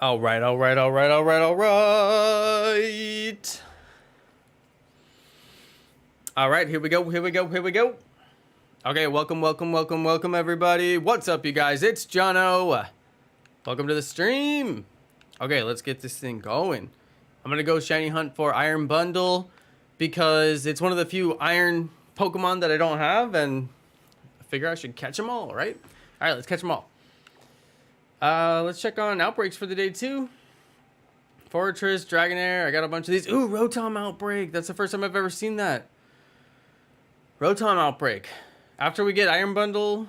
All right, all right, all right, all right, all right. All right, here we go, here we go, here we go. Okay, welcome, everybody. What's up, you guys? It's Jonno. Welcome to the stream. Okay, let's get this thing going. I'm going to go shiny hunt for Iron Bundle because it's one of the few Iron Pokemon that I don't have, and I figure I should catch them all, right? All right, let's catch them all. Let's check on outbreaks for the day, too. Fortress, Dragonair, I got a bunch of these. Ooh, Rotom Outbreak. That's the first time I've ever seen that. Rotom Outbreak. After we get Iron Bundle,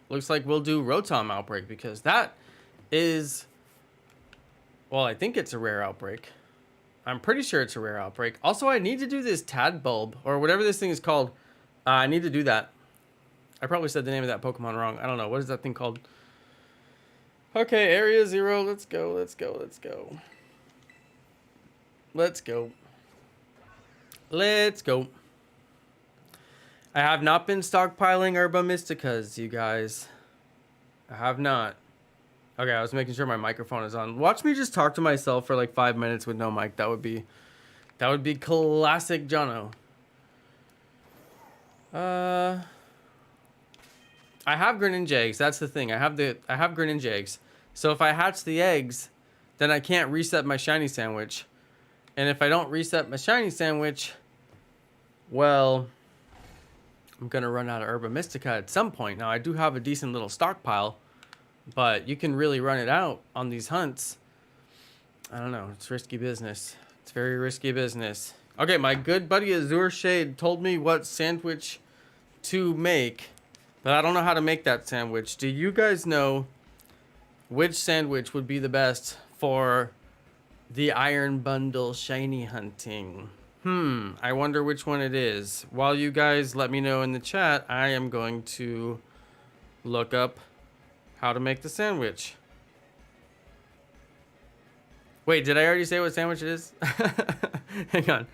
looks like we'll do Rotom Outbreak because that is... Well, I think it's a rare outbreak. I'm pretty sure it's a rare outbreak. Also, I need to do this Tadbulb, or whatever this thing is called. I need to do that. I probably said the name of that Pokemon wrong. I don't know. What is that thing called? Okay, Area 0. Let's go, let's go, let's go. Let's go. Let's go. I have not been stockpiling Herba Mysticas, you guys. I have not. Okay, I was making sure my microphone is on. Watch me just talk to myself for like 5 minutes with no mic. That would be classic Jonno. I have Greninja eggs. That's the thing. I have Greninja eggs. So if I hatch the eggs, then I can't reset my shiny sandwich. And if I don't reset my shiny sandwich, well, I'm going to run out of Herba Mystica at some point. Now, I do have a decent little stockpile, but you can really run it out on these hunts. I don't know. It's risky business. It's very risky business. Okay, my good buddy Azure Shade told me what sandwich to make, but I don't know how to make that sandwich. Do you guys know which sandwich would be the best for the Iron Bundle shiny hunting? I wonder which one it is. While you guys let me know in the chat, I am going to look up how to make the sandwich. Wait, did I already say what sandwich it is? Hang on.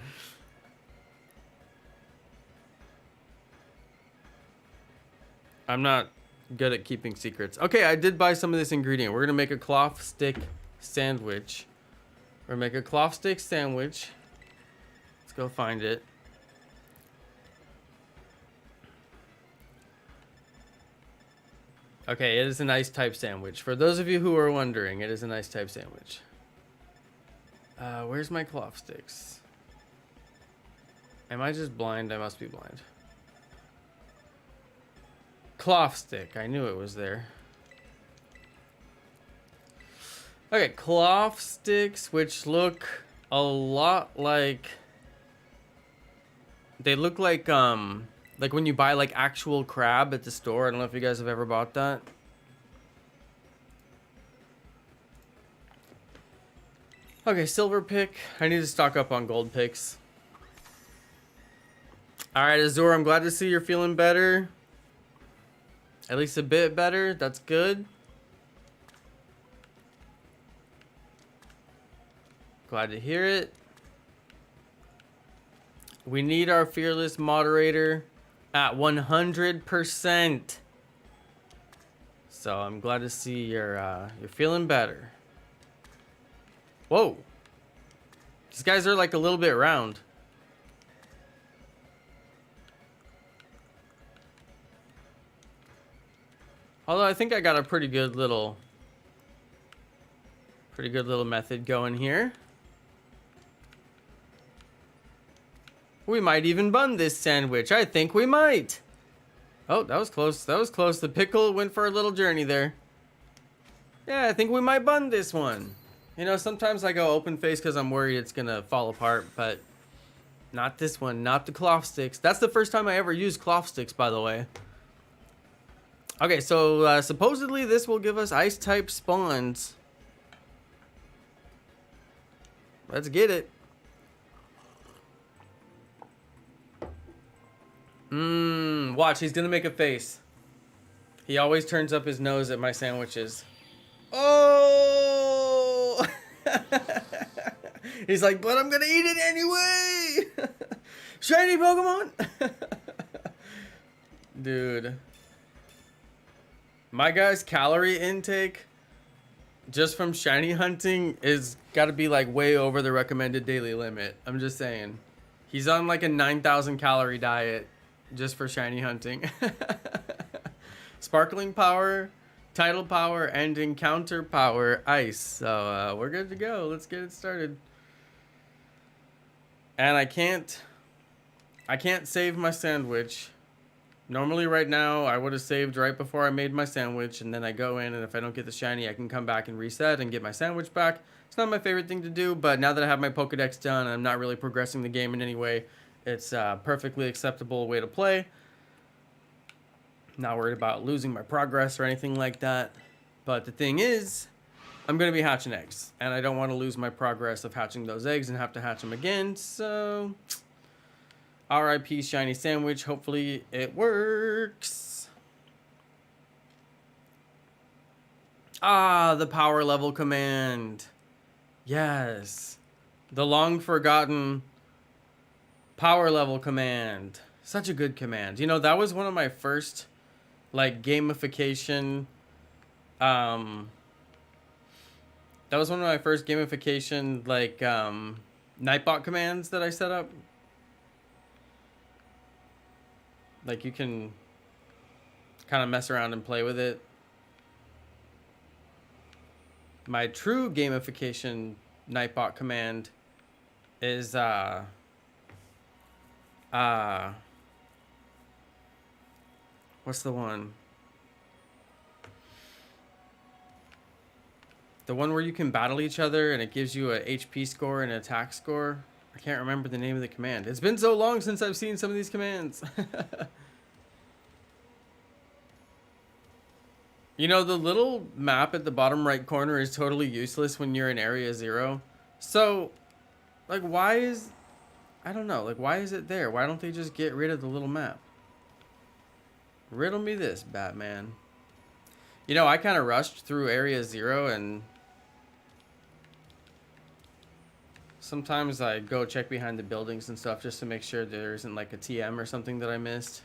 I'm not good at keeping secrets. Okay, I did buy some of this ingredient. We're gonna make a cloth stick sandwich. We're gonna make a cloth stick sandwich. Let's go find it. Okay, it is an ice type sandwich. For those of you who are wondering, it is an ice type sandwich. Where's my cloth sticks? Am I just blind? I must be blind. Cloth stick. I knew it was there. Okay, cloth sticks, which look a lot like... They look like when you buy like actual crab at the store. I don't know if you guys have ever bought that. Okay, silver pick. I need to stock up on gold picks. All right, Azure, I'm glad to see you're feeling better. At least a bit better. That's good. Glad to hear it. We need our fearless moderator at 100%. So I'm glad to see you're feeling better. Whoa. These guys are like a little bit round. Although I think I got a pretty good little method going here. We might even bun this sandwich. I think we might. Oh, that was close. That was close. The pickle went for a little journey there. Yeah, I think we might bun this one. You know, sometimes I go open face because I'm worried it's going to fall apart, but not this one. Not the cloth sticks. That's the first time I ever used cloth sticks, by the way. Okay, so supposedly this will give us ice type spawns. Let's get it. Watch, he's gonna make a face. He always turns up his nose at my sandwiches. Oh! He's like, but I'm gonna eat it anyway! Shiny Pokemon! Dude. My guy's calorie intake just from shiny hunting is got to be like way over the recommended daily limit. I'm just saying. He's on like a 9,000 calorie diet just for shiny hunting. Sparkling power, tidal power, and encounter power ice. So we're good to go. Let's get it started. And I can't save my sandwich. Normally right now I would have saved right before I made my sandwich, and then I go in, and if I don't get the shiny I can come back and reset and get my sandwich back. It's not my favorite thing to do, but now that I have my Pokedex done and I'm not really progressing the game in any way, it's a perfectly acceptable way to play. Not worried about losing my progress or anything like that. But the thing is, I'm going to be hatching eggs, and I don't want to lose my progress of hatching those eggs and have to hatch them again, so RIP shiny sandwich. Hopefully it works. Ah, the power level command. Yes. The long forgotten power level command. Such a good command. You know, that was one of my first like gamification that was one of my first gamification like Nightbot commands that I set up. Like you can kind of mess around and play with it. My true gamification Nightbot command is what's the one? The one where you can battle each other and it gives you a HP score and an attack score. I can't remember the name of the command. It's been so long since I've seen some of these commands. You know, the little map at the bottom right corner is totally useless when you're in Area 0. So, like, why is... I don't know. Like, why is it there? Why don't they just get rid of the little map? Riddle me this, Batman. You know, I kind of rushed through Area 0, and sometimes I go check behind the buildings and stuff just to make sure there isn't, like, a TM or something that I missed.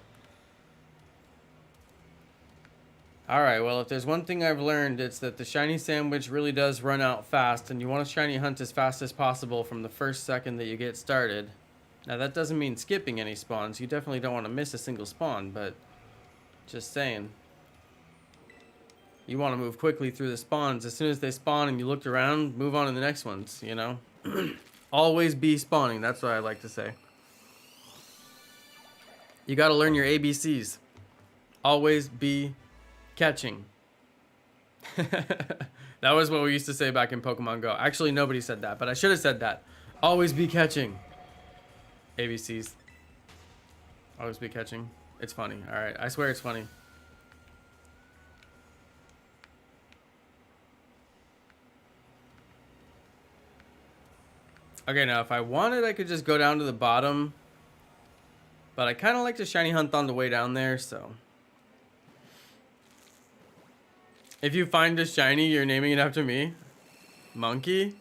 Alright, well, if there's one thing I've learned, it's that the shiny sandwich really does run out fast, and you want to shiny hunt as fast as possible from the first second that you get started. Now, that doesn't mean skipping any spawns. You definitely don't want to miss a single spawn, but just saying. You want to move quickly through the spawns. As soon as they spawn and you looked around, move on to the next ones, you know? Always be spawning, that's what I like to say. You got to learn your ABCs. Always be catching. That was what we used to say back in Pokemon Go. Actually, nobody said that, but I should have said that. Always be catching. ABCs. Always be catching. It's funny. All right, I swear it's funny. Okay, now if I wanted, I could just go down to the bottom, but I kind of like to shiny hunt on the way down there, so if you find a shiny, you're naming it after me. Monkey?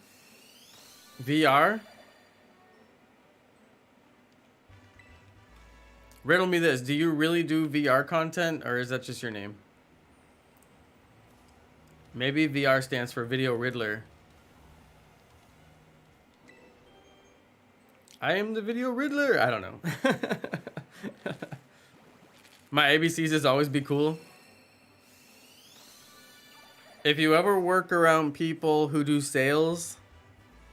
VR? Riddle me this. Do you really do VR content, or is that just your name? Maybe VR stands for Video Riddler. I am the Video Riddler. I don't know. My ABCs is always be cool. If you ever work around people who do sales,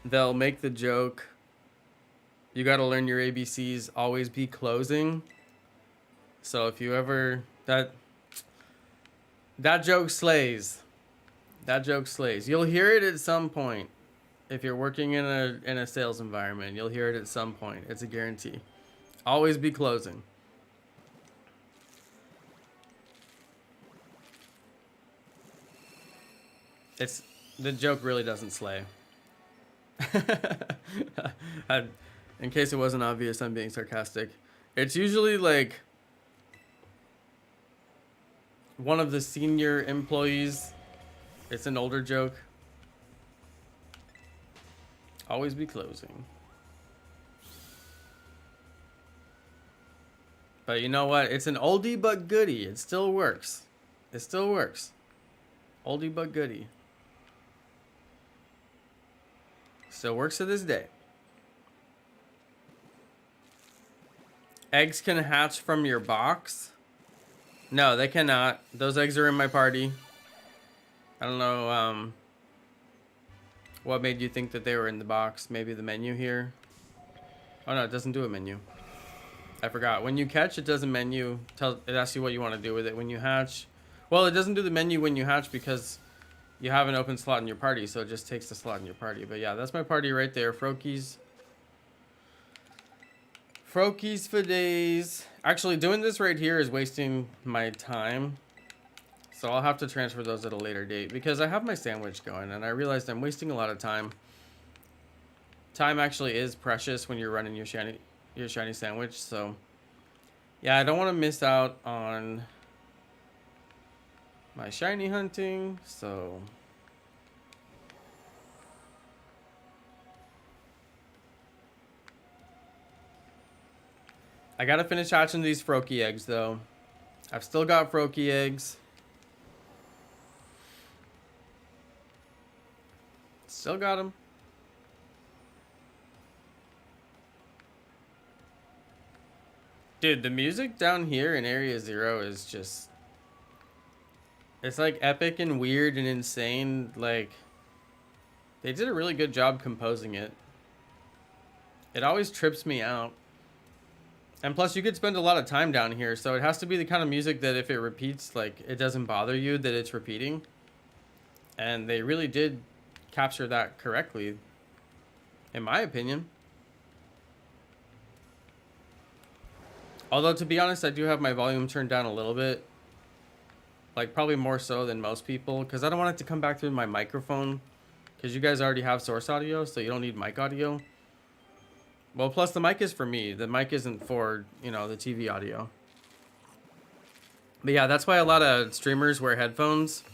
they'll make the joke, you got to learn your ABCs, always be closing. So if you ever, that joke slays. That joke slays. You'll hear it at some point. If you're working in a sales environment, you'll hear it at some point. It's a guarantee. Always be closing. The joke really doesn't slay. In case it wasn't obvious, I'm being sarcastic. It's usually like one of the senior employees. It's an older joke. Always be closing. But you know what? It's an oldie but goodie. It still works. It still works. Oldie but goodie. Still works to this day. Eggs can hatch from your box? No, they cannot. Those eggs are in my party. I don't know what made you think that they were in the box. Maybe the menu here. Oh no, it doesn't do a menu. I forgot. When you catch, it doesn't menu. It asks you what you want to do with it. When you hatch, well, it doesn't do the menu when you hatch because you have an open slot in your party, so it just takes the slot in your party. But yeah, that's my party right there. Froakies. Froakies for days. Actually, doing this right here is wasting my time. So I'll have to transfer those at a later date because I have my sandwich going and I realized I'm wasting a lot of time. Time actually is precious when you're running your shiny sandwich. So yeah, I don't want to miss out on my shiny hunting. So I gotta finish hatching these Froakie eggs though. I've still got Froakie eggs. Still got them. Dude, the music down here in Area 0 is just... It's like epic and weird and insane. Like, they did a really good job composing it. It always trips me out. And plus, you could spend a lot of time down here, so it has to be the kind of music that if it repeats, like, it doesn't bother you that it's repeating. And they really did capture that correctly, in my opinion. Although, to be honest, I do have my volume turned down a little bit. Like, probably more so than most people, because I don't want it to come back through my microphone. Because you guys already have source audio, so you don't need mic audio. Well, plus the mic is for me. The mic isn't for, you know, the TV audio. But yeah, that's why a lot of streamers wear headphones.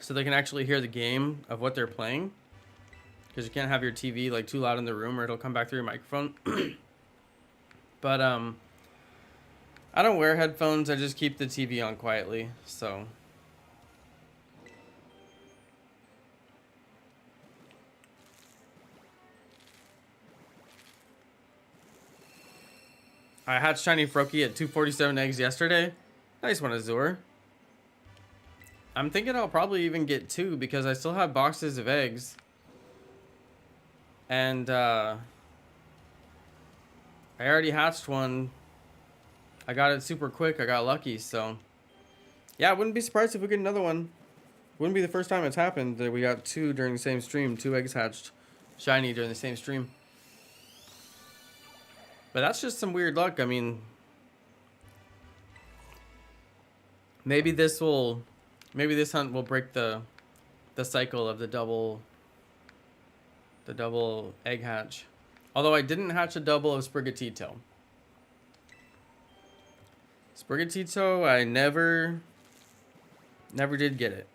So they can actually hear the game of what they're playing. Because you can't have your TV, like, too loud in the room or it'll come back through your microphone. But, I don't wear headphones. I just keep the TV on quietly, so... I hatched shiny Froakie at 247 eggs yesterday. Nice one, Azure. I'm thinking I'll probably even get 2 because I still have boxes of eggs. And, I already hatched one. I got it super quick. I got lucky, so... Yeah, I wouldn't be surprised if we get another one. Wouldn't be the first time it's happened that we got 2 during the same stream. 2 eggs hatched shiny during the same stream. But that's just some weird luck. I mean... Maybe this hunt will break the cycle of the double egg hatch. Although I didn't hatch a double of Sprigatito. Sprigatito, I never did get it.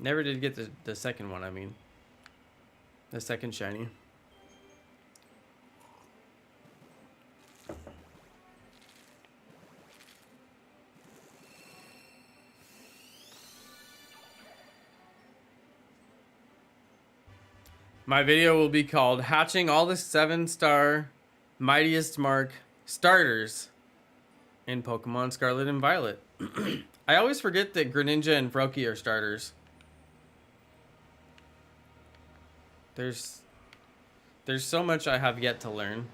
Never did get the second one, I mean. The second shiny. My video will be called Hatching All the 7-Star Mightiest Mark Starters in Pokemon Scarlet and Violet. I always forget that Greninja and Froakie are starters. There's so much I have yet to learn.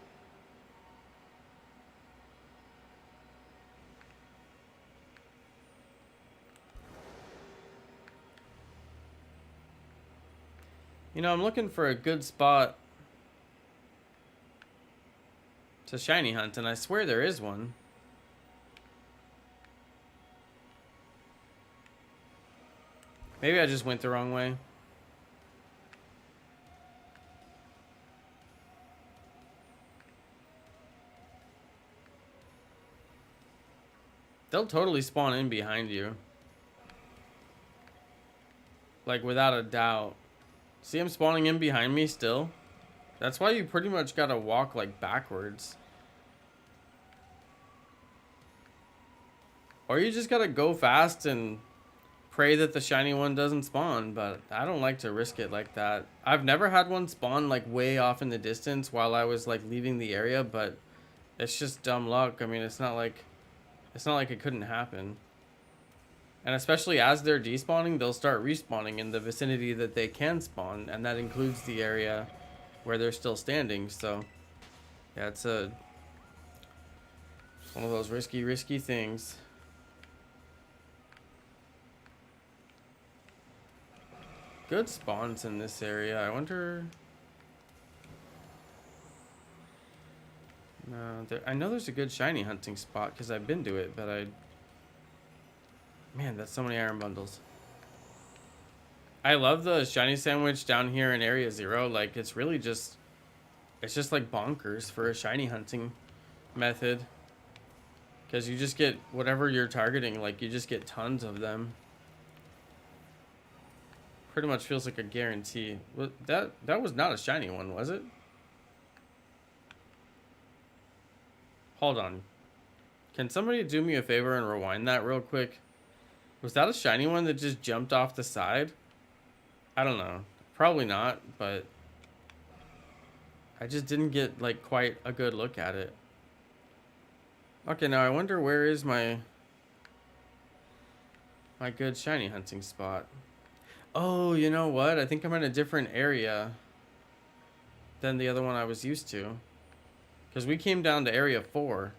You know, I'm looking for a good spot to shiny hunt, and I swear there is one. Maybe I just went the wrong way. They'll totally spawn in behind you. Like, without a doubt. See him spawning in behind me still? That's why you pretty much gotta walk, like, backwards. Or you just gotta go fast and pray that the shiny one doesn't spawn, but I don't like to risk it like that. I've never had one spawn, like, way off in the distance while I was, like, leaving the area, but it's just dumb luck. I mean, it's not like it couldn't happen. And especially as they're despawning, they'll start respawning in the vicinity that they can spawn, and that includes the area where they're still standing. So yeah, it's one of those risky things. Good spawns in this area. I wonder. No, I know there's a good shiny hunting spot because I've been to it, but man, that's so many iron bundles. I love the shiny sandwich down here in area 0. Like, it's really just, it's just like bonkers for a shiny hunting method. Because you just get whatever you're targeting, like, you just get tons of them. Pretty much feels like a guarantee. That was not a shiny one, was it? Hold on. Can somebody do me a favor and rewind that real quick? Was that a shiny one that just jumped off the side? I don't know. Probably not, but I just didn't get, like, quite a good look at it. Okay, now I wonder where is my good shiny hunting spot. Oh, you know what? I think I'm in a different area than the other one I was used to. Because we came down to area 4.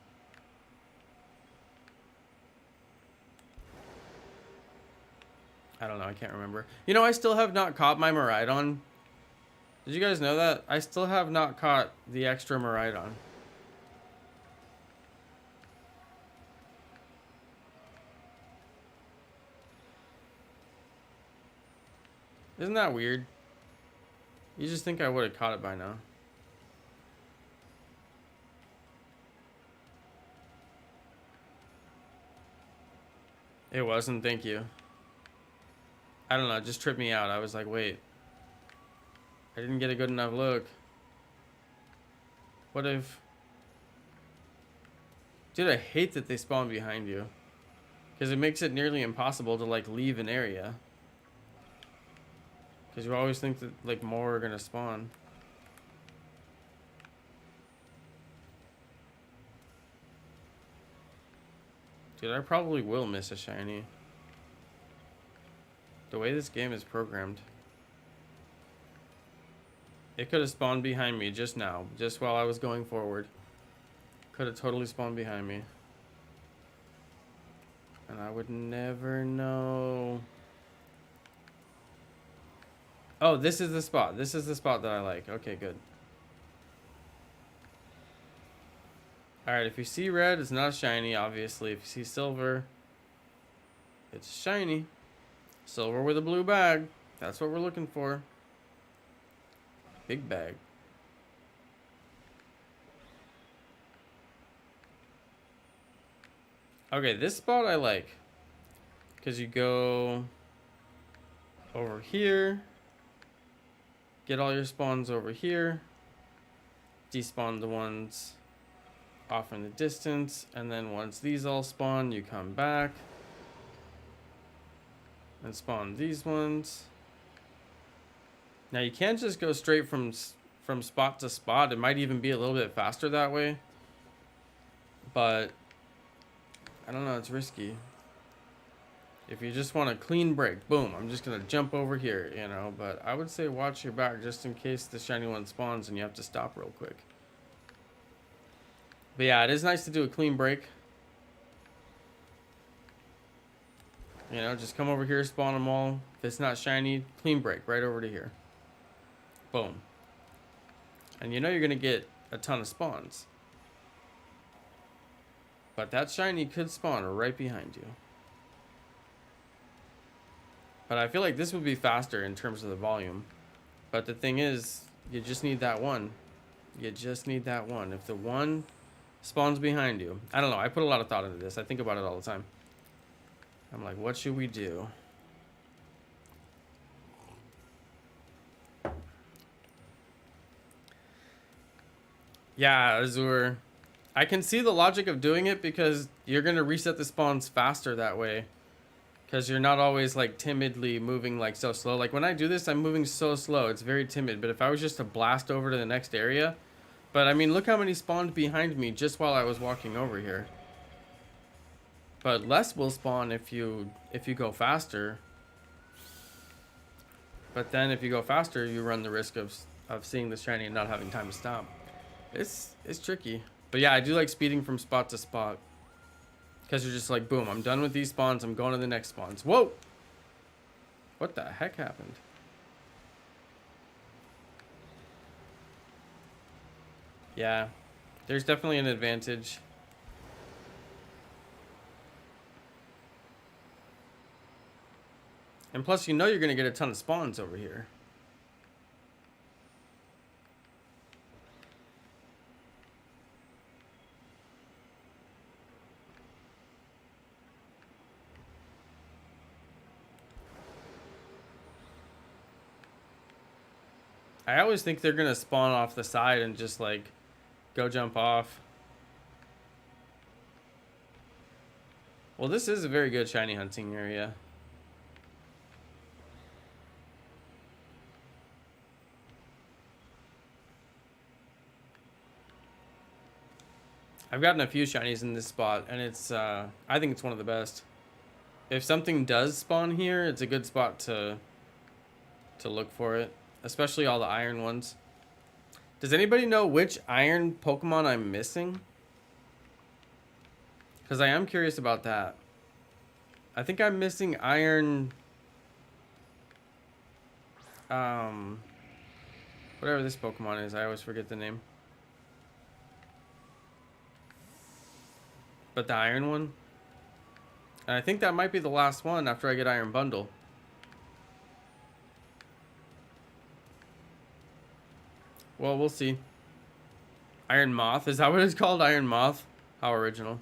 I don't know. I can't remember. You know, I still have not caught my Miraidon. Did you guys know that? I still have not caught the extra Miraidon. Isn't that weird? You just think I would have caught it by now. It wasn't, thank you. I don't know, it just tripped me out. I was like, wait. I didn't get a good enough look. What if... Dude, I hate that they spawn behind you. Because it makes it nearly impossible to, like, leave an area. Because you always think that, like, more are going to spawn. Dude, I probably will miss a shiny. The way this game is programmed. It could have spawned behind me just now. Just while I was going forward. Could have totally spawned behind me. And I would never know. Oh, this is the spot. This is the spot that I like. Okay, good. Alright, if you see red, it's not shiny, obviously. If you see silver, it's shiny. Silver with a blue bag. That's what we're looking for. Big bag. Okay, this spot I like. Because you go over here. Get all your spawns over here. Despawn the ones off in the distance, and then once these all spawn, you come back and spawn these ones. Now you can't just go straight from spot to spot. It might even be a little bit faster that way, but I don't know, it's risky. If you just want a clean break, boom, I'm just gonna jump over here, you know, but I would say watch your back just in case the shiny one spawns and you have to stop real quick. But yeah, it is nice to do a clean break. You know, just come over here, spawn them all. If it's not shiny, clean break right over to here. Boom. And you know you're going to get a ton of spawns. But that shiny could spawn right behind you. But I feel like this would be faster in terms of the volume. But the thing is, you just need that one. You just need that one. If the one spawns behind you. I don't know. I put a lot of thought into this. I think about it all the time. I'm like, what should we do? Yeah, Azure. I can see the logic of doing it because you're going to reset the spawns faster that way. Because you're not always like timidly moving like so slow. Like when I do this, I'm moving so slow. It's very timid. But if I was just to blast over to the next area. But I mean, look how many spawned behind me just while I was walking over here. But less will spawn if you go faster. But then if you go faster, you run the risk of seeing the shiny and not having time to stop. It's tricky. But yeah, I do like speeding from spot to spot. Because you're just like, boom, I'm done with these spawns. I'm going to the next spawns. Whoa! What the heck happened? Yeah, there's definitely an advantage. And plus, you know you're going to get a ton of spawns over here. I always think they're going to spawn off the side and just like go jump off. Well, this is a very good shiny hunting area. I've gotten a few shinies in this spot, and it's I think it's one of the best. If something does spawn here, it's a good spot to look for it, especially all the iron ones. Does anybody know which iron Pokemon I'm missing? Because I am curious about that. I think I'm missing iron... whatever this Pokemon is, I always forget the name. But the iron one? And I think that might be the last one after I get Iron Bundle. Well, we'll see. Iron Moth? Is that what it's called? Iron Moth? How original.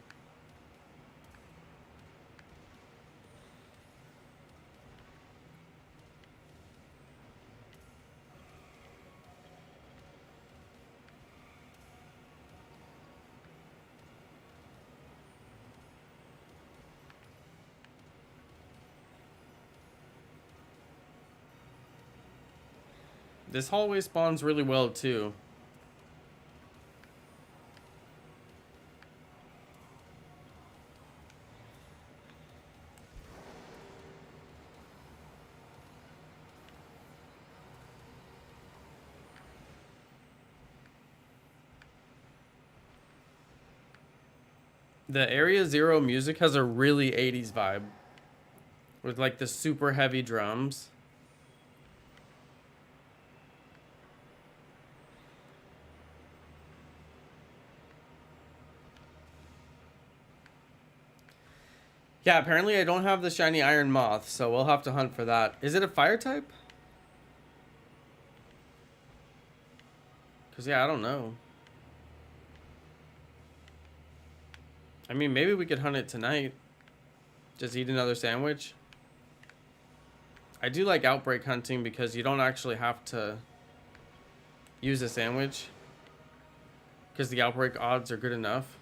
This hallway spawns really well, too. The Area Zero music has a really 80s vibe. With like the super heavy drums. Yeah, apparently I don't have the shiny Iron Moth, so we'll have to hunt for that. Is it a fire type? Because, yeah, I don't know. I mean, maybe we could hunt it tonight. Just eat another sandwich. I do like outbreak hunting because you don't actually have to use a sandwich. Because the outbreak odds are good enough.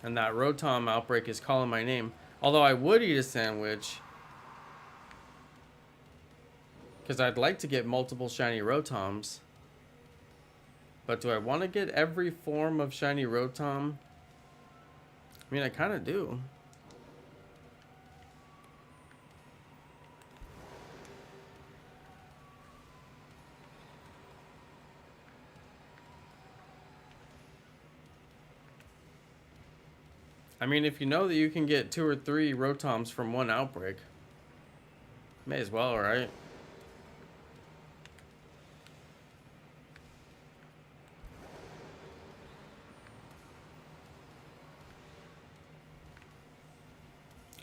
And that Rotom outbreak is calling my name. Although I would eat a sandwich. Because I'd like to get multiple shiny Rotoms. But do I want to get every form of shiny Rotom? I mean, I kind of do. I mean, if you know that you can get 2 or 3 Rotoms from one outbreak, may as well, right?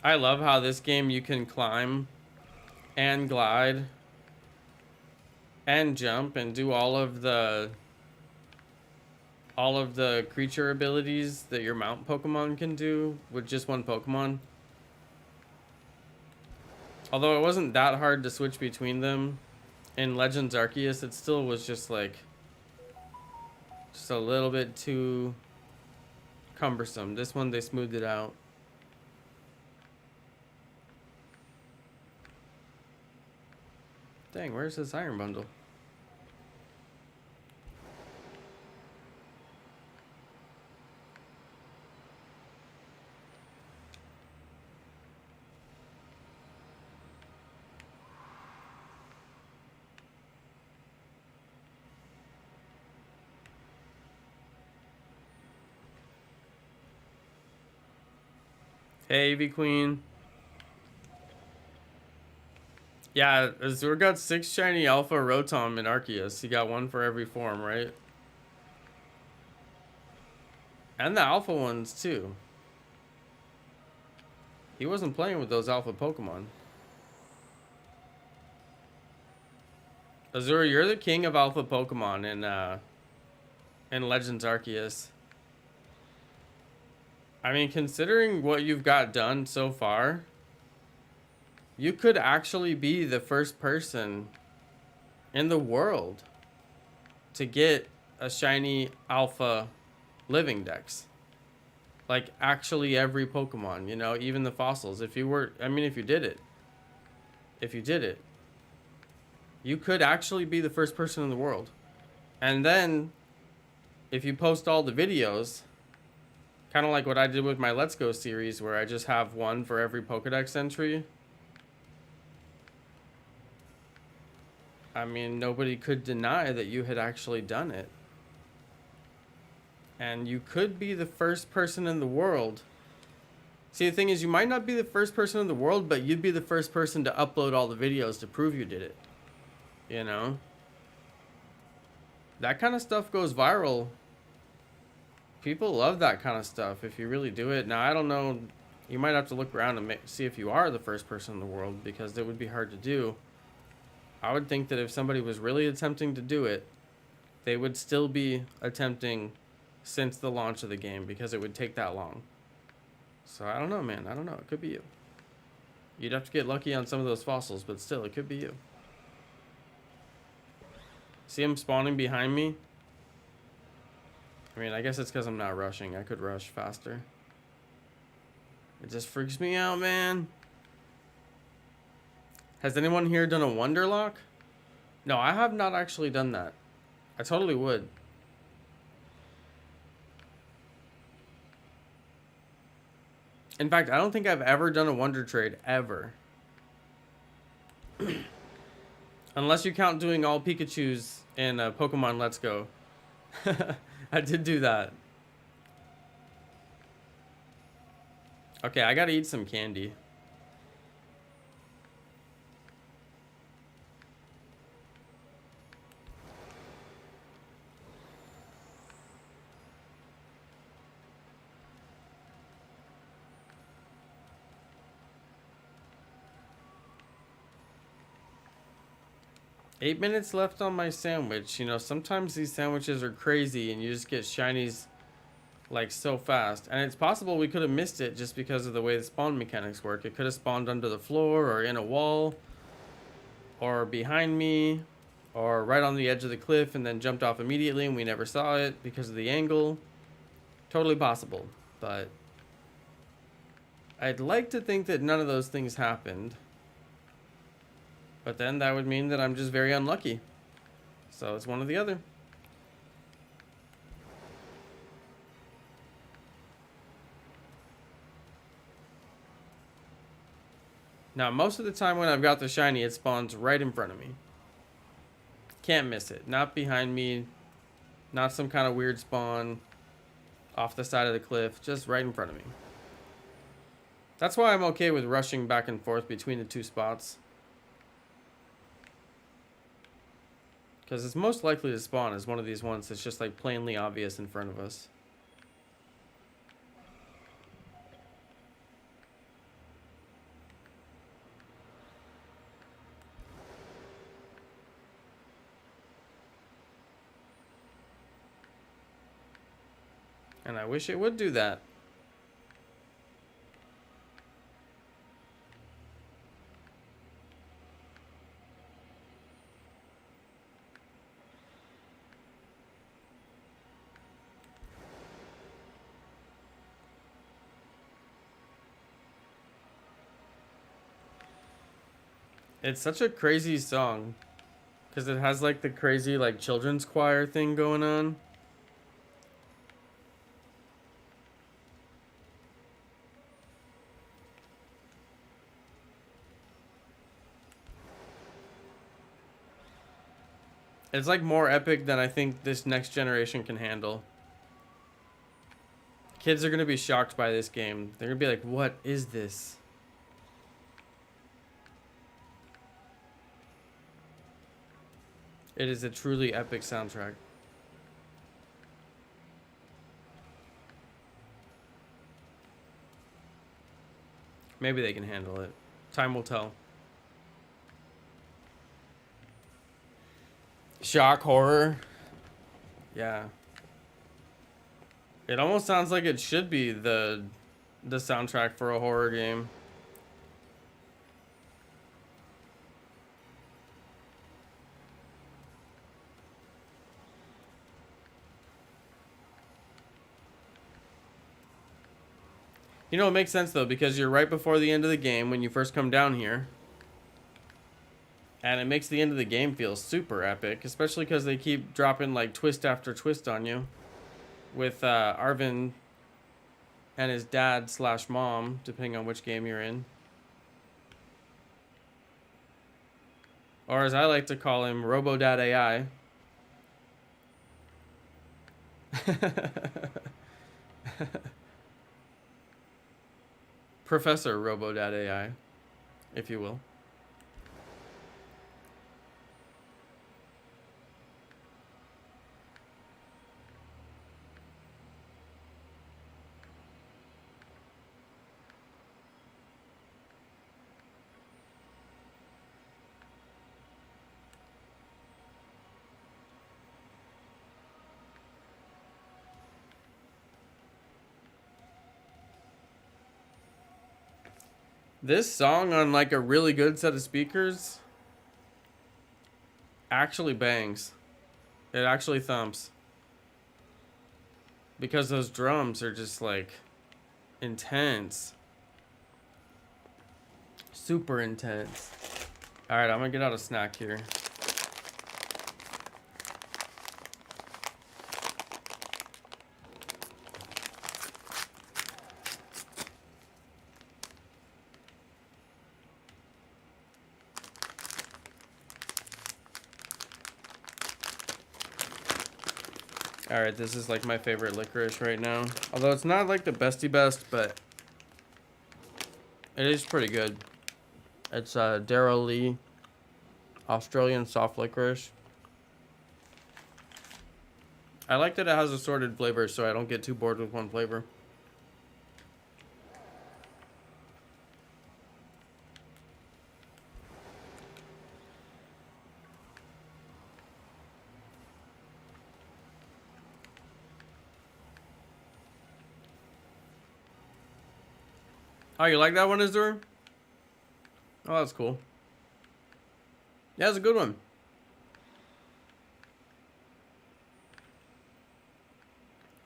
I love how this game you can climb and glide and jump and do all of the creature abilities that your mount Pokemon can do with just one Pokemon. Although it wasn't that hard to switch between them. in Legends Arceus, it still was just like just a little bit too cumbersome. This one they smoothed it out. Dang, where's this iron bundle? Hey, Eevee Queen. Yeah, Azure got 6 shiny Alpha Rotom in Arceus. He got 1 for every form, right? And the Alpha ones, too. He wasn't playing with those Alpha Pokemon. Azure, you're the king of Alpha Pokemon in Legends Arceus. I mean, considering what you've got done so far, you could actually be the first person in the world to get a shiny Alpha living dex. Like, actually every Pokemon, you know, even the fossils. If you were, I mean, if you did it, you could actually be the first person in the world. And then, if you post all the videos, kind of like what I did with my Let's Go series, where I just have 1 for every Pokedex entry. I mean, nobody could deny that you had actually done it. And you could be the first person in the world. See, the thing is, you might not be the first person in the world, but you'd be the first person to upload all the videos to prove you did it. You know? That kind of stuff goes viral. People love that kind of stuff if you really do it. Now, I don't know. You might have to look around and see if you are the first person in the world, because it would be hard to do. I would think that if somebody was really attempting to do it, they would still be attempting since the launch of the game, because it would take that long. So I don't know, man. I don't know. It could be you. You'd have to get lucky on some of those fossils, but still, it could be you. See him spawning behind me? I mean, I guess it's because I'm not rushing. I could rush faster. It just freaks me out, man. Has anyone here done a Wonderlock? No, I have not actually done that. I totally would. In fact, I don't think I've ever done a Wonder Trade, ever. Unless you count doing all Pikachus in Pokemon Let's Go. I did do that. Okay, I gotta eat some candy. Eight minutes left on my sandwich. You know, sometimes these sandwiches are crazy and you just get shinies like so fast. And it's possible we could have missed it just because of the way the spawn mechanics work. It could have spawned under the floor or in a wall or behind me or right on the edge of the cliff and then jumped off immediately and we never saw it because of the angle. Totally possible, but I'd like to think that none of those things happened. But then that would mean that I'm just very unlucky. So it's one or the other. Now, most of the time when I've got the shiny, it spawns right in front of me. Can't miss it. Not behind me. Not some kind of weird spawn off the side of the cliff. Just right in front of me. That's why I'm okay with rushing back and forth between the two spots. Because it's most likely to spawn as one of these ones that's just like plainly obvious in front of us. And I wish it would do that. It's such a crazy song. Because it has like the crazy like children's choir thing going on. It's like more epic than I think this next generation can handle. Kids are going to be shocked by this game. They're going to be like, what is this? It is a truly epic soundtrack. Maybe they can handle it. Time will tell. Shock horror. Yeah. It almost sounds like it should be the soundtrack for a horror game. You know, it makes sense though, because you're right before the end of the game when you first come down here. And it makes the end of the game feel super epic, especially because they keep dropping like twist after twist on you. With Arvin and his dad / mom, depending on which game you're in. Or as I like to call him, Robo-Dad AI. Professor Robo-Dad AI, if you will. This song on like a really good set of speakers actually bangs. It actually thumps. Because those drums are just like intense. Super intense. Alright, I'm gonna get out a snack here. Alright, this is like my favorite licorice right now. Although it's not like the bestie best, but it is pretty good. It's Darrell Lee Australian soft licorice. I like that it has assorted flavors so I don't get too bored with one flavor. Oh, you like that one, Azur? Oh, that's cool. Yeah, it's a good one.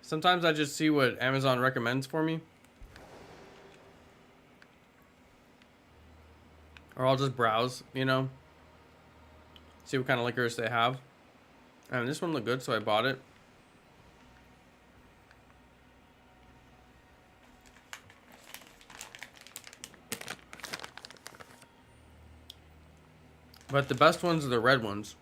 Sometimes I just see what Amazon recommends for me. Or I'll just browse, you know. See what kind of licorice they have. And this one looked good, so I bought it. But the best ones are the red ones.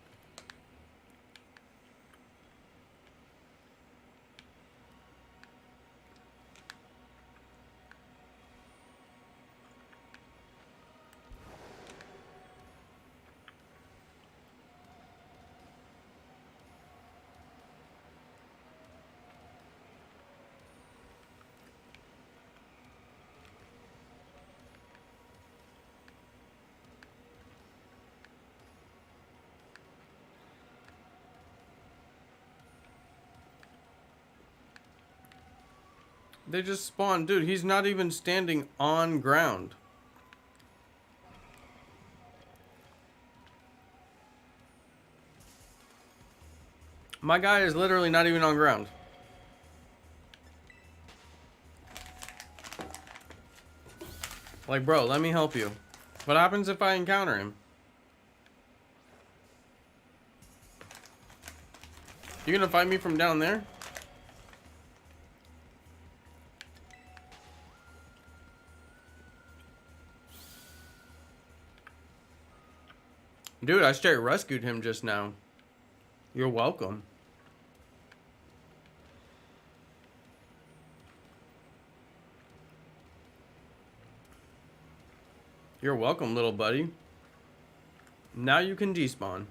They just spawn. Dude, he's not even standing on ground. My guy is literally not even on ground. Like, bro, let me help you. What happens if I encounter him? You gonna find me from down there? Dude, I straight rescued him just now. You're welcome. You're welcome, little buddy. Now you can despawn.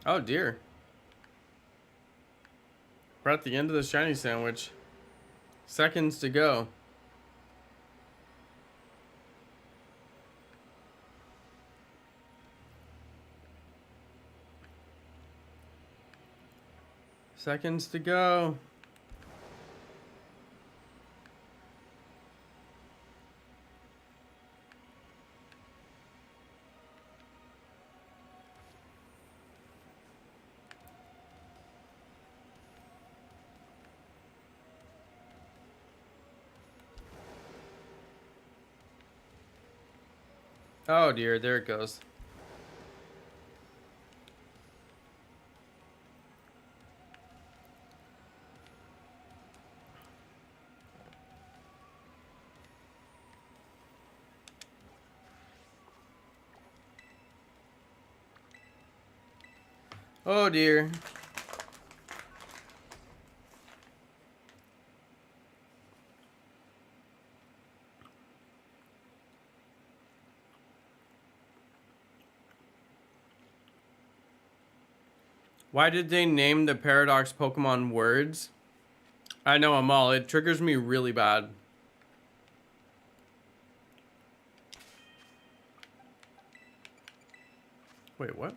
Oh dear. We're at the end of the shiny sandwich. Seconds to go. Seconds to go. Oh dear, there it goes. Oh dear. Why did they name the Paradox Pokemon words? I know, Amal, it triggers me really bad. Wait, what?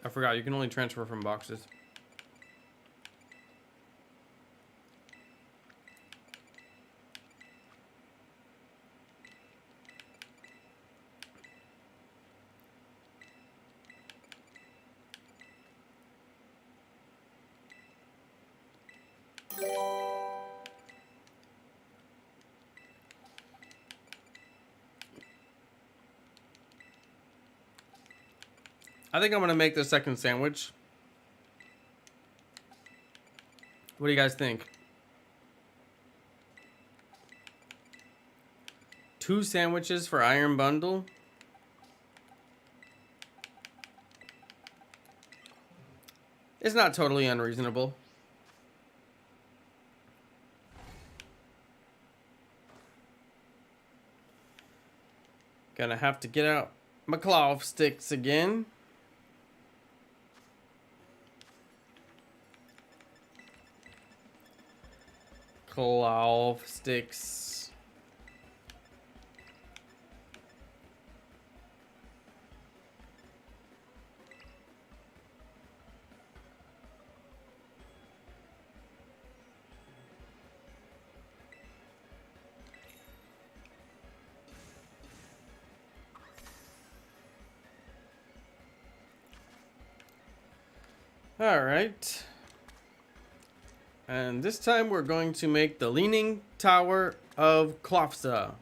I forgot, you can only transfer from boxes. I think I'm gonna make the second sandwich. What do you guys think? 2 sandwiches for Iron Bundle? It's not totally unreasonable. Gonna have to get out my claw sticks again. Claw sticks. All right. And this time we're going to make the Leaning Tower of Klofza.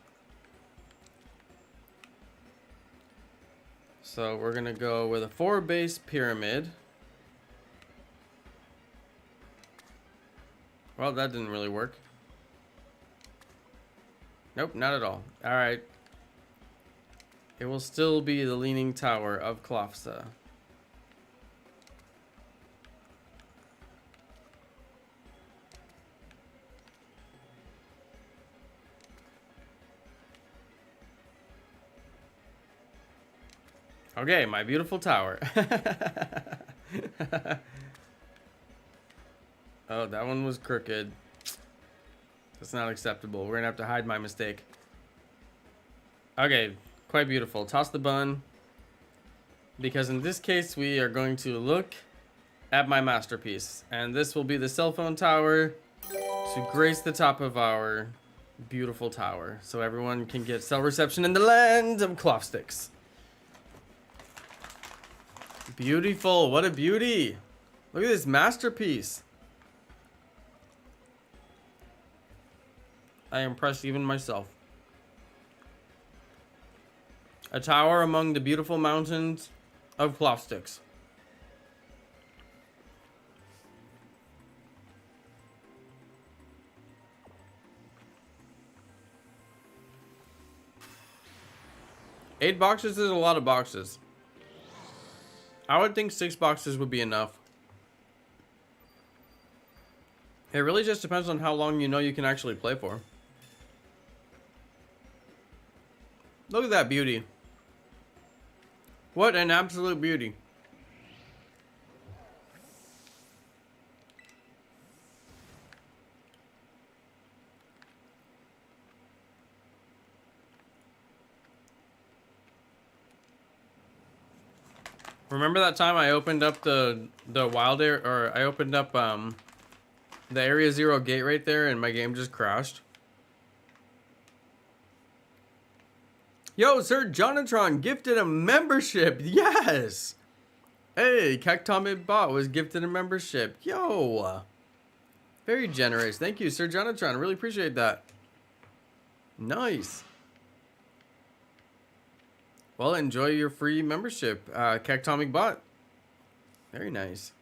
So we're gonna go with a 4-base pyramid. Well, that didn't really work. Nope, not at all. All right. It will still be the Leaning Tower of Klofza. Okay, my beautiful tower. Oh, that one was crooked. That's not acceptable. We're gonna have to hide my mistake. Okay, quite beautiful. Toss the bun. Because in this case, we are going to look at my masterpiece. And this will be the cell phone tower to grace the top of our beautiful tower. So everyone can get cell reception in the land of cloth sticks. Beautiful. What a beauty. Look at this masterpiece. I impressed even myself. A tower among the beautiful mountains of cloth sticks. Eight boxes is a lot of boxes. I would think 6 boxes would be enough. It really just depends on how long you know you can actually play for. Look at that beauty. What an absolute beauty. Remember that time I opened up the wild air, or I opened up the Area 0 gate right there and my game just crashed? Yo, Sir Jonathan gifted a membership. Yes. Hey, Cactomid Bot was gifted a membership. Yo. Very generous. Thank you, Sir Jonathan. Really appreciate that. Nice. Well, enjoy your free membership, Cactomic Bot. Very nice.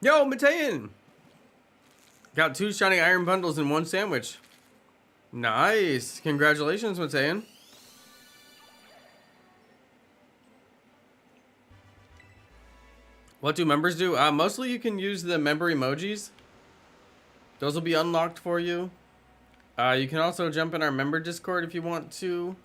Yo, Matean! Got 2 shiny iron bundles in 1 sandwich. Nice. Congratulations, Matean. What do members do? Mostly you can use the member emojis. Those will be unlocked for you. You can also jump in our member Discord if you want to.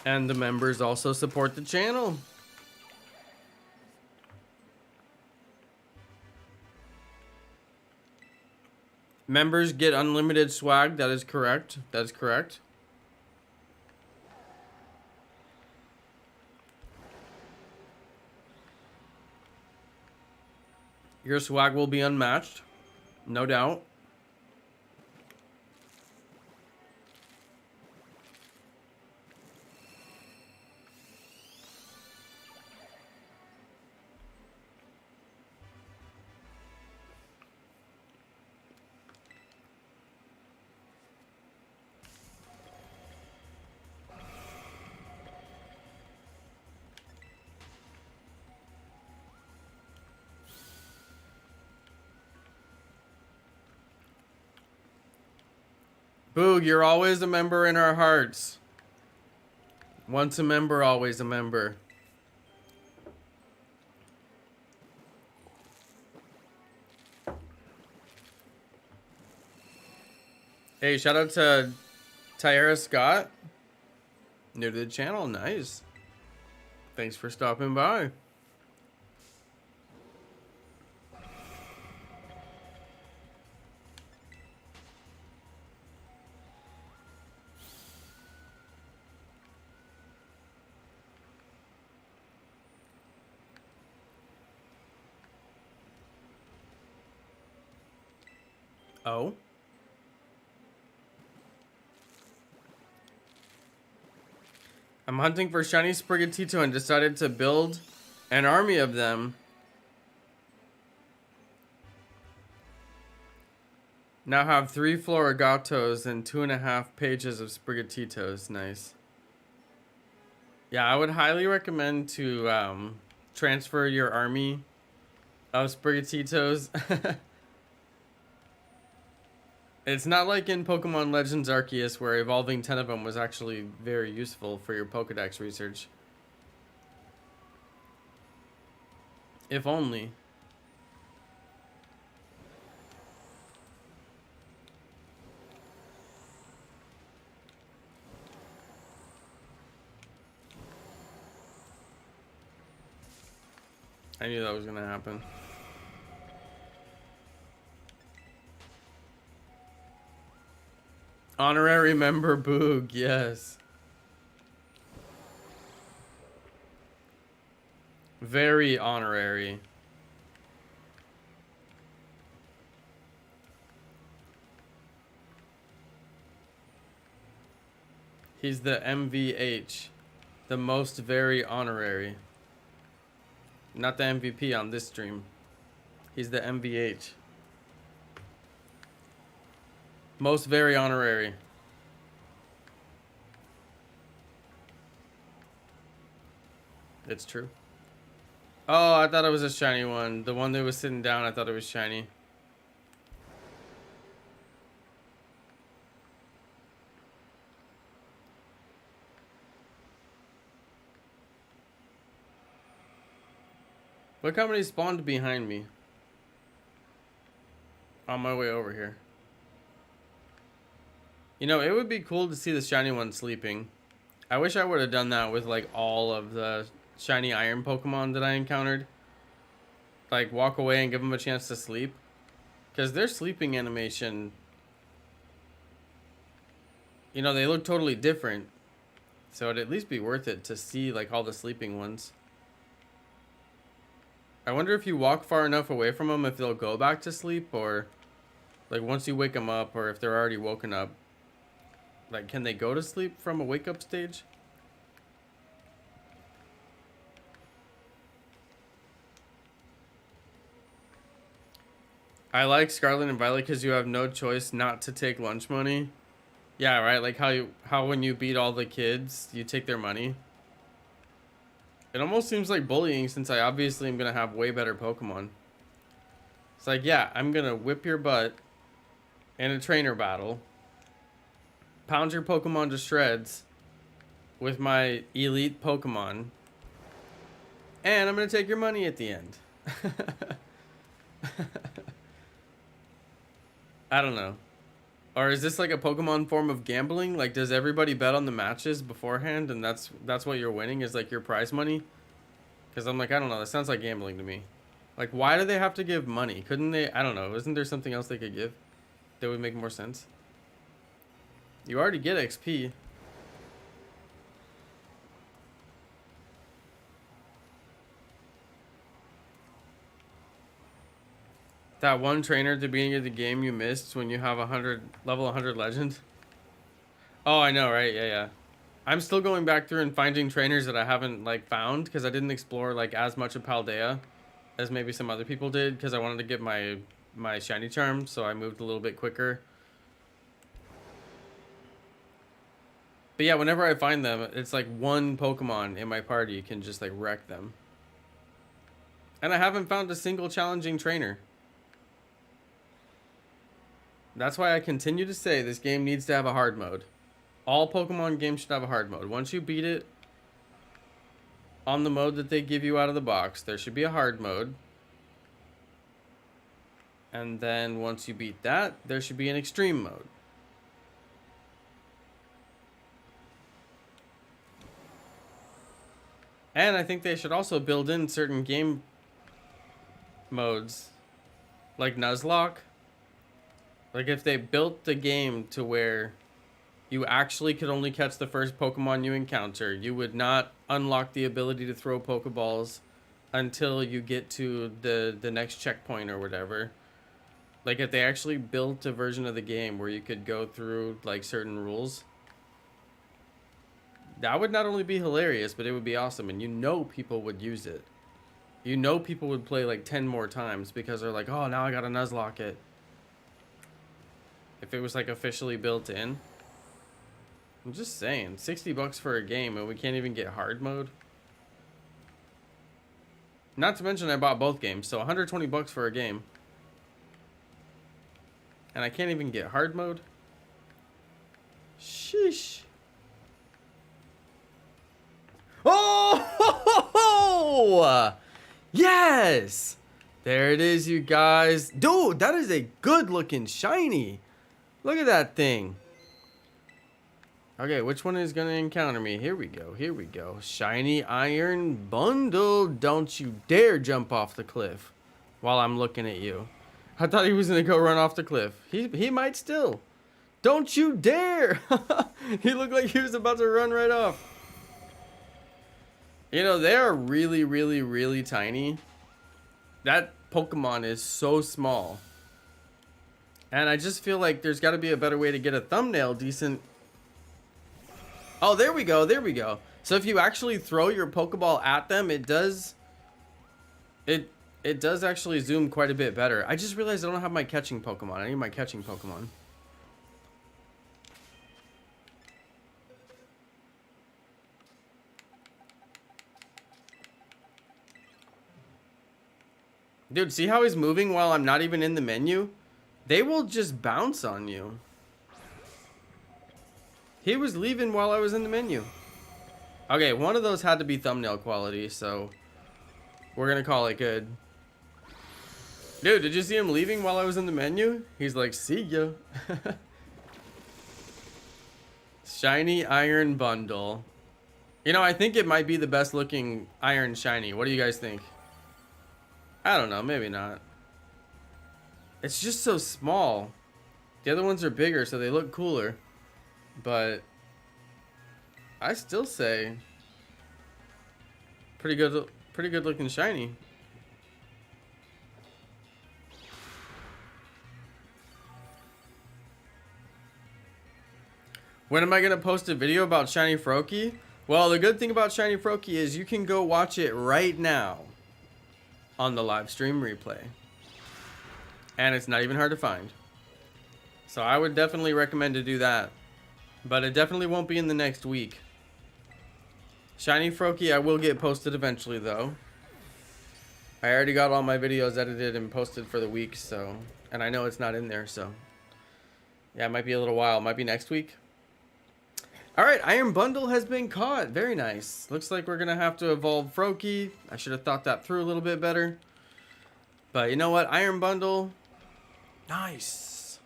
And the members also support the channel. Members get unlimited swag. That is correct. That is correct. Your swag will be unmatched. No doubt. Boog, you're always a member in our hearts. Once a member, always a member. Hey, shout out to Tyara Scott. New to the channel. Nice. Thanks for stopping by. Oh. I'm hunting for shiny Sprigatito and decided to build an army of them. Now have 3 Florigatos and 2.5 pages of Sprigatitos. Nice. Yeah, I would highly recommend to transfer your army of Sprigatitos. It's not like in Pokemon Legends Arceus where evolving 10 of them was actually very useful for your Pokedex research. If only. I knew that was gonna happen. Honorary member Boog, yes. Very honorary. He's the MVH. The most very honorary. Not the MVP on this stream. He's the MVH. Most very honorary. It's true. Oh, I thought it was a shiny one. The one that was sitting down, I thought it was shiny. Look how many spawned behind me. On my way over here. You know, it would be cool to see the shiny one sleeping. I wish I would have done that with like all of the shiny iron Pokemon that I encountered. Like walk away and give them a chance to sleep. Because their sleeping animation, you know, they look totally different. So it'd at least be worth it to see like all the sleeping ones. I wonder if you walk far enough away from them if they'll go back to sleep, or like once you wake them up, or if they're already woken up. Like, can they go to sleep from a wake up stage? I like Scarlet and Violet because you have no choice not to take lunch money. Yeah, right? Like how when you beat all the kids, you take their money. It almost seems like bullying since I obviously am going to have way better Pokemon. It's like, yeah, I'm going to whip your butt in a trainer battle. Pound your Pokemon to shreds with my elite Pokemon. And I'm going to take your money at the end. I don't know. Or is this like a Pokemon form of gambling? Like, does everybody bet on the matches beforehand and that's what you're winning is like your prize money? Because I'm like, I don't know. That sounds like gambling to me. Like, why do they have to give money? Couldn't they? I don't know. Isn't there something else they could give that would make more sense? You already get XP. That one trainer at the beginning of the game you missed when you have level 100 legend. Oh, I know, right? Yeah. I'm still going back through and finding trainers that I haven't like found because I didn't explore like as much of Paldea as maybe some other people did because I wanted to get my shiny charm, so I moved a little bit quicker. But yeah, whenever I find them, it's like one Pokemon in my party can just like wreck them. And I haven't found a single challenging trainer. That's why I continue to say this game needs to have a hard mode. All Pokemon games should have a hard mode. Once you beat it on the mode that they give you out of the box, there should be a hard mode. And then once you beat that, there should be an extreme mode. And I think they should also build in certain game modes, like Nuzlocke. Like if they built the game to where you actually could only catch the first Pokemon you encounter, you would not unlock the ability to throw Pokeballs until you get to the next checkpoint or whatever. Like if they actually built a version of the game where you could go through like certain rules, that would not only be hilarious, but it would be awesome. And you know people would use it. You know people would play like 10 more times because they're like, oh, now I gotta Nuzlocke it. If it was like officially built in. I'm just saying, 60 bucks for a game and we can't even get hard mode. Not to mention I bought both games, so 120 bucks for a game. And I can't even get hard mode. Sheesh. Oh! Yes! There it is, you guys. Dude, that is a good looking shiny. Look at that thing. Okay, which one is going to encounter me? Here we go. Here we go. Shiny Iron Bundle. Don't you dare jump off the cliff while I'm looking at you. I thought he was going to go run off the cliff. He might still. Don't you dare. He looked like he was about to run right off. You know, they are really, really, really tiny. That Pokemon is so small. And I just feel like there's got to be a better way to get a thumbnail decent. Oh, there we go. There we go. So if you actually throw your Pokeball at them, it does actually zoom quite a bit better. I just realized I don't have my catching Pokemon. I need my catching Pokemon. Dude, see how he's moving while I'm not even in the menu? They will just bounce on you. He was leaving while I was in the menu. Okay, one of those had to be thumbnail quality, so we're gonna call it good. Dude, did you see him leaving while I was in the menu? He's like, see ya. Shiny Iron Bundle. You know, I think it might be the best looking Iron Shiny. What do you guys think? I don't know, maybe not. It's just so small. The other ones are bigger, so they look cooler. But I still say pretty good looking shiny. When am I gonna post a video about shiny Froakie? Well, the good thing about shiny Froakie is you can go watch it right now on the live stream replay. And it's not even hard to find. So I would definitely recommend to do that. But it definitely won't be in the next week. Shiny Froakie I will get posted eventually though. I already got all my videos edited and posted for the week, so, and I know it's not in there, so yeah, it might be a little while. It might be next week. Alright, Iron Bundle has been caught. Very nice. Looks like we're gonna have to evolve Froakie. I should have thought that through a little bit better. But you know what? Iron Bundle. Nice.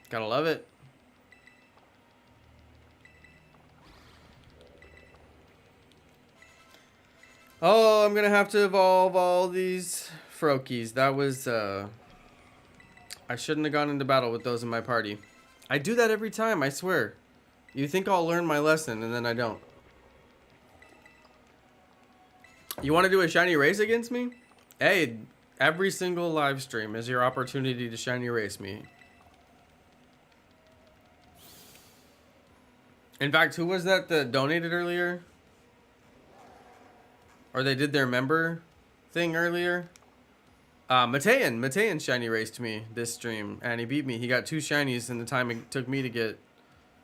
Gotta love it. Oh, I'm gonna have to evolve all these Froakies. That was, I shouldn't have gone into battle with those in my party. I do that every time, I swear. You think I'll learn my lesson, and then I don't. You want to do a shiny race against me? Hey, every single live stream is your opportunity to shiny race me. In fact, who was that donated earlier? Or they did their member thing earlier? Matean shiny raced me this stream, and he beat me. He got 2 shinies in the time it took me to get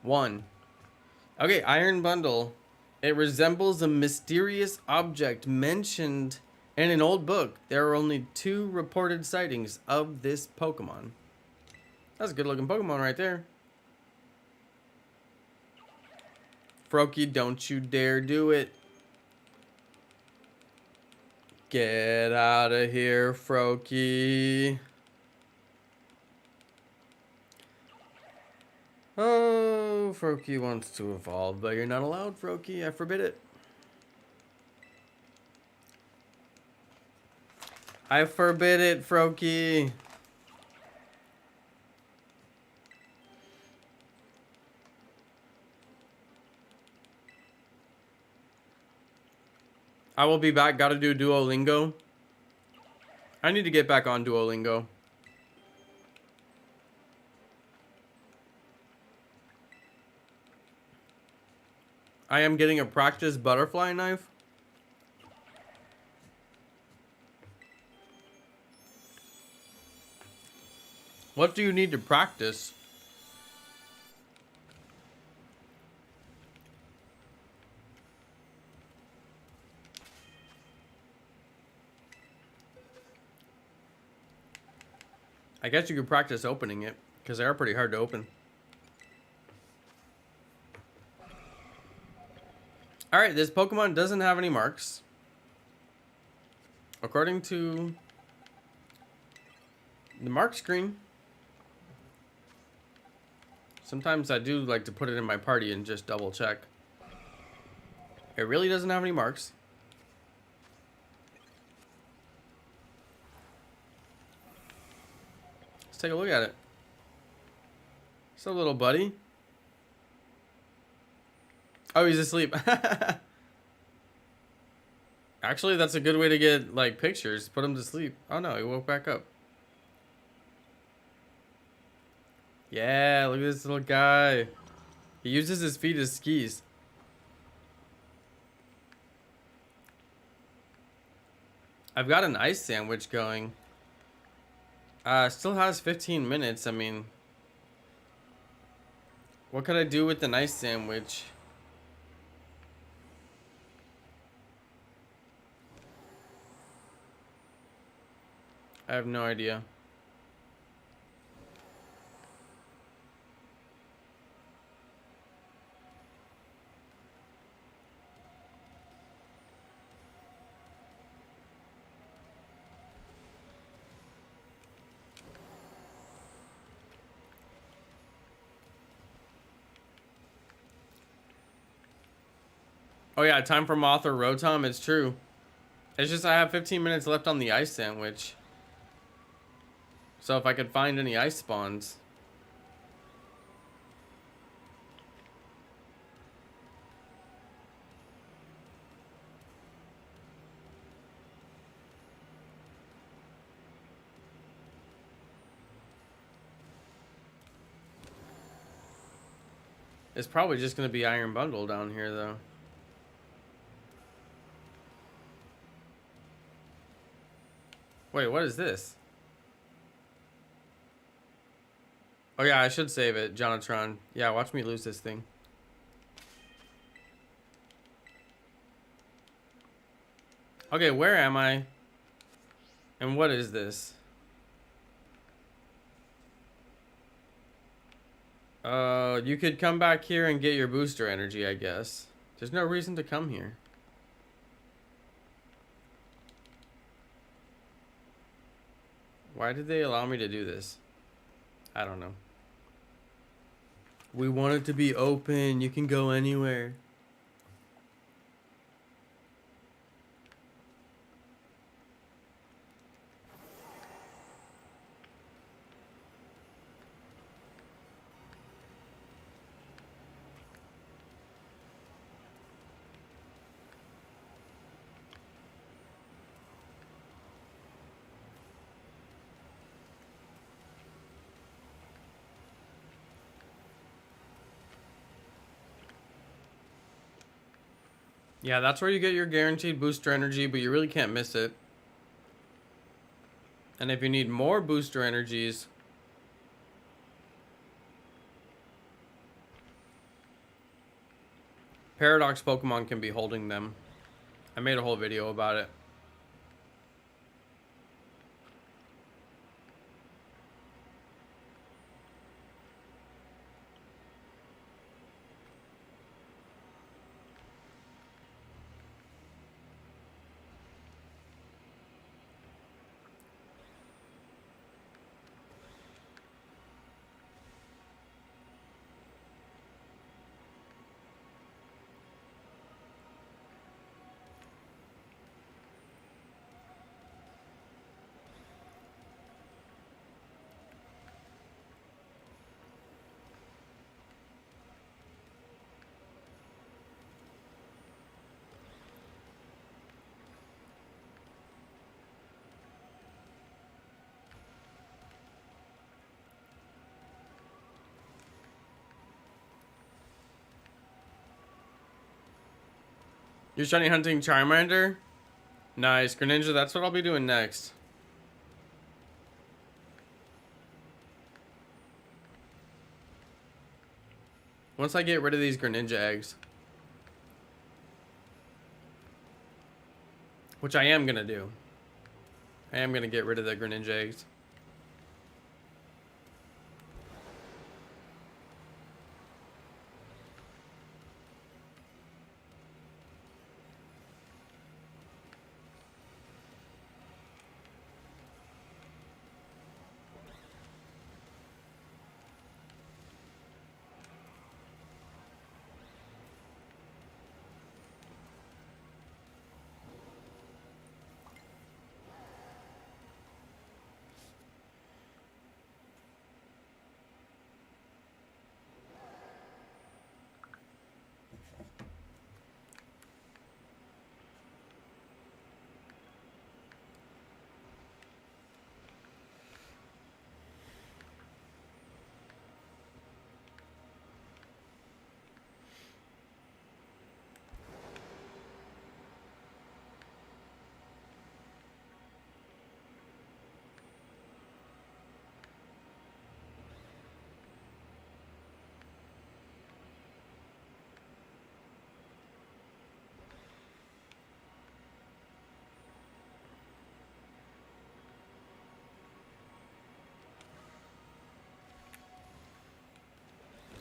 1. Okay, Iron Bundle. It resembles a mysterious object mentioned in an old book. There are only 2 reported sightings of this Pokemon. That's a good looking Pokemon right there. Froakie, don't you dare do it. Get out of here, Froakie. Oh, Froakie wants to evolve, but you're not allowed, Froakie. I forbid it. I forbid it, Froakie. I will be back. Gotta do Duolingo. I need to get back on Duolingo. I am getting a practice butterfly knife. What do you need to practice? I guess you could practice opening it, because they are pretty hard to open. Alright, this Pokemon doesn't have any marks. According to the mark screen. Sometimes I do like to put it in my party and just double check. It really doesn't have any marks. Let's take a look at it. What's up, little buddy? Oh, he's asleep. Actually, that's a good way to get, like, pictures. Put him to sleep. Oh, no, he woke back up. Yeah, look at this little guy. He uses his feet as skis. I've got an ice sandwich going. Still has 15 minutes. I mean, what could I do with an ice sandwich? I have no idea. Oh yeah, time for Moth or Rotom. It's true. It's just I have 15 minutes left on the ice sandwich. So if I could find any ice spawns. It's probably just going to be Iron Bundle down here, though. Wait, what is this? Oh, yeah, I should save it, Jonatron. Yeah, watch me lose this thing. Okay, where am I? And what is this? You could come back here and get your booster energy, I guess. There's no reason to come here. Why did they allow me to do this? I don't know. We want it to be open. You can go anywhere. Yeah, that's where you get your guaranteed booster energy, but you really can't miss it. And if you need more booster energies, Paradox Pokemon can be holding them. I made a whole video about it. You're shiny hunting Charmander? Nice. Greninja, that's what I'll be doing next. Once I get rid of these Greninja eggs. Which I am gonna do. I am gonna get rid of the Greninja eggs.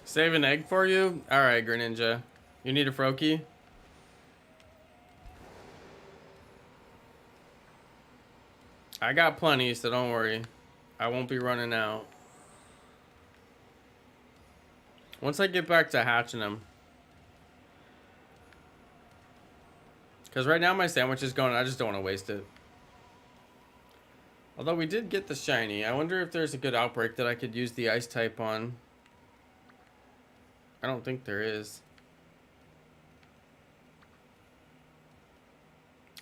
Save an egg for you? Alright, Greninja. You need a Froakie? I got plenty, so don't worry. I won't be running out. Once I get back to hatching them. Because right now my sandwich is going, I just don't want to waste it. Although we did get the shiny. I wonder if there's a good outbreak that I could use the ice type on. I don't think there is.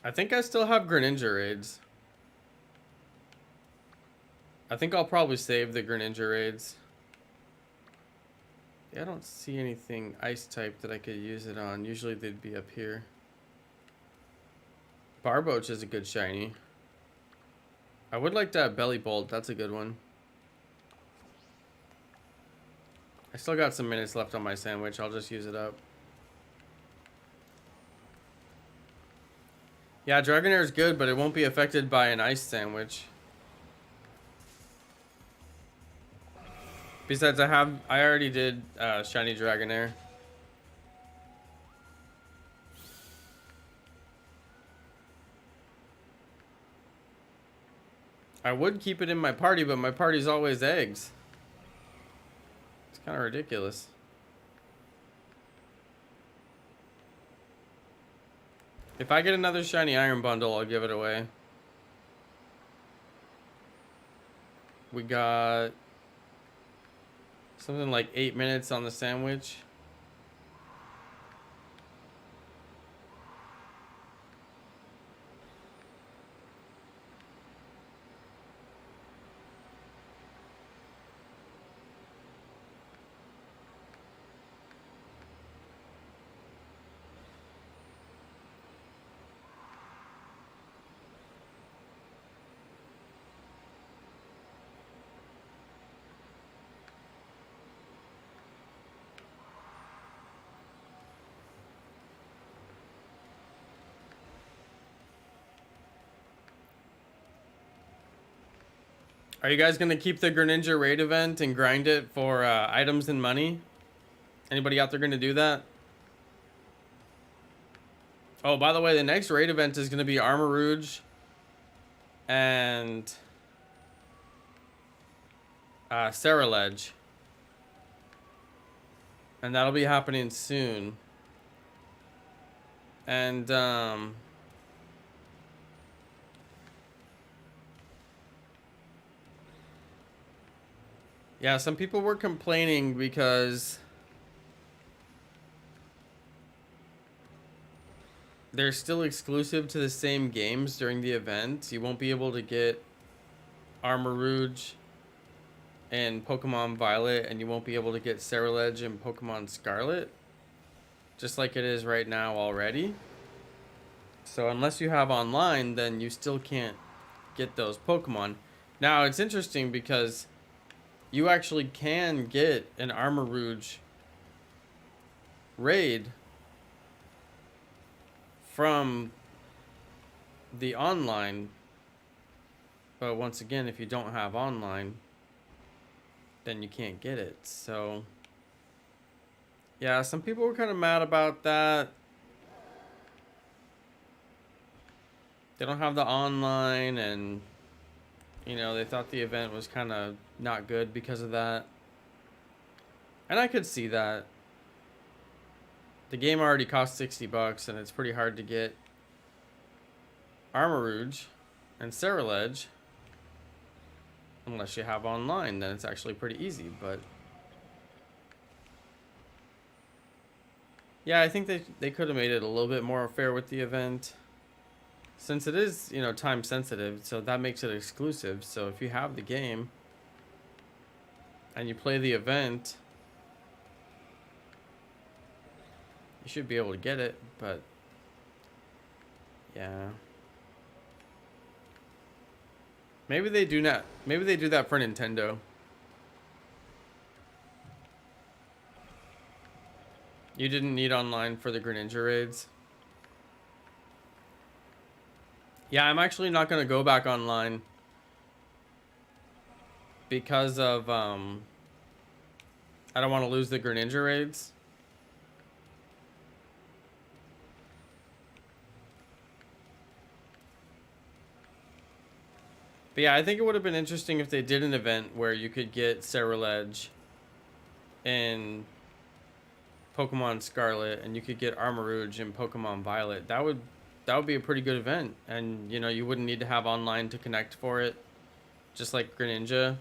I think I still have Greninja raids. I think I'll probably save the Greninja raids. Yeah, I don't see anything ice type that I could use it on. Usually they'd be up here. Barboach is a good shiny. I would like that Belly Bolt. That's a good one. I still got some minutes left on my sandwich. I'll just use it up. Yeah, Dragonair is good, but it won't be affected by an ice sandwich. Besides, I already did shiny Dragonair. I would keep it in my party, but my party's always eggs. It's kind of ridiculous. If I get another shiny iron bundle, I'll give it away. We got something like 8 minutes on the sandwich. Are you guys gonna keep the Greninja raid event and grind it for items and money? Anybody out there gonna do that? Oh, by the way, the next raid event is gonna be Armor Rouge and Ceruledge. And that'll be happening soon. And yeah, some people were complaining because they're still exclusive to the same games during the event. You won't be able to get Armor Rouge and Pokemon Violet, and you won't be able to get Ceruledge and Pokemon Scarlet, just like it is right now already. So unless you have online, then you still can't get those Pokemon. Now, it's interesting because you actually can get an Armor Rouge raid from the online. But once again, if you don't have online, then you can't get it. So, yeah, some people were kind of mad about that. They don't have the online, and, you know, they thought the event was kind of not good because of that. And I could see that. The game already costs $60, and it's pretty hard to get Armor Rouge and Cerulege. Unless you have online, then it's actually pretty easy, but... yeah, I think they could have made it a little bit more fair with the event. Since it is, you know, time sensitive, so that makes it exclusive. So if you have the game and you play the event, you should be able to get it, but yeah. Maybe they do not. Maybe they do that for Nintendo. You didn't need online for the Greninja raids. Yeah, I'm actually not going to go back online because of, I don't want to lose the Greninja raids. But yeah, I think it would have been interesting if they did an event where you could get Cerulege in Pokemon Scarlet and you could get Armor Rouge in Pokemon Violet. That would be a pretty good event, and you know, you wouldn't need to have online to connect for it, just like Greninja.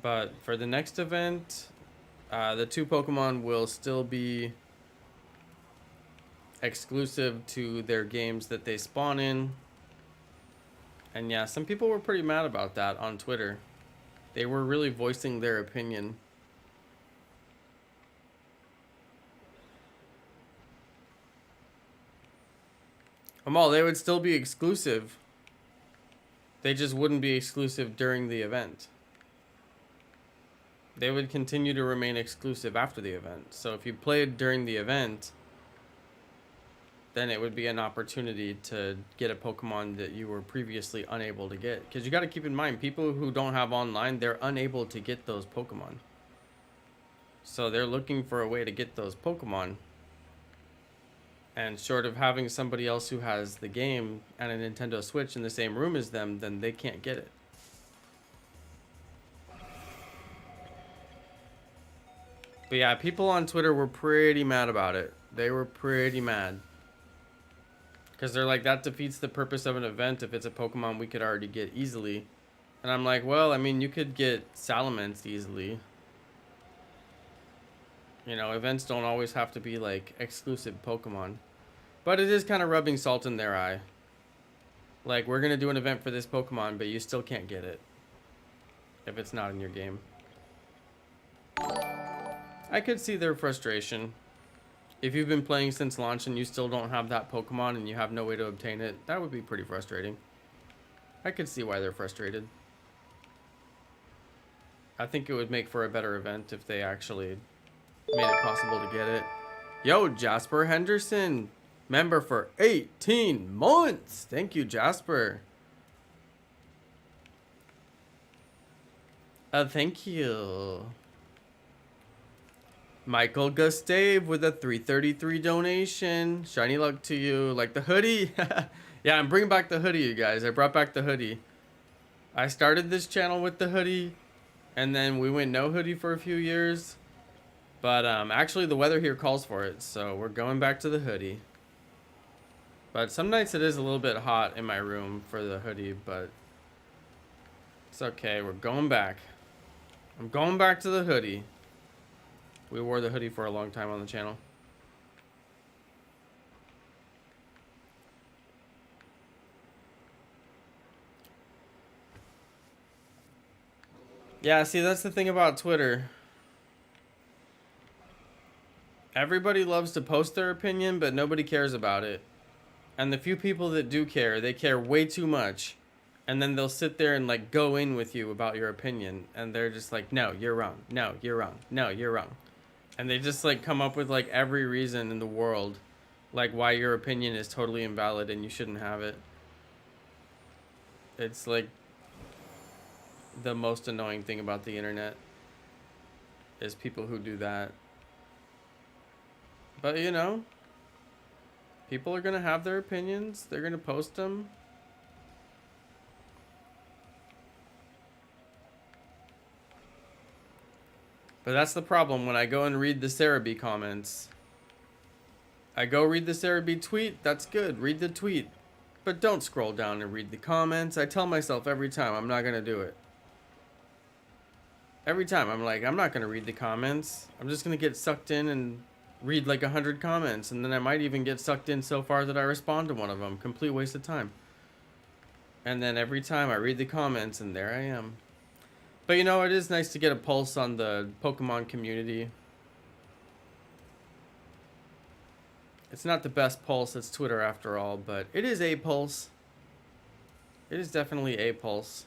But for the next event, the two Pokemon will still be exclusive to their games that they spawn in. And yeah, some people were pretty mad about that on Twitter. They were really voicing their opinion. Amal, they would still be exclusive. They just wouldn't be exclusive during the event. They would continue to remain exclusive after the event. So if you played during the event, then it would be an opportunity to get a Pokemon that you were previously unable to get. Because you got to keep in mind, people who don't have online, they're unable to get those Pokemon. So they're looking for a way to get those Pokemon. And short of having somebody else who has the game and a Nintendo Switch in the same room as them, then they can't get it. But yeah, people on Twitter were pretty mad about it. They were pretty mad. Because they're like, that defeats the purpose of an event if it's a Pokemon we could already get easily. And I'm like, well, I mean, you could get Salamence easily. You know, events don't always have to be like exclusive Pokemon. But it is kind of rubbing salt in their eye. Like, we're going to do an event for this Pokemon, but you still can't get it if it's not in your game. I could see their frustration. If you've been playing since launch and you still don't have that Pokemon and you have no way to obtain it, that would be pretty frustrating. I could see why they're frustrated. I think it would make for a better event if they actually made it possible to get it. Yo, Jasper Henderson, member for 18 months. Thank you, Jasper. Thank you. Michael Gustave with a 333 donation. Shiny luck to you. Like the hoodie. Yeah, I'm bringing back the hoodie, you guys. I brought back the hoodie. I started this channel with the hoodie, and then we went no hoodie for a few years. But actually the weather here calls for it, so we're going back to the hoodie. But some nights it is a little bit hot in my room for the hoodie, but it's okay. We're going back. I'm going back to the hoodie. We wore the hoodie for a long time on the channel. Yeah, see, that's the thing about Twitter. Everybody loves to post their opinion, but nobody cares about it. And the few people that do care, they care way too much. And then they'll sit there and like go in with you about your opinion. And they're just like, no, you're wrong. No, you're wrong. No, you're wrong. And they just like come up with like every reason in the world, like why your opinion is totally invalid and you shouldn't have it. It's like the most annoying thing about the internet is people who do that. But you know, people are gonna have their opinions. They're gonna post them. But that's the problem when I go and read the Cerebi comments. I go read the Cerebi tweet, that's good, read the tweet. But don't scroll down and read the comments. I tell myself every time I'm not gonna do it. Every time I'm like, I'm not gonna read the comments. I'm just gonna get sucked in and read like 100 comments. And then I might even get sucked in so far that I respond to one of them. Complete waste of time. And then every time I read the comments and there I am. But you know, it is nice to get a pulse on the Pokemon community. It's not the best pulse, it's Twitter after all, but it is a pulse. It is definitely a pulse.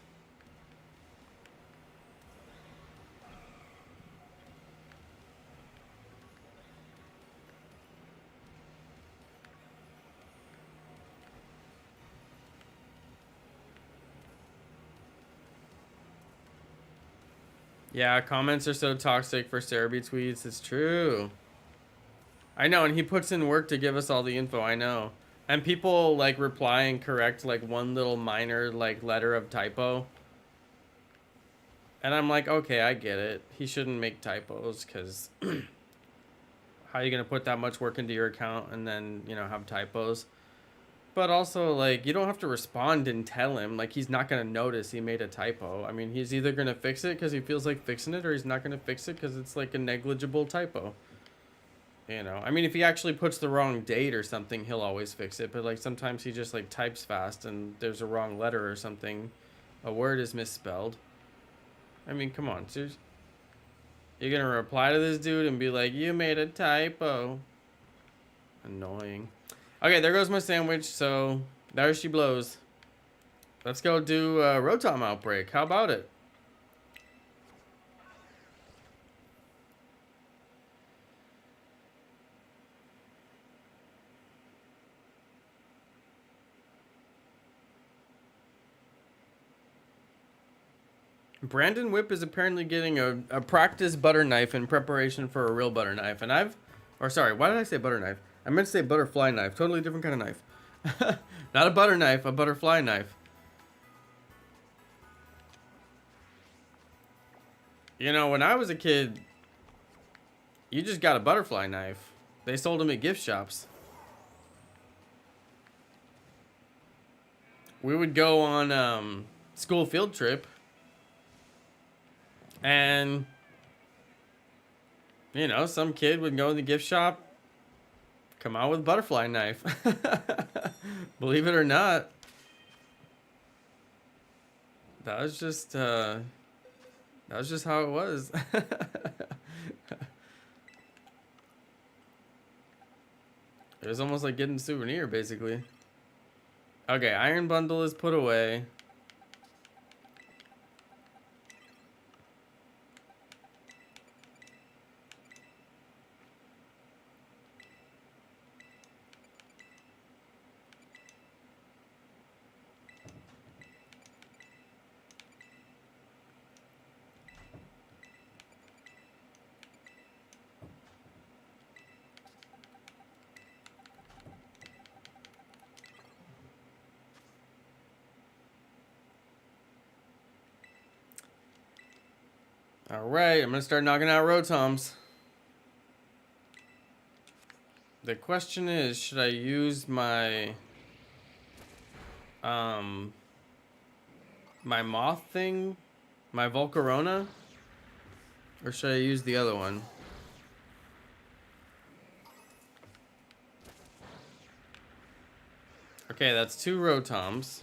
Yeah, comments are so toxic for Cerebi tweets. It's true. I know, and he puts in work to give us all the info, I know. And people like reply and correct like one little minor like letter of typo. And I'm like, okay, I get it. He shouldn't make typos because how are you going to put that much work into your account and then, you know, have typos? But also, like, you don't have to respond and tell him. Like, he's not going to notice he made a typo. I mean, he's either going to fix it because he feels like fixing it, or he's not going to fix it because it's, like, a negligible typo. You know? I mean, if he actually puts the wrong date or something, he'll always fix it. But, like, sometimes he just, like, types fast and there's a wrong letter or something. A word is misspelled. I mean, come on. Seriously? You're going to reply to this dude and be like, you made a typo. Annoying. Okay, there goes my sandwich, so there she blows. Let's go do Rotom Outbreak. How about it? Brandon Whip is apparently getting a practice butter knife in preparation for a real butter knife. And sorry, why did I say butter knife? I meant to say butterfly knife. Totally different kind of knife. Not a butter knife, a butterfly knife. You know, when I was a kid, you just got a butterfly knife. They sold them at gift shops. We would go on school field trip. And, you know, some kid would go in the gift shop, come out with a butterfly knife. Believe it or not. That was just how it was. It was almost like getting a souvenir, basically. Okay, Iron Bundle is put away. Alright, I'm going to start knocking out Rotoms. The question is, should I use my my moth thing? My Volcarona? Or should I use the other one? Okay, that's 2 Rotoms.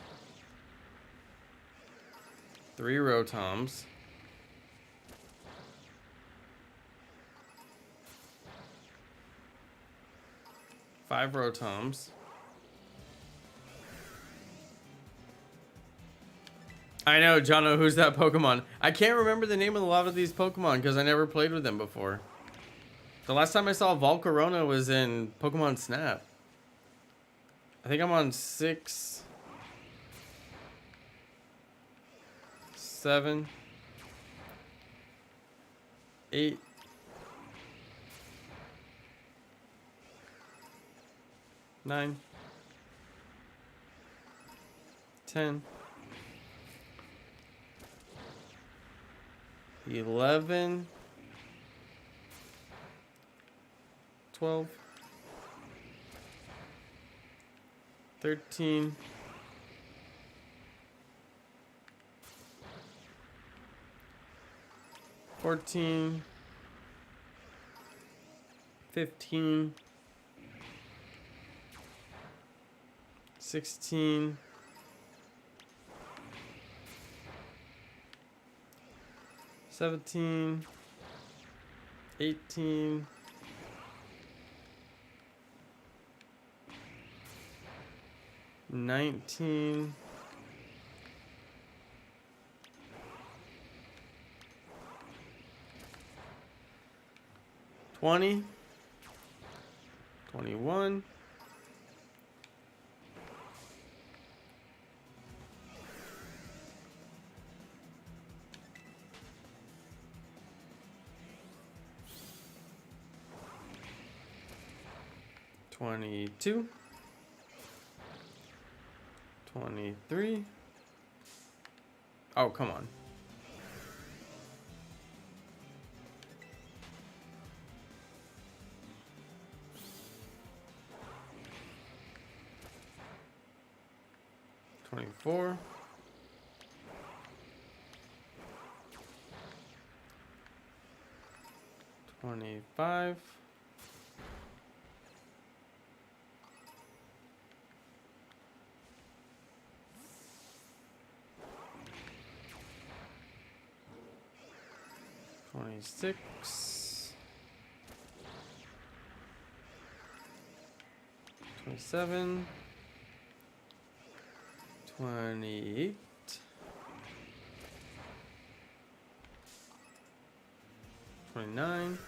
3 Rotoms. 5 Rotoms. I know, Jonno, who's that Pokemon? I can't remember the name of a lot of these Pokemon because I never played with them before. The last time I saw Volcarona was in Pokemon Snap. I think I'm on 6, 7, 8. 9, 10, 11, 12, 13, 14, 15, 16, 17, 18, 19, 20, 21, 22, 23. Oh, come on. 24. 25. 26, 27, 28, 29,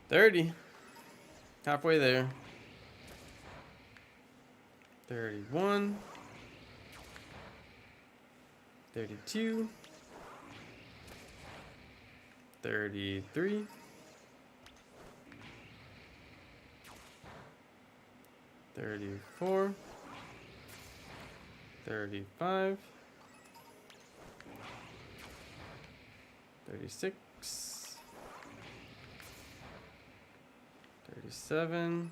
30, halfway there. 31, 32, 33, 34, 35, 36, 37,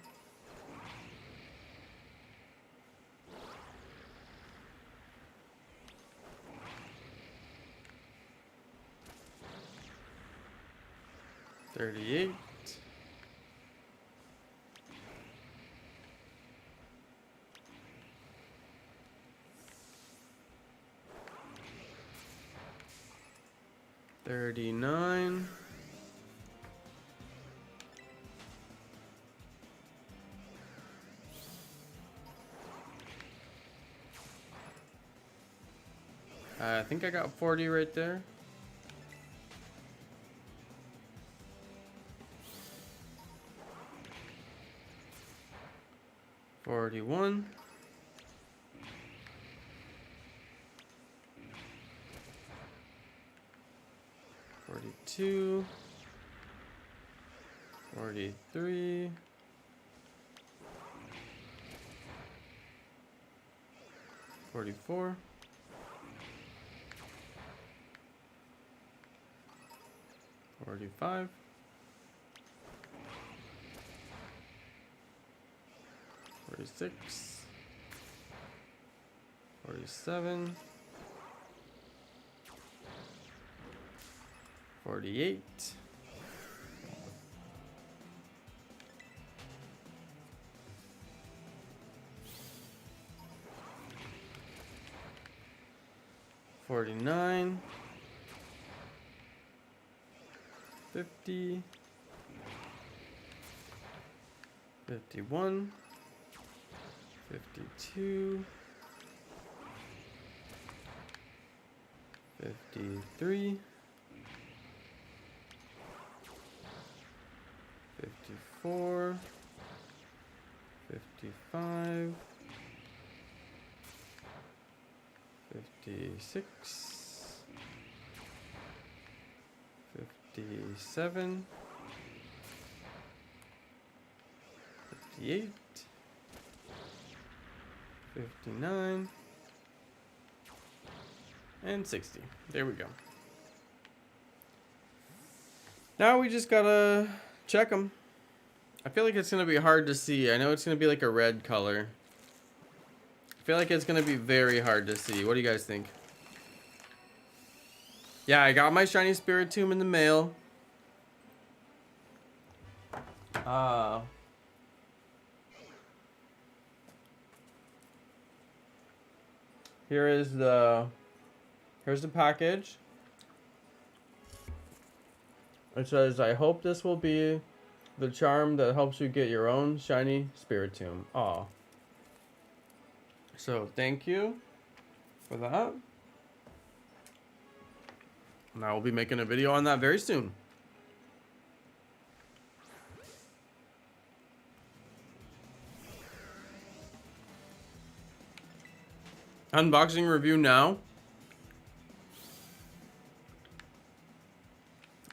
38, 39, 'I think I got 40 right there. 41, 42, 43, 44, 45, 46, 47, 48, 49, 49. 50. 51. 52. 53. 54. 55. 56. 57. 58. 59. And 60. There we go. Now we just gotta check them. I feel like it's gonna be hard to see. I know it's gonna be like a red color. I feel like it's gonna be very hard to see. What do you guys think? Yeah, I got my shiny Spiritomb in the mail. Here's the package. It says, I hope this will be the charm that helps you get your own shiny Spiritomb. Aw. So, thank you for that. And I will be making a video on that very soon. Unboxing review now.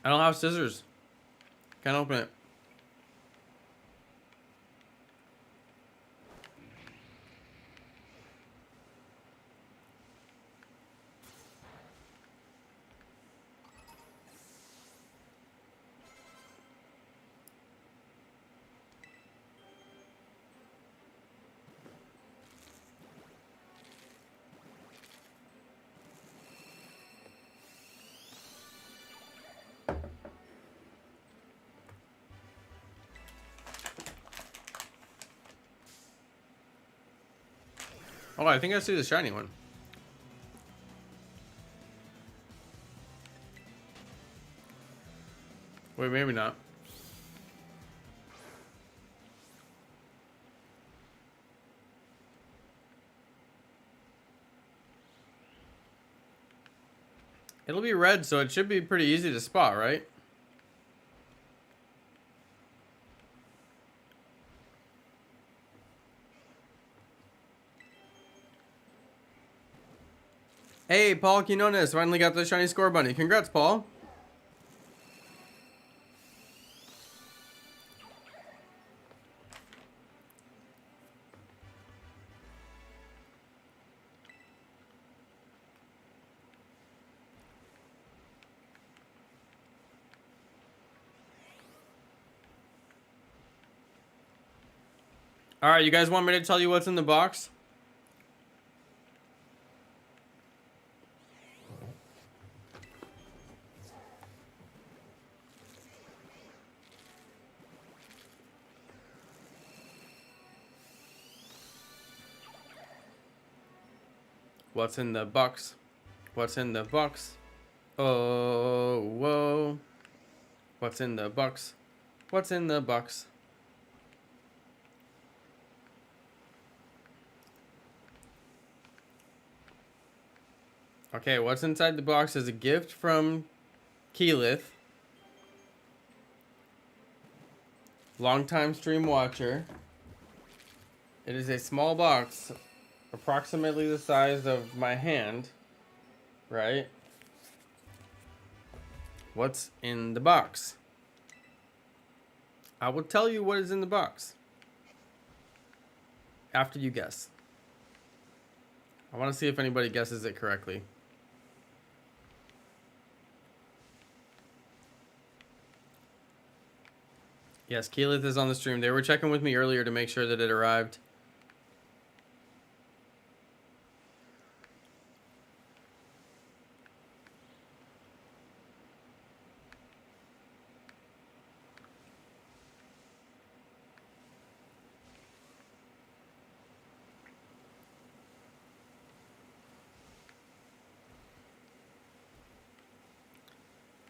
I don't have scissors. Can't open it. Oh, I think I see the shiny one. Wait, maybe not. It'll be red, so it should be pretty easy to spot, right? Hey, Paul Quinones finally got the shiny score bunny. Congrats, Paul. All right, you guys want me to tell you what's in the box? What's in the box? What's in the box? Oh, whoa. What's in the box? What's in the box? Okay, what's inside the box is a gift from Keyleth. Longtime stream watcher. It is a small box, approximately the size of my hand, right? What's in the box? I will tell you what is in the box after you guess. I want to see if anybody guesses it correctly. Yes, Keyleth is on the stream. They were checking with me earlier to make sure that it arrived.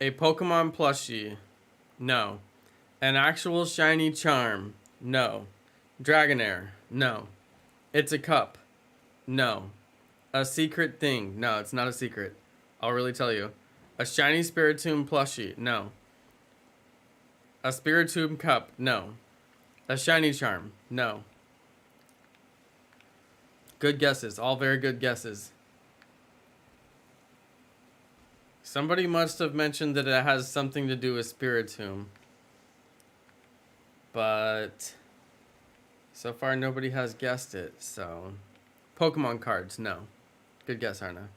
A Pokemon plushie? No. An actual shiny charm? No. Dragonair? No. It's a cup? No. A secret thing? No, it's not a secret. I'll really tell you. A shiny Spiritomb plushie? No. A Spiritomb cup? No. A shiny charm? No. Good guesses. All very good guesses. Somebody must have mentioned that it has something to do with Spiritomb. But so far nobody has guessed it, so... Pokemon cards, no. Good guess, Arna.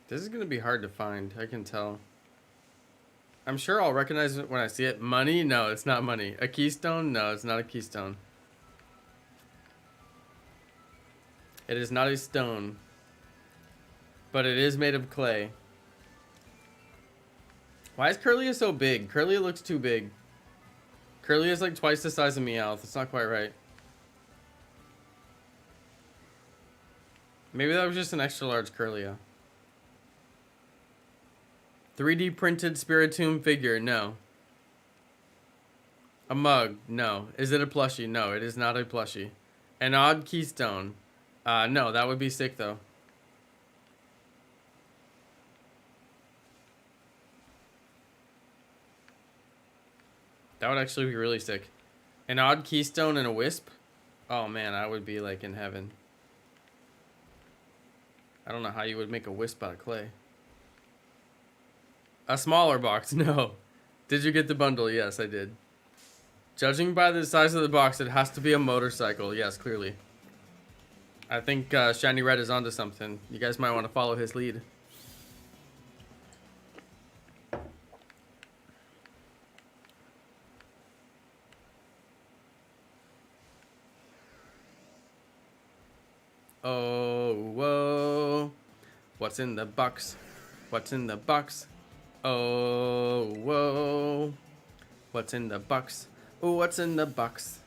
This is gonna be hard to find, I can tell. I'm sure I'll recognize it when I see it. Money? No, it's not money. A keystone? No, it's not a keystone. It is not a stone. But it is made of clay. Why is Curlia so big? Curlia looks too big. Curlia is like twice the size of Meowth. It's not quite right. Maybe that was just an extra large Curlia. 3D printed Spiritomb figure? No. A mug? No. Is it a plushie? No, it is not a plushie. An odd keystone? No, that would be sick though. That would actually be really sick. An odd keystone and a wisp? Oh man, I would be like in heaven. I don't know how you would make a wisp out of clay. A smaller box? No. Did you get the bundle? Yes, I did. Judging by the size of the box, it has to be a motorcycle. Yes, clearly. I think Shiny Red is onto something. You guys might want to follow his lead. Oh, whoa. What's in the box? What's in the box? Oh, whoa. What's in the box? Oh, what's in the box?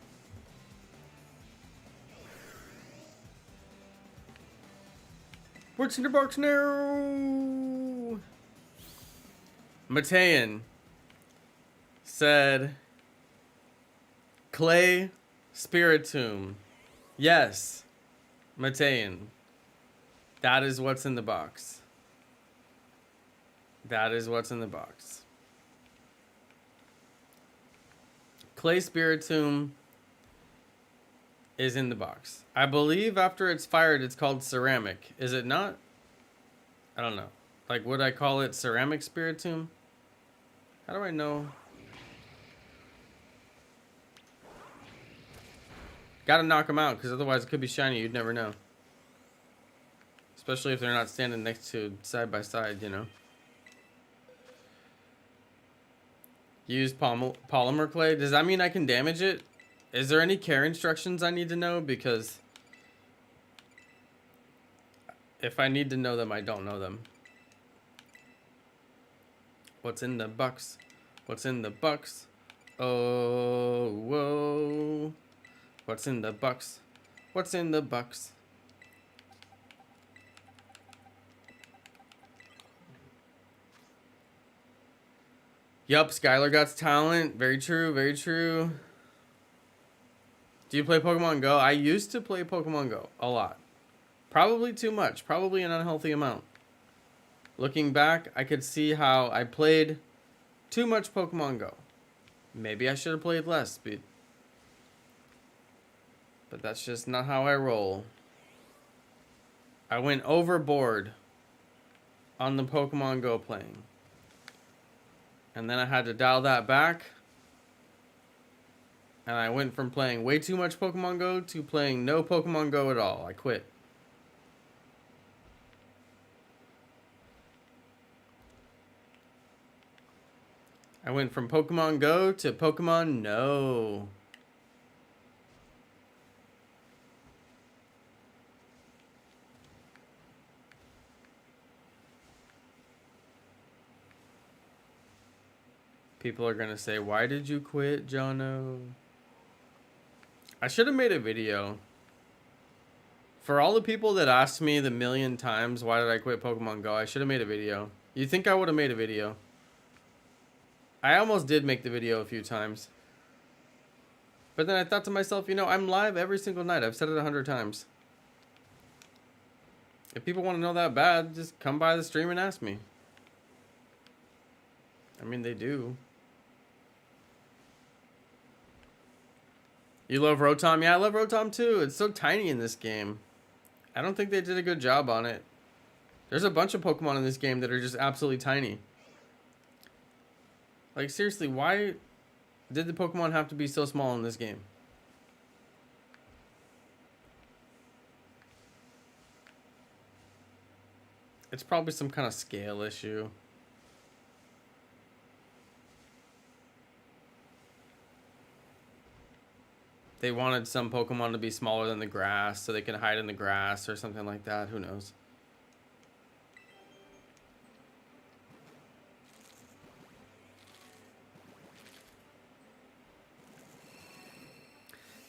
What's in the box now? Matean said clay Spiritomb. Yes, Matean. That is what's in the box. That is what's in the box. Clay Spiritomb is in the box. I believe after it's fired, it's called ceramic. Is it not? I don't know. Like, would I call it ceramic Spiritomb? How do I know? Gotta knock them out, because otherwise it could be shiny. You'd never know. Especially if they're not standing next to side by side, you know. Use polymer clay. Does that mean I can damage it? Is there any care instructions I need to know? Because if I need to know them, I don't know them. What's in the box? What's in the box? Oh, whoa. What's in the box? What's in the box? Yup, Skylar got talent. Very true, very true. Do you play Pokemon Go? I used to play Pokemon Go a lot. Probably too much. Probably an unhealthy amount. Looking back, I could see how I played too much Pokemon Go. Maybe I should have played less, but that's just not how I roll. I went overboard on the Pokemon Go playing. And then I had to dial that back. And I went from playing way too much Pokemon Go to playing no Pokemon Go at all. I quit. I went from Pokemon Go to Pokemon No. People are going to say, why did you quit, Jonno? I should have made a video For all the people that asked me the million times, why did I quit Pokemon Go? I should have made a video. You think I would have made a video? I almost did make the video a few times. But then I thought to myself, you know, I'm live every single night. I've said it 100 times. If people want to know that bad, just come by the stream and ask me. I mean, they do. You love Rotom? Yeah, I love Rotom too. It's so tiny in this game. I don't think they did a good job on it. There's a bunch of Pokemon in this game that are just absolutely tiny. Like, seriously, why did the Pokemon have to be so small in this game? It's probably some kind of scale issue. They wanted some Pokemon to be smaller than the grass so they can hide in the grass or something like that. Who knows?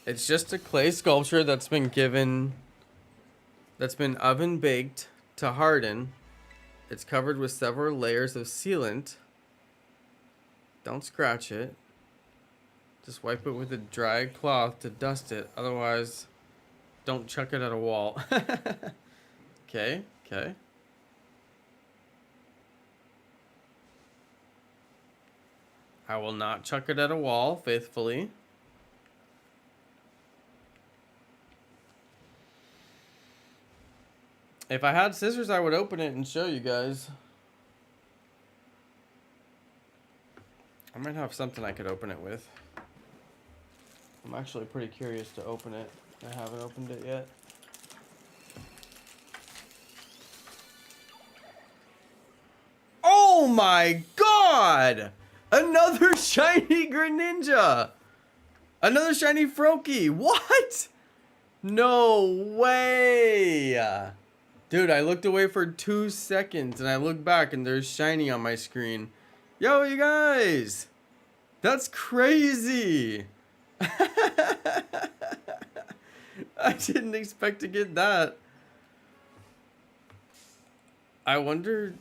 It's just a clay sculpture that's been oven baked to harden. It's covered with several layers of sealant. Don't scratch it. Just wipe it with a dry cloth to dust it. Otherwise, don't chuck it at a wall. Okay, okay. I will not chuck it at a wall, faithfully. If I had scissors, I would open it and show you guys. I might have something I could open it with. I'm actually pretty curious to open it. I haven't opened it yet. Oh my god! Another shiny Greninja! Another shiny Froakie! What? No way! Dude, I looked away for 2 seconds and I looked back and there's shiny on my screen. Yo, you guys! That's crazy! I didn't expect to get that. I wonder...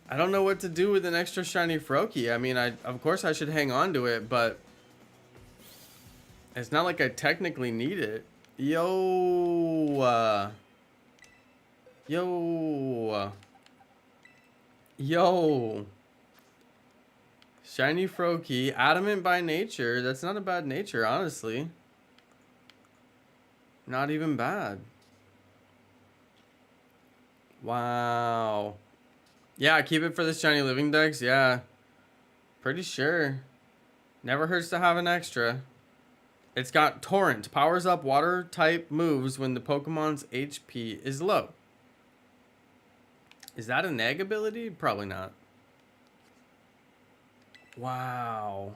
I don't know what to do with an extra shiny Froakie. I mean, of course I should hang on to it, but... it's not like I technically need it. Yo! Yo! Shiny Froakie, adamant by nature. That's not a bad nature, honestly. Not even bad. Wow. Yeah, keep it for the shiny living dex. Yeah. Pretty sure. Never hurts to have an extra. It's got Torrent. Powers up water type moves when the Pokemon's HP is low. Is that an egg ability? Probably not. Wow.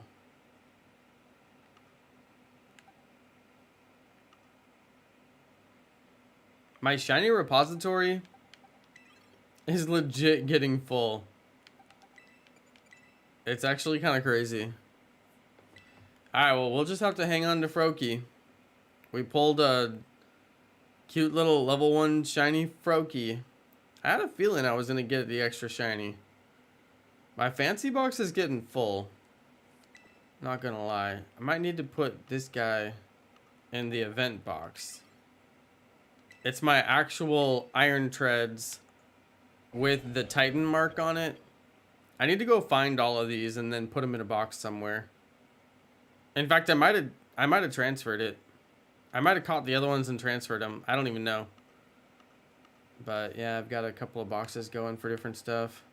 My shiny repository is legit getting full. It's actually kind of crazy. Alright, well, we'll just have to hang on to Froakie. We pulled a cute little level 1 shiny Froakie. I had a feeling I was going to get the extra shiny. My fancy box is getting full. Not going to lie. I might need to put this guy in the event box. It's my actual Iron Treads with the Titan mark on it. I need to go find all of these and then put them in a box somewhere. In fact, I might have transferred it. I might have caught the other ones and transferred them. I don't even know. But yeah, I've got a couple of boxes going for different stuff.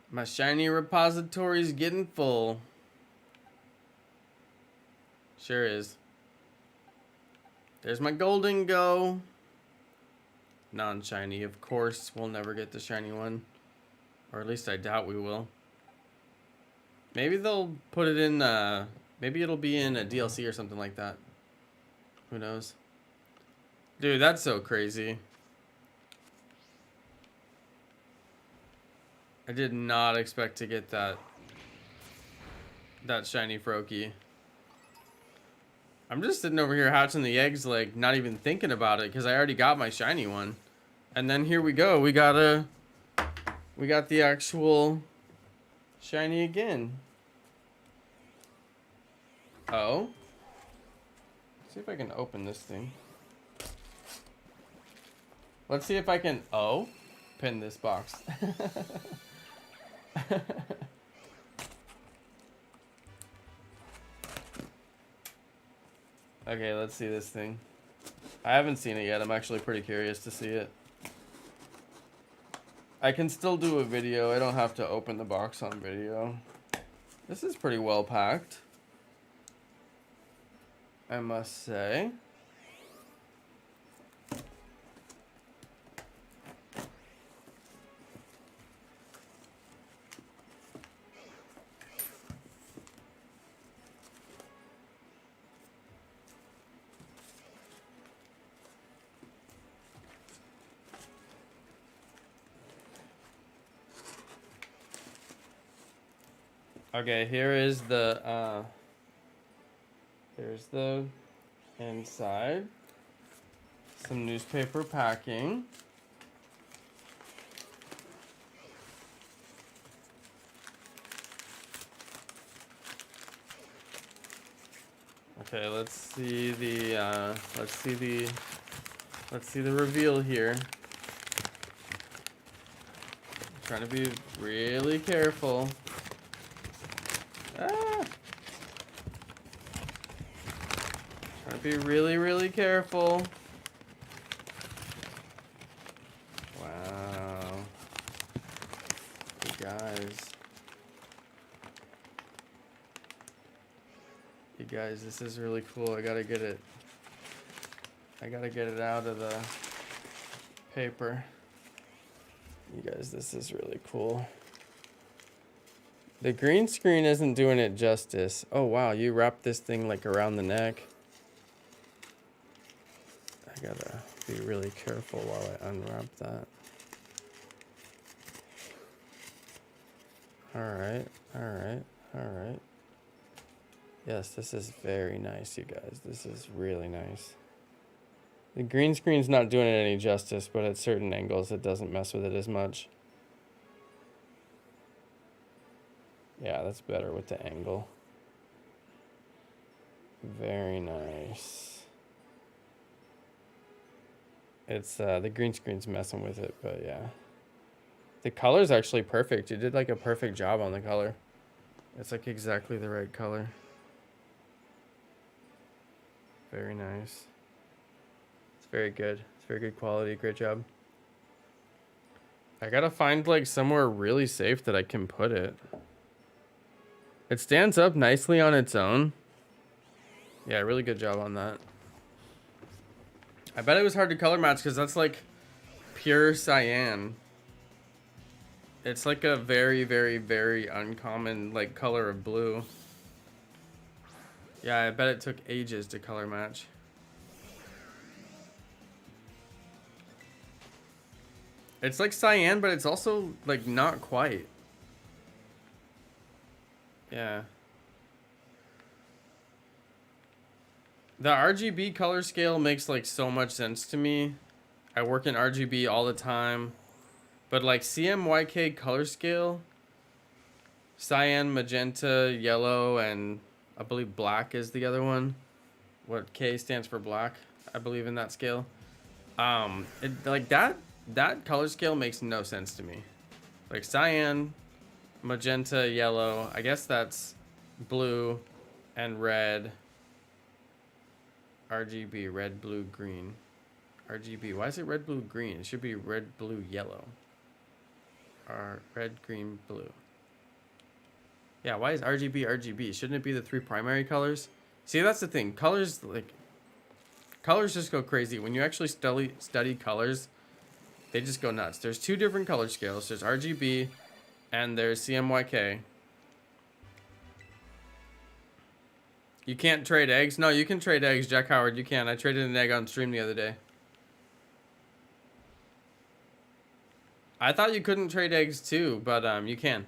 My shiny repository's getting full. Sure is. There's my golden go. Non-shiny, of course. We'll never get the shiny one. Or at least I doubt we will. Maybe they'll put it in, maybe it'll be in a DLC or something like that. Who knows? Dude, that's so crazy. I did not expect to get that shiny Froakie. I'm just sitting over here hatching the eggs, like not even thinking about it, because I already got my shiny one. And then here we go. We got the actual shiny again. Oh. Let's see if I can open this thing. Let's see if I can pin this box. Okay, let's see this thing. I haven't seen it yet. I'm actually pretty curious to see it. I can still do a video. I don't have to open the box on video. This is pretty well packed, I must say. Okay, here's the inside. Some newspaper packing. Okay, let's see the reveal here. I'm trying to be really careful. Ah. Trying to be really, really careful. Wow. You guys, this is really cool. I gotta get it out of the paper. You guys, this is really cool. The green screen isn't doing it justice. Oh wow, you wrapped this thing like around the neck. I gotta be really careful while I unwrap that. Alright. Yes, this is very nice, you guys. This is really nice. The green screen's not doing it any justice, but at certain angles it doesn't mess with it as much. Yeah, that's better with the angle. Very nice. It's the green screen's messing with it, but yeah. The color's actually perfect. You did like a perfect job on the color. It's like exactly the right color. Very nice. It's very good. It's very good quality. Great job. I gotta find like somewhere really safe that I can put it. It stands up nicely on its own. Yeah, really good job on that. I bet it was hard to color match because that's like pure cyan. It's like a very, very, very uncommon like color of blue. Yeah, I bet it took ages to color match. It's like cyan, but it's also like not quite. Yeah. The RGB color scale makes like so much sense to me. I work in RGB all the time. But like CMYK color scale, cyan, magenta, yellow, and I believe black is the other one. What K stands for black, I believe in that scale. Like that color scale makes no sense to me. Like cyan, magenta, yellow, I guess that's blue and red. RGB, red, blue, green. RGB, why is it red, blue, green? It should be red, blue, yellow. Or red, green, blue. Yeah, why is RGB RGB? Shouldn't it be the three primary colors? See, that's the thing. Colors just go crazy. When you actually study colors, they just go nuts. There's two different color scales. There's RGB and there's CMYK. You can't trade eggs? No, you can trade eggs, Jack Howard. You can. I traded an egg on stream the other day. I thought you couldn't trade eggs too, but you can.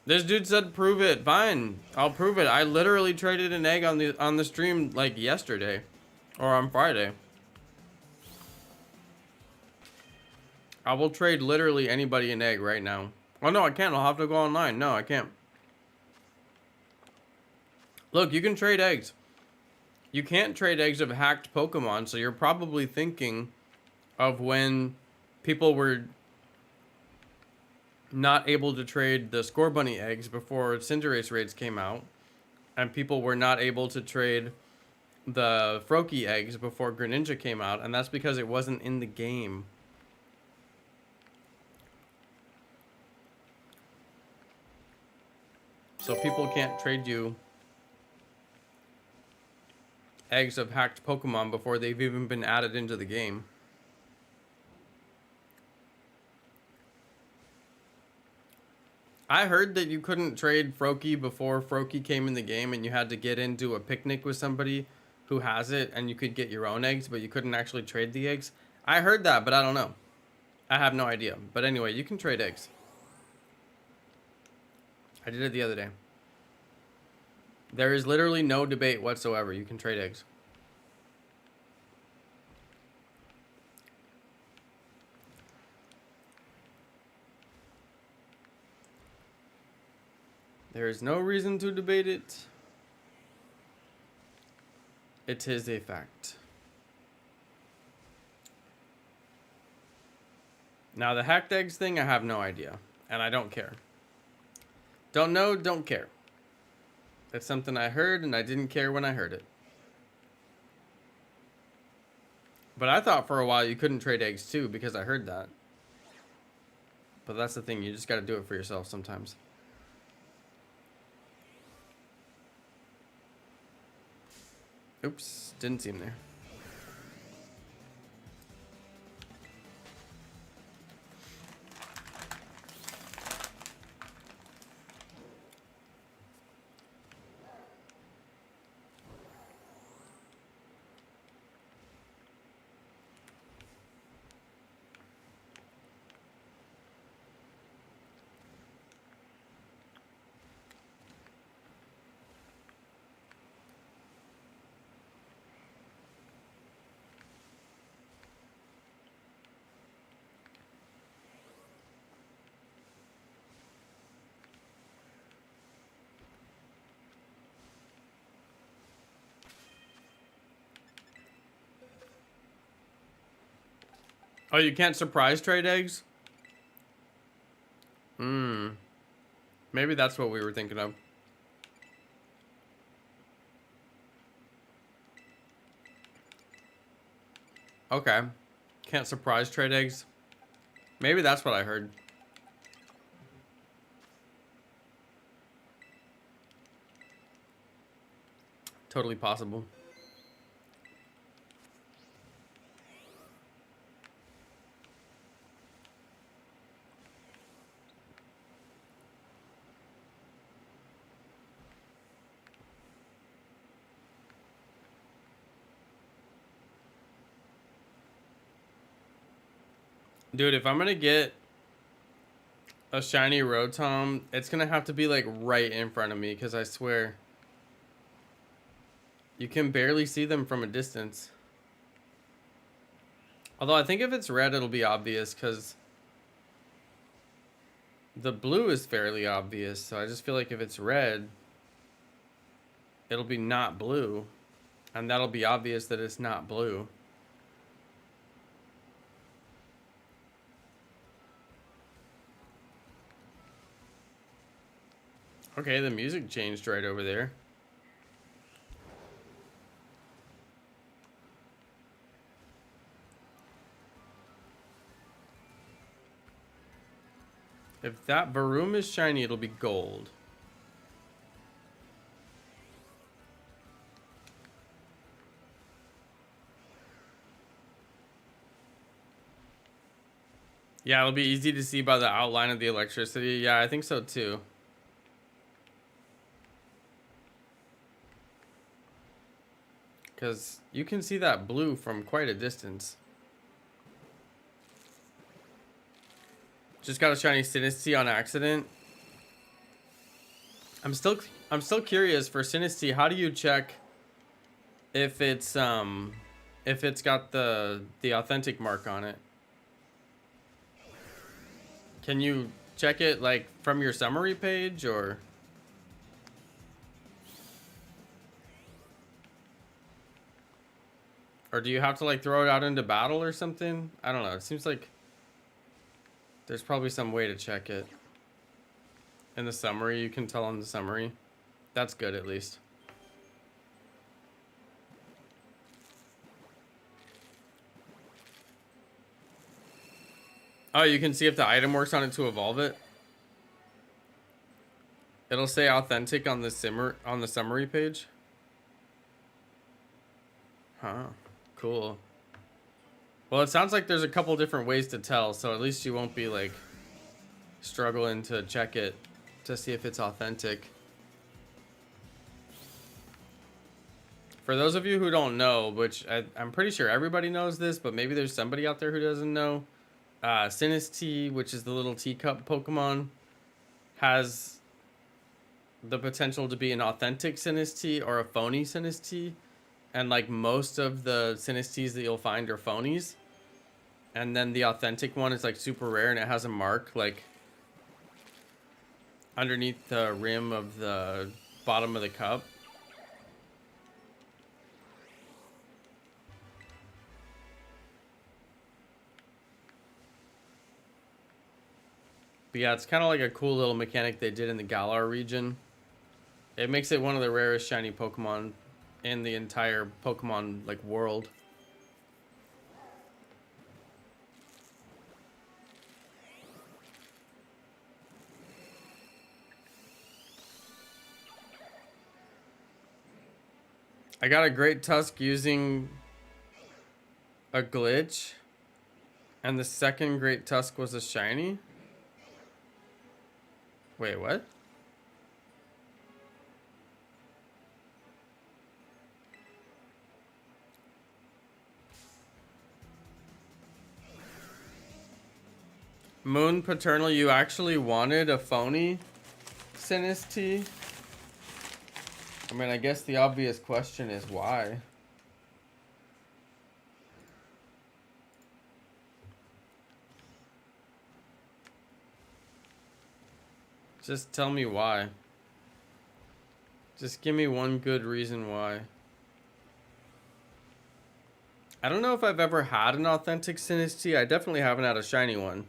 This dude said prove it. Fine. I'll prove it. I literally traded an egg on the stream like yesterday. Or on Friday. I will trade literally anybody an egg right now. Oh no, I can't. I'll have to go online. No, I can't. Look, you can trade eggs. You can't trade eggs of hacked Pokemon, so you're probably thinking of when people were not able to trade the Score Bunny eggs before Cinderace raids came out, and people were not able to trade the Froakie eggs before Greninja came out, and that's because it wasn't in the game. So people can't trade you eggs of hacked Pokemon before they've even been added into the game. I heard that you couldn't trade Froakie before Froakie came in the game, and you had to get into a picnic with somebody who has it, and you could get your own eggs, but you couldn't actually trade the eggs. I heard that, but I don't know. I have no idea. But anyway, you can trade eggs. I did it the other day. There is literally no debate whatsoever. You can trade eggs. There is no reason to debate it. It is a fact. Now, the hacked eggs thing, I have no idea. And I don't care. Don't know, don't care. It's something I heard, and I didn't care when I heard it. But I thought for a while you couldn't trade eggs too, because I heard that. But that's the thing, you just gotta do it for yourself sometimes. Oops, didn't see him there. Oh, you can't surprise trade eggs? Maybe that's what we were thinking of. Okay. Can't surprise trade eggs? Maybe that's what I heard. Totally possible. Dude, if I'm gonna get a shiny Rotom, it's gonna have to be like right in front of me, because I swear you can barely see them from a distance. Although I think if it's red, it'll be obvious, because the blue is fairly obvious. So I just feel like if it's red, it'll be not blue, and that'll be obvious that it's not blue. Okay, the music changed right over there. If that Varoom is shiny, it'll be gold. Yeah, it'll be easy to see by the outline of the electricity. Yeah, I think so too. Because you can see that blue from quite a distance. Just got a shiny Sinistee on accident. I'm still curious for Sinistea. How do you check if it's got the authentic mark on it? Can you check it like from your summary page or? Or do you have to like throw it out into battle or something? I don't know. It seems like there's probably some way to check it. In the summary, you can tell on the summary. That's good at least. Oh, you can see if the item works on it to evolve it. It'll say authentic on the summary page. Huh. Cool. Well, it sounds like there's a couple different ways to tell, so at least you won't be like struggling to check it to see if it's authentic. For those of you who don't know, which I'm pretty sure everybody knows this, but maybe there's somebody out there who doesn't know, Sinistea, which is the little teacup Pokemon, has the potential to be an authentic Sinistea or a phony Sinistea. And like most of the Sinesteas that you'll find are phonies. And then the authentic one is like super rare and it has a mark like underneath the rim of the bottom of the cup. But yeah, it's kind of like a cool little mechanic they did in the Galar region. It makes it one of the rarest shiny Pokemon in the entire Pokemon like world. I got a Great Tusk using a glitch, and the second Great Tusk was a shiny. Wait, what? Moon Paternal, you actually wanted a phony Sinistea? I mean, I guess the obvious question is why? Just tell me why. Just give me one good reason why. I don't know if I've ever had an authentic Sinistea. I definitely haven't had a shiny one.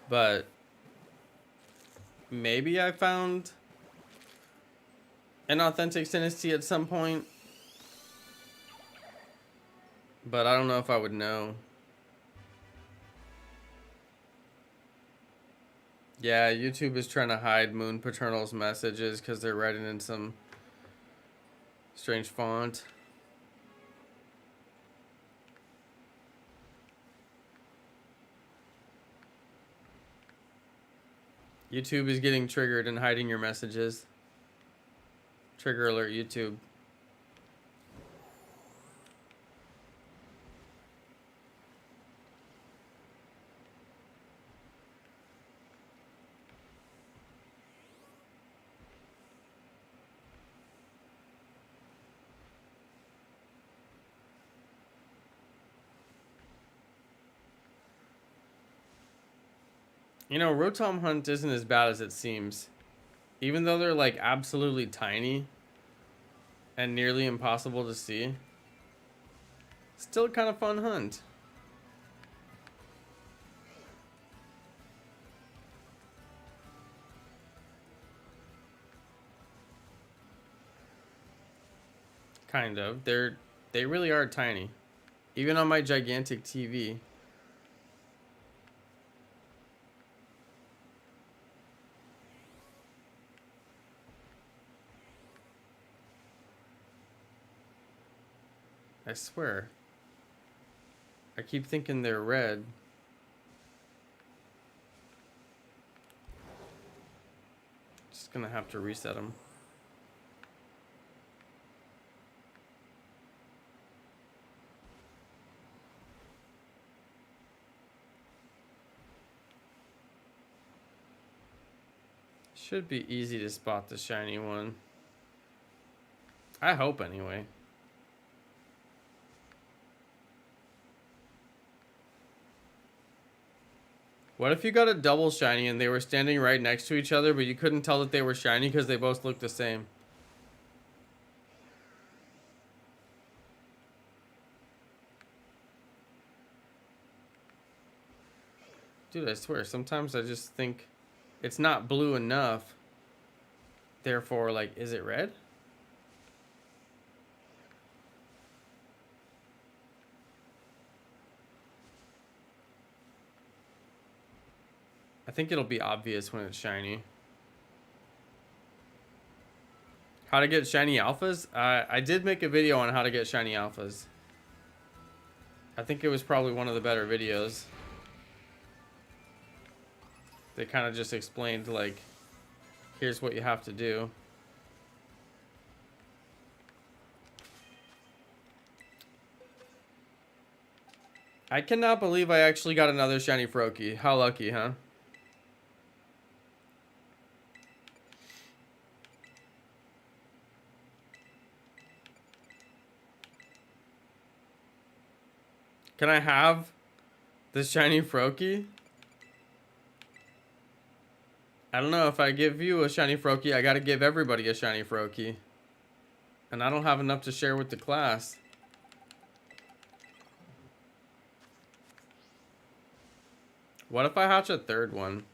But maybe I found an authentic Sinistea at some point. But I don't know if I would know. Yeah, YouTube is trying to hide Moon Paternal's messages because they're writing in some strange font. YouTube is getting triggered and hiding your messages. Trigger alert, YouTube. You know, Rotom Hunt isn't as bad as it seems. Even though they're like absolutely tiny and nearly impossible to see, still kind of fun hunt. Kind of. They really are tiny. Even on my gigantic TV. I swear. I keep thinking they're red. Just gonna have to reset them. Should be easy to spot the shiny one. I hope anyway. What if you got a double shiny and they were standing right next to each other, but you couldn't tell that they were shiny because they both looked the same? Dude, I swear, sometimes I just think it's not blue enough. Therefore, like, is it red? I think it'll be obvious when it's shiny. How to get shiny alphas? I did make a video on how to get shiny alphas. I think it was probably one of the better videos. They kind of just explained, like, here's what you have to do. I cannot believe I actually got another shiny Froakie. How lucky, huh? Can I have this shiny Froakie? I don't know, if I give you a shiny Froakie, I gotta give everybody a shiny Froakie. And I don't have enough to share with the class. What if I hatch a third one?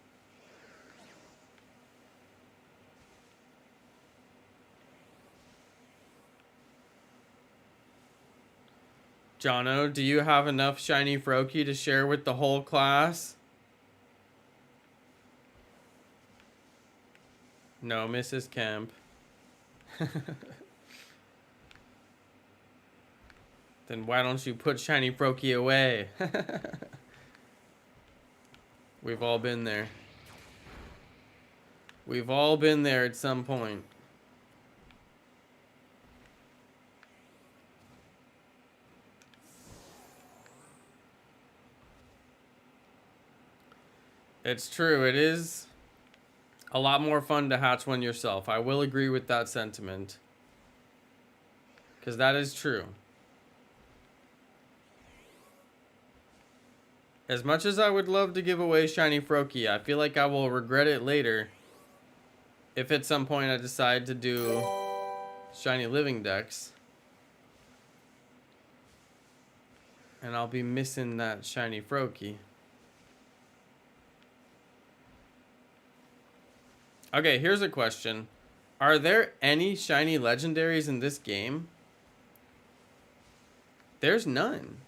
Jonno, do you have enough shiny Froakie to share with the whole class? No, Mrs. Kemp. Then why don't you put shiny Froakie away? We've all been there. We've all been there at some point. It's true, it is a lot more fun to hatch one yourself. I will agree with that sentiment. Because that is true. As much as I would love to give away shiny Froakie, I feel like I will regret it later if at some point I decide to do shiny living decks. And I'll be missing that shiny Froakie. Okay, here's a question. Are there any shiny legendaries in this game? There's none.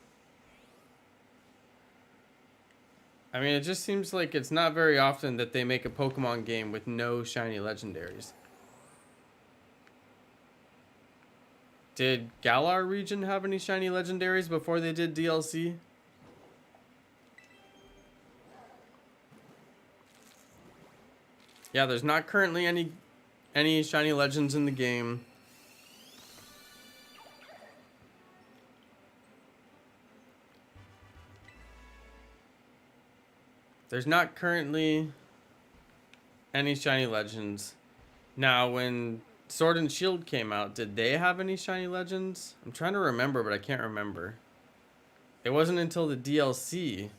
I mean, it just seems like it's not very often that they make a Pokemon game with no shiny legendaries. Did Galar region have any shiny legendaries before they did DLC? Yeah, there's not currently any shiny legends in the game. There's not currently any shiny legends. Now, when Sword and Shield came out, did they have any shiny legends? I'm trying to remember, but I can't remember. It wasn't until the DLC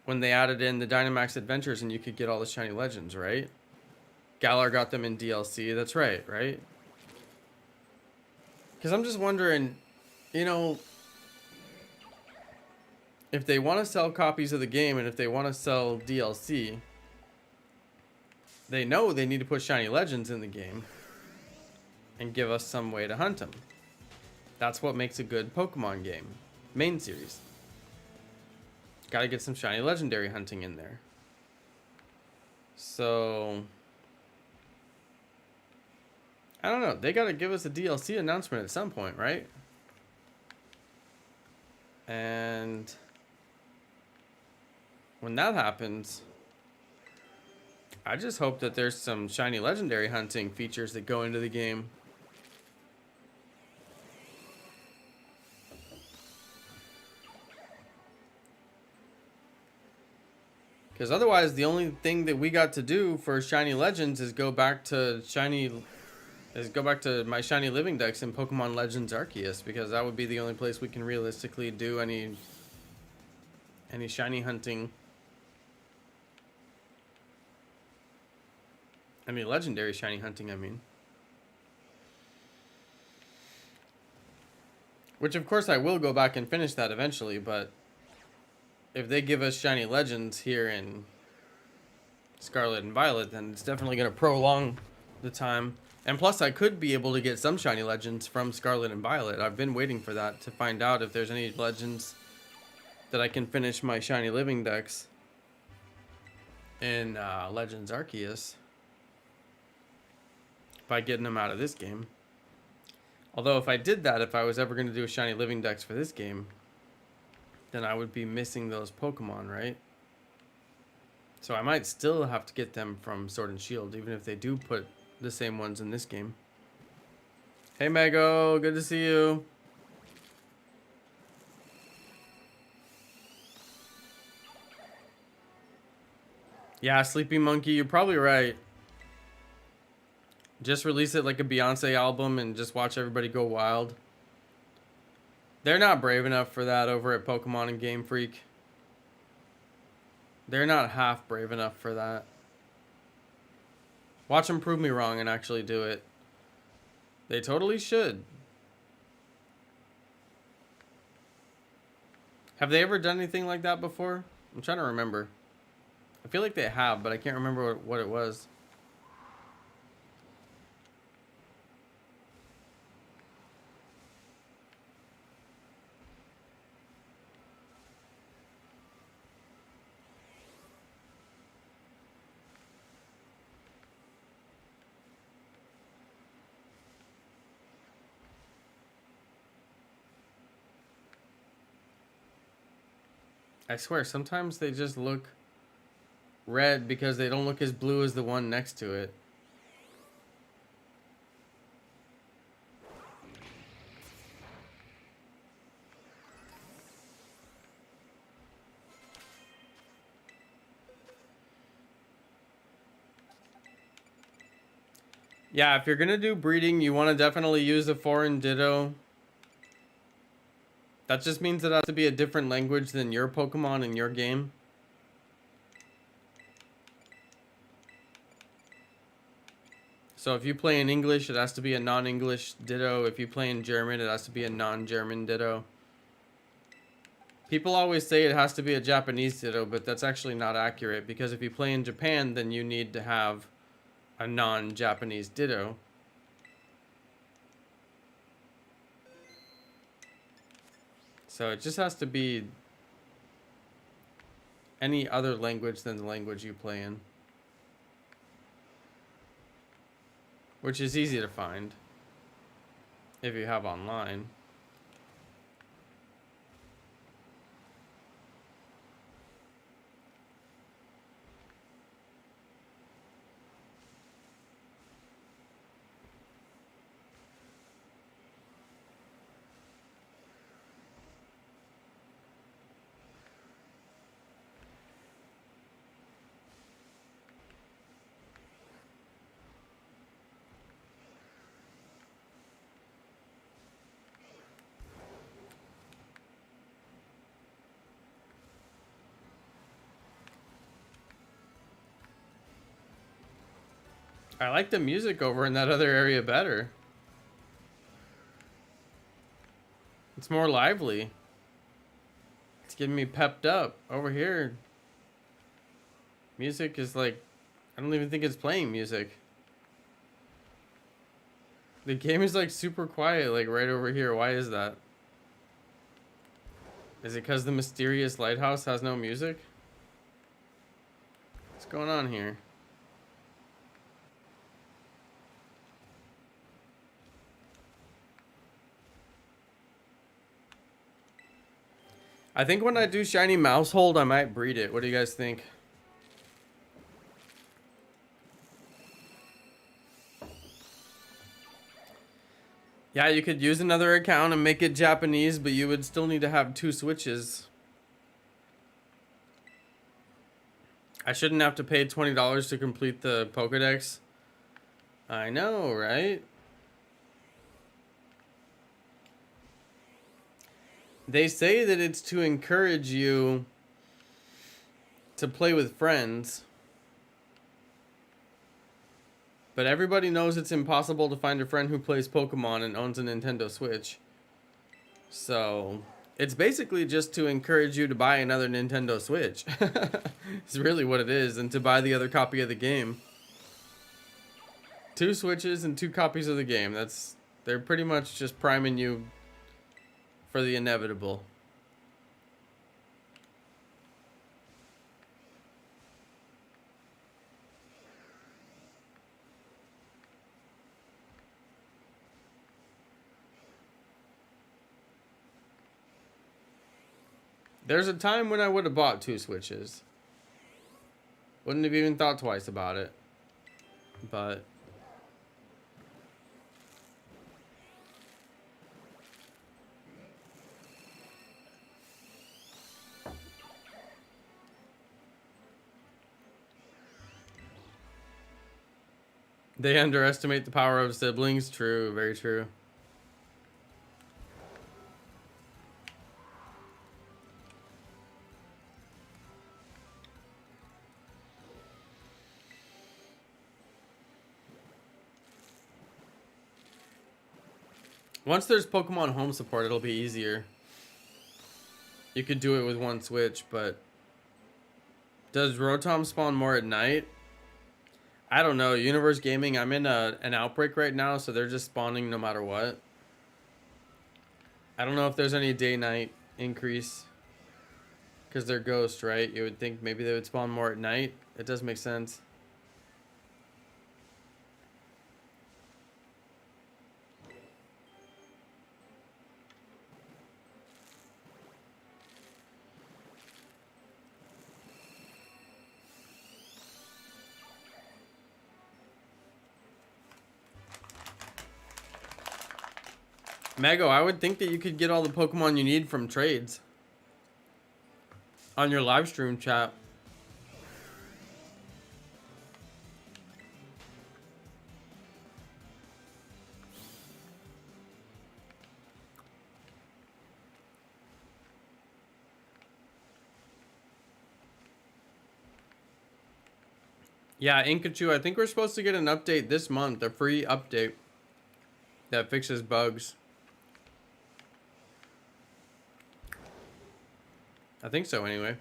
when they added in the Dynamax Adventures and you could get all the shiny legends, right? Galar got them in DLC. That's right, right? Because I'm just wondering, you know, if they want to sell copies of the game and if they want to sell DLC, they know they need to put shiny legends in the game and give us some way to hunt them. That's what makes a good Pokemon game. Main series. Gotta get some shiny legendary hunting in there. So I don't know. They gotta give us a DLC announcement at some point, right? And when that happens, I just hope that there's some shiny legendary hunting features that go into the game. Because otherwise, the only thing that we got to do for Shiny Legends is go back to my Shiny Living Dex in Pokemon Legends Arceus, because that would be the only place we can realistically do any shiny hunting. I mean, legendary shiny hunting, I mean. Which, of course, I will go back and finish that eventually, but if they give us shiny legends here in Scarlet and Violet, then it's definitely going to prolong the time. And plus, I could be able to get some shiny legends from Scarlet and Violet. I've been waiting for that to find out if there's any legends that I can finish my Shiny Living Dex in Legends Arceus by getting them out of this game. Although if I did that, if I was ever going to do a Shiny Living Dex for this game, then I would be missing those Pokemon, right? So I might still have to get them from Sword and Shield, even if they do put the same ones in this game. Hey, Mego, good to see you. Yeah, Sleepy Monkey, you're probably right. Just release it like a Beyonce album and just watch everybody go wild. They're not brave enough for that over at Pokemon and Game Freak. They're not half brave enough for that. Watch them prove me wrong and actually do it. They totally should. Have they ever done anything like that before? I'm trying to remember. I feel like they have, but I can't remember what it was. I swear, sometimes they just look red because they don't look as blue as the one next to it. Yeah, if you're gonna do breeding, you want to definitely use a foreign Ditto. That just means it has to be a different language than your Pokemon in your game. So if you play in English, it has to be a non-English Ditto. If you play in German, it has to be a non-German Ditto. People always say it has to be a Japanese Ditto, but that's actually not accurate, because if you play in Japan, then you need to have a non-Japanese Ditto. So it just has to be any other language than the language you play in. Which is easy to find if you have online. I like the music over in that other area better. It's more lively. It's getting me pepped up. Over here, music is like, I don't even think it's playing music. The game is like super quiet, like right over here. Why is that? Is it because the mysterious lighthouse has no music? What's going on here? I think when I do shiny Mousehold, I might breed it. What do you guys think? Yeah, you could use another account and make it Japanese, but you would still need to have 2 switches. I shouldn't have to pay $20 to complete the Pokedex. I know, right? They say that it's to encourage you to play with friends. But everybody knows it's impossible to find a friend who plays Pokemon and owns a Nintendo Switch. So, it's basically just to encourage you to buy another Nintendo Switch. It's really what it is, and to buy the other copy of the game. 2 Switches and 2 copies of the game. They're pretty much just priming you for the inevitable. There's a time when I would have bought 2 Switches. Wouldn't have even thought twice about it. But they underestimate the power of siblings. True, very true. Once there's Pokemon Home support, it'll be easier. You could do it with 1 Switch, but does Rotom spawn more at night? I don't know. Universe Gaming, I'm in an outbreak right now, so they're just spawning no matter what. I don't know if there's any day-night increase. Because they're ghosts, right? You would think maybe they would spawn more at night. It does make sense. Mago, I would think that you could get all the Pokemon you need from trades on your live stream chat. Yeah, Inkachu, I think we're supposed to get an update this month, a free update that fixes bugs. I think so anyway.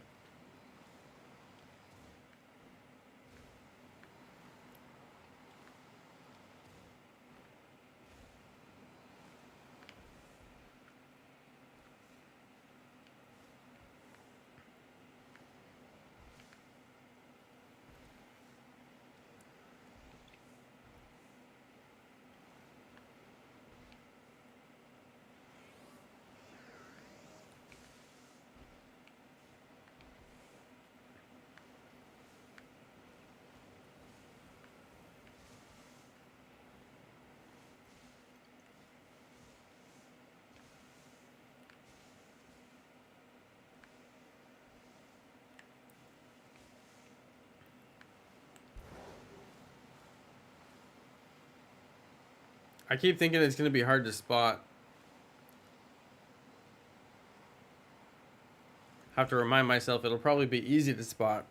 I keep thinking it's going to be hard to spot. Have to remind myself it'll probably be easy to spot.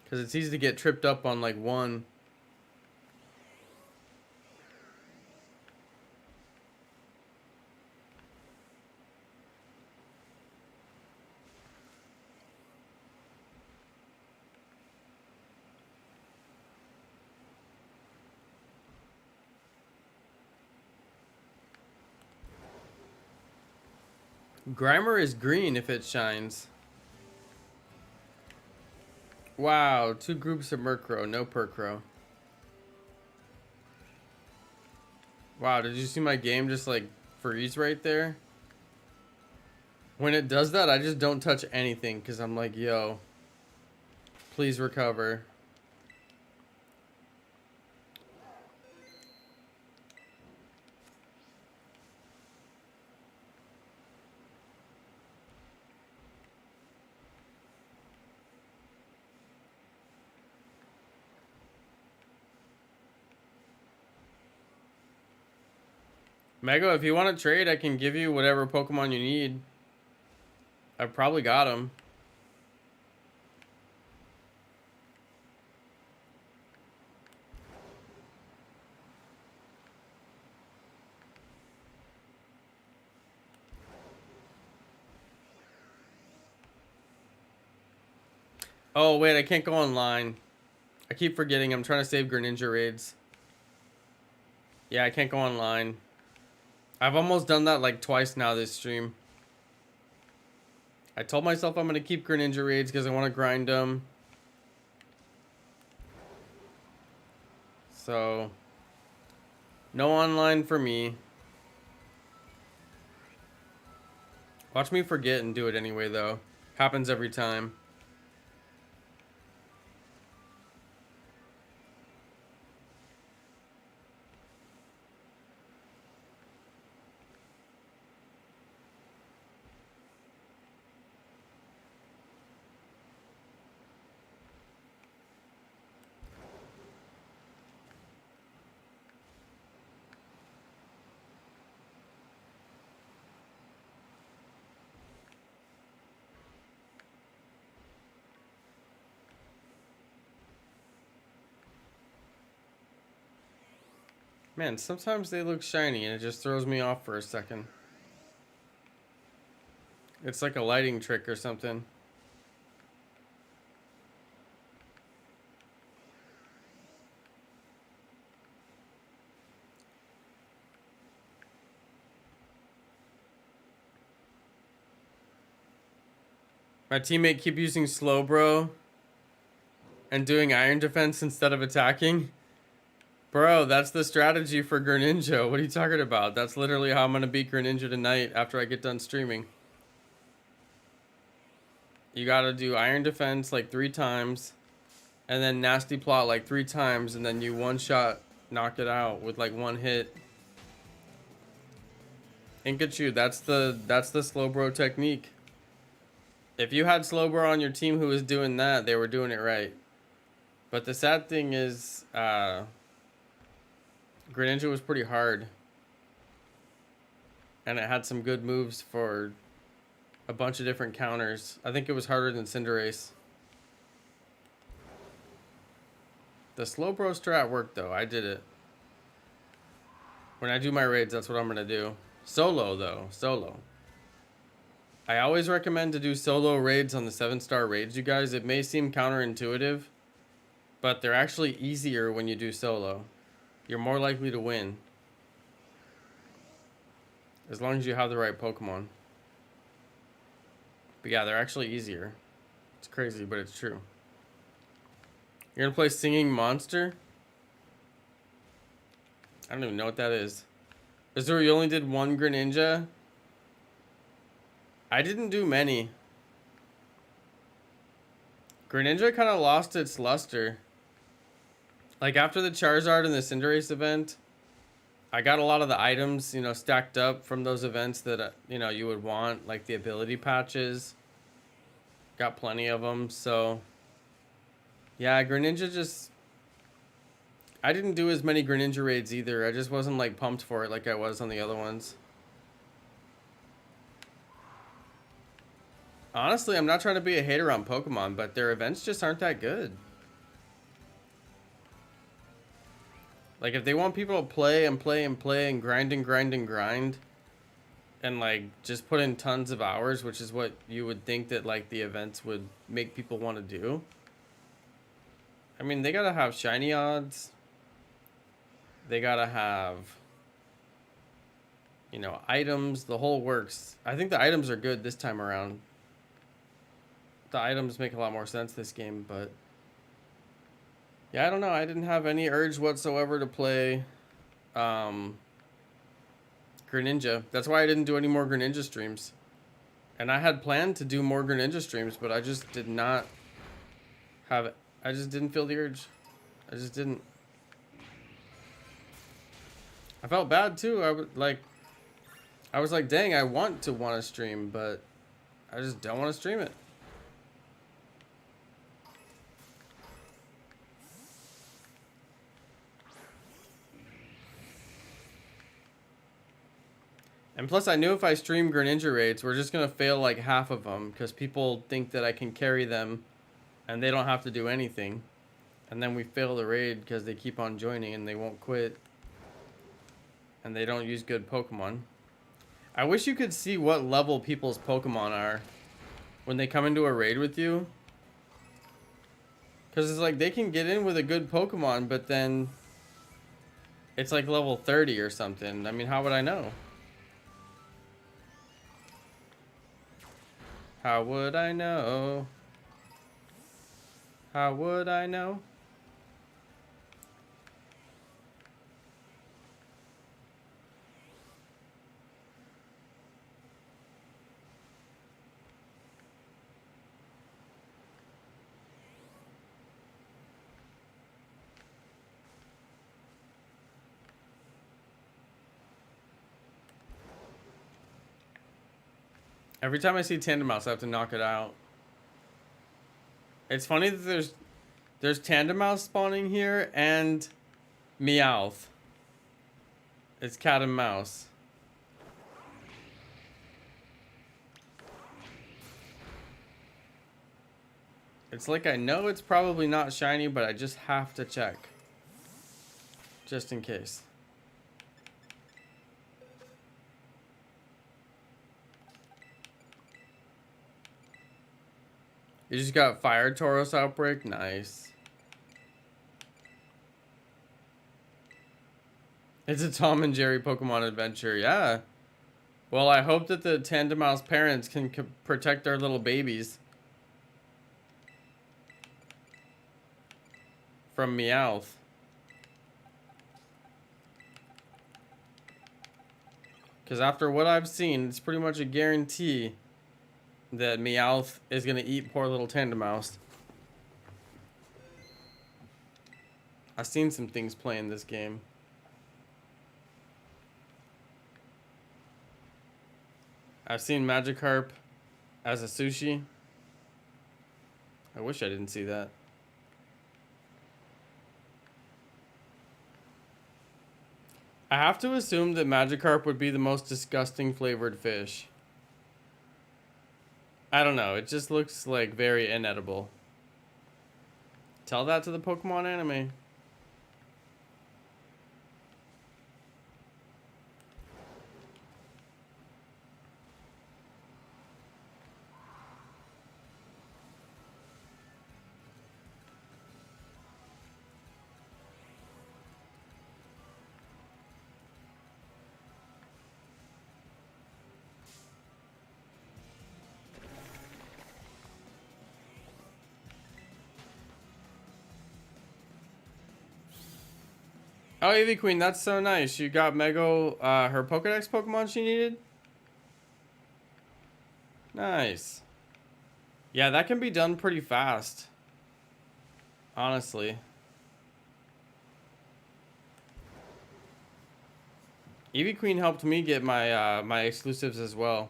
Because it's easy to get tripped up on like one. Grimer is green if it shines. Wow, 2 groups of Murkrow, no Purkrow. Wow, did you see my game just like freeze right there? When it does that, I just don't touch anything because I'm like, yo, please recover. Mego, if you want to trade, I can give you whatever Pokemon you need. I've probably got them. Oh, wait, I can't go online. I keep forgetting. I'm trying to save Greninja raids. Yeah, I can't go online. I've almost done that like twice now this stream. I told myself I'm going to keep Greninja raids because I want to grind them. So, no online for me. Watch me forget and do it anyway, though. Happens every time. Man, sometimes they look shiny and it just throws me off for a second. It's like a lighting trick or something. My teammate keep using Slowbro and doing iron defense instead of attacking. Bro, that's the strategy for Greninja. What are you talking about? That's literally how I'm going to beat Greninja tonight after I get done streaming. You got to do iron defense like 3 times. And then nasty plot like 3 times. And then you one-shot knock it out with like 1 hit. Inkachu, that's the Slowbro technique. If you had Slowbro on your team who was doing that, they were doing it right. But the sad thing is, Greninja was pretty hard. And it had some good moves for a bunch of different counters. I think it was harder than Cinderace. The Slowbro strat worked though. I did it. When I do my raids, that's what I'm going to do. Solo though. Solo. I always recommend to do solo raids on the 7-star raids, you guys. It may seem counterintuitive, but they're actually easier when you do solo. You're more likely to win. As long as you have the right Pokemon. But yeah, they're actually easier. It's crazy, but it's true. You're gonna play Singing Monster? I don't even know what that is. Is there you only did 1 Greninja? I didn't do many. Greninja kind of lost its luster. Like after the Charizard and the Cinderace event, I got a lot of the items, you know, stacked up from those events that, you know, you would want, like the ability patches. Got plenty of them, so yeah, Greninja just... I didn't do as many Greninja raids either. I just wasn't like pumped for it like I was on the other ones. Honestly, I'm not trying to be a hater on Pokemon, but their events just aren't that good. Like, if they want people to play and play and play and grind and grind and grind, and, like, just put in tons of hours, which is what you would think that, like, the events would make people want to do. I mean, they gotta have shiny odds. They gotta have, you know, items, the whole works. I think the items are good this time around. The items make a lot more sense this game, but yeah, I don't know. I didn't have any urge whatsoever to play Greninja. That's why I didn't do any more Greninja streams. And I had planned to do more Greninja streams, but I just did not have it. I just didn't feel the urge. I just didn't. I felt bad too. I was like, dang, I want to stream, but I just don't want to stream it. And plus, I knew if I stream Greninja raids, we're just going to fail like half of them. Because people think that I can carry them. And they don't have to do anything. And then we fail the raid because they keep on joining and they won't quit. And they don't use good Pokemon. I wish you could see what level people's Pokemon are when they come into a raid with you. Because it's like they can get in with a good Pokemon, but then it's like level 30 or something. I mean, how would I know? How would I know? How would I know? Every time I see Tandemaus, I have to knock it out. It's funny that there's Tandemaus spawning here and Meowth. It's cat and mouse. It's like I know it's probably not shiny, but I just have to check. Just in case. You just got Fire Tauros Outbreak? Nice. It's a Tom and Jerry Pokemon adventure, yeah. Well, I hope that the Tandemaus parents can protect their little babies from Meowth. Because after what I've seen, it's pretty much a guarantee that Meowth is going to eat poor little Tandemaus. I've seen some things play in this game. I've seen Magikarp as a sushi. I wish I didn't see that. I have to assume that Magikarp would be the most disgusting flavored fish. I don't know. It just looks like very inedible. Tell that to the Pokemon anime. Oh, Eevee Queen, that's so nice. You got Mego, her Pokedex Pokemon she needed? Nice. Yeah, that can be done pretty fast. Honestly. Eevee Queen helped me get my my exclusives as well.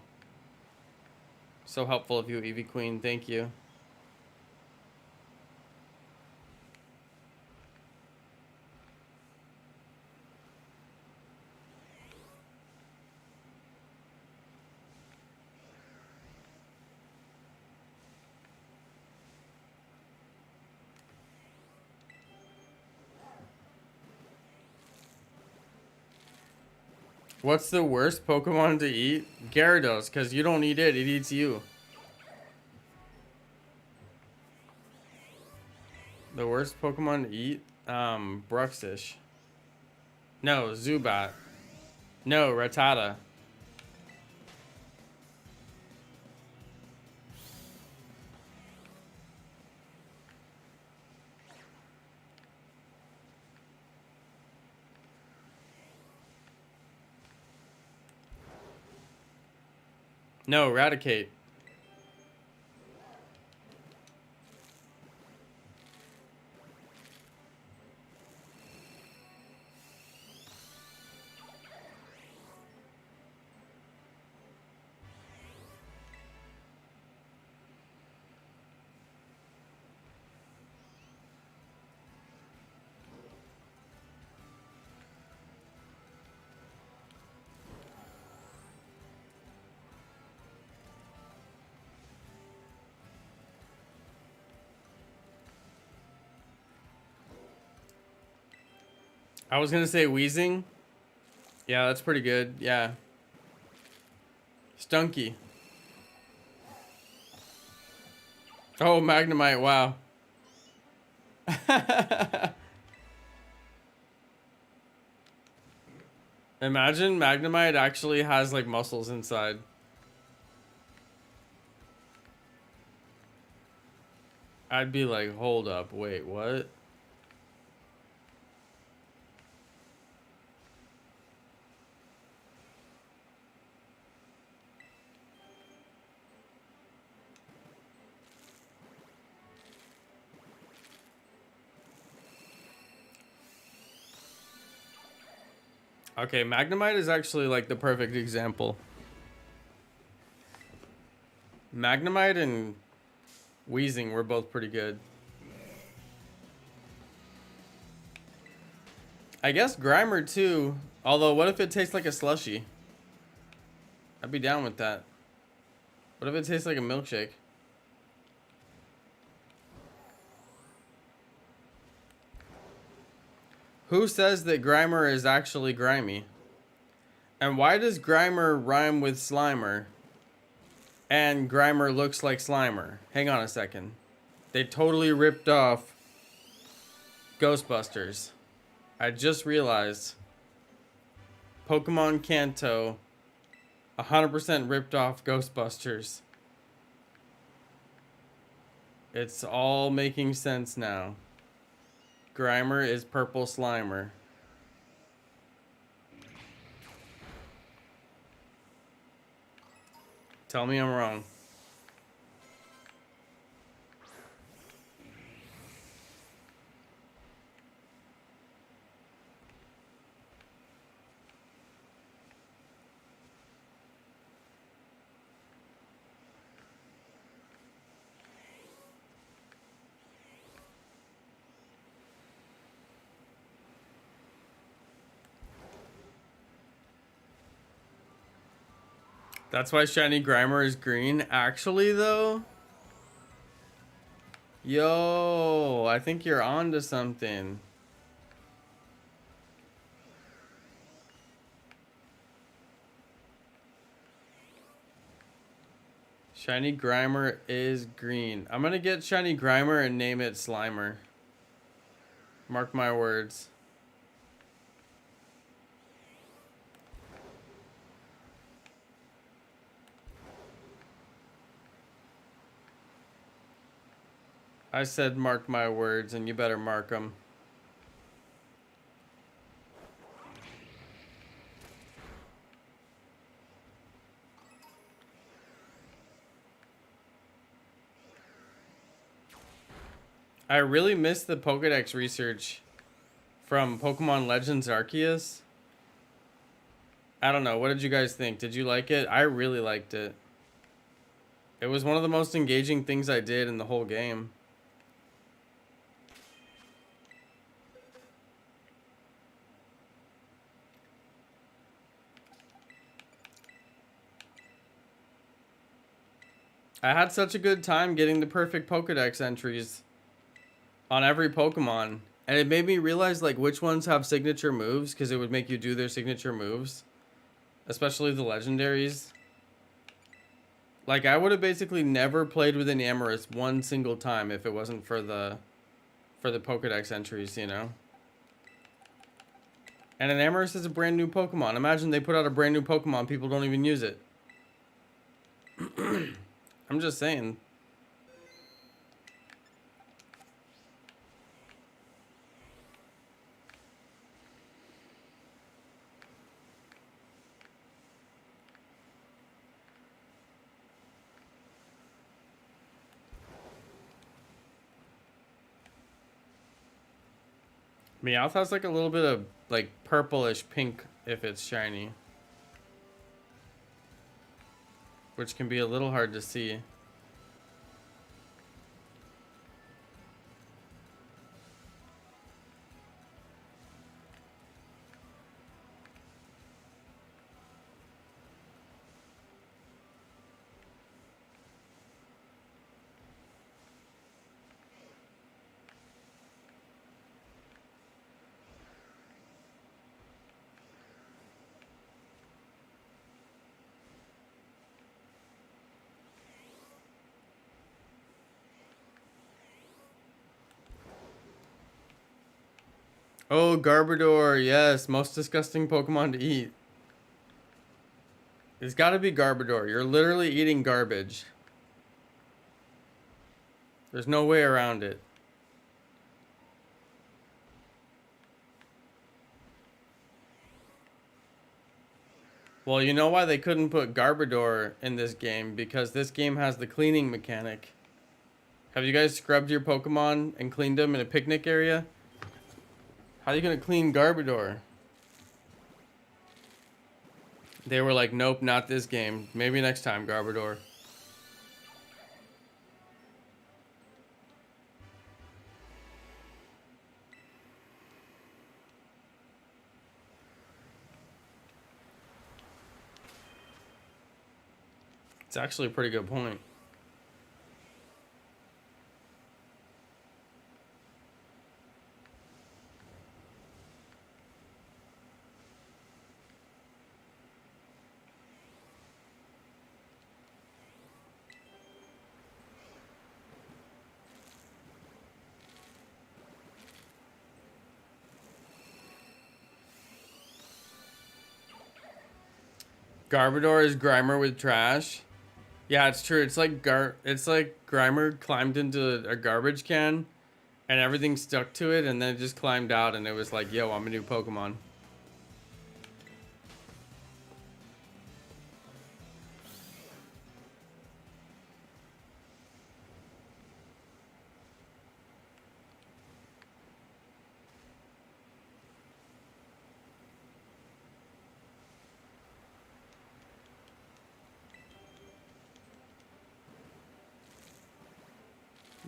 So helpful of you, Eevee Queen. Thank you. What's the worst Pokemon to eat? Gyarados, because you don't eat it, it eats you. The worst Pokemon to eat? Bruxish. No, Zubat. No, Rattata. No, Raticate. I was gonna say wheezing. Yeah, that's pretty good. Yeah. Stunky. Oh, Magnemite, wow. Imagine Magnemite actually has like muscles inside. I'd be like, hold up, wait, what? Okay, Magnemite is actually like the perfect example. Magnemite and Wheezing were both pretty good. I guess Grimer too. Although, what if it tastes like a slushie? I'd be down with that. What if it tastes like a milkshake? Who says that Grimer is actually grimy? And why does Grimer rhyme with Slimer? And Grimer looks like Slimer. Hang on a second. They totally ripped off Ghostbusters. I just realized Pokemon Kanto 100% ripped off Ghostbusters. It's all making sense now. Grimer is purple Slimer. Tell me I'm wrong. That's why Shiny Grimer is green. Actually, though, yo, I think you're onto something. Shiny Grimer is green. I'm gonna get Shiny Grimer and name it Slimer. Mark my words. I said mark my words, and you better mark them. I really missed the Pokedex research from Pokemon Legends Arceus. I don't know. What did you guys think? Did you like it? I really liked it. It was one of the most engaging things I did in the whole game. I had such a good time getting the perfect Pokedex entries on every Pokemon. And it made me realize like which ones have signature moves, because it would make you do their signature moves. Especially the legendaries. Like I would have basically never played with an Amorous one single time if it wasn't for the Pokedex entries, you know? And an Amorous is a brand new Pokemon. Imagine they put out a brand new Pokemon, people don't even use it. I'm just saying. Meowth has like a little bit of like purplish pink if it's shiny, which can be a little hard to see. Oh, Garbodor, yes, most disgusting Pokemon to eat. It's gotta be Garbodor. You're literally eating garbage. There's no way around it. Well, you know why they couldn't put Garbodor in this game? Because this game has the cleaning mechanic. Have you guys scrubbed your Pokemon and cleaned them in a picnic area? How are you gonna clean Garbodor? They were like, nope, not this game. Maybe next time, Garbodor. It's actually a pretty good point. Garbodor is Grimer with trash. Yeah, it's true. It's like Grimer climbed into a garbage can and everything stuck to it, and then it just climbed out, and it was like, yo, I'm a new Pokemon.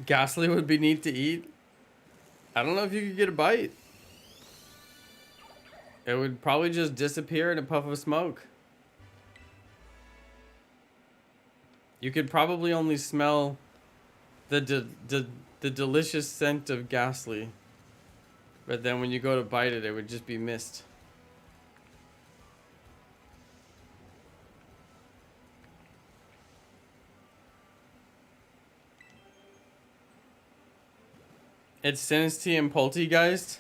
Ghastly would be neat to eat. I don't know if you could get a bite. It would probably just disappear in a puff of smoke. You could probably only smell the delicious scent of Ghastly. But then when you go to bite it, it would just be mist. It's Sinistea and Poltegeist.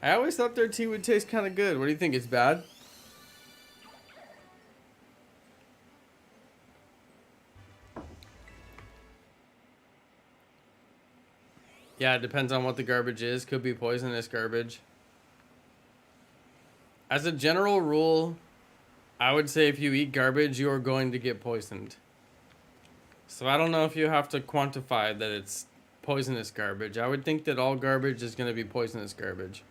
I always thought their tea would taste kind of good. What do you think? It's bad? Yeah, it depends on what the garbage is. Could be poisonous garbage. As a general rule, I would say if you eat garbage, you are going to get poisoned. So I don't know if you have to quantify that it's poisonous garbage. I would think that all garbage is going to be poisonous garbage.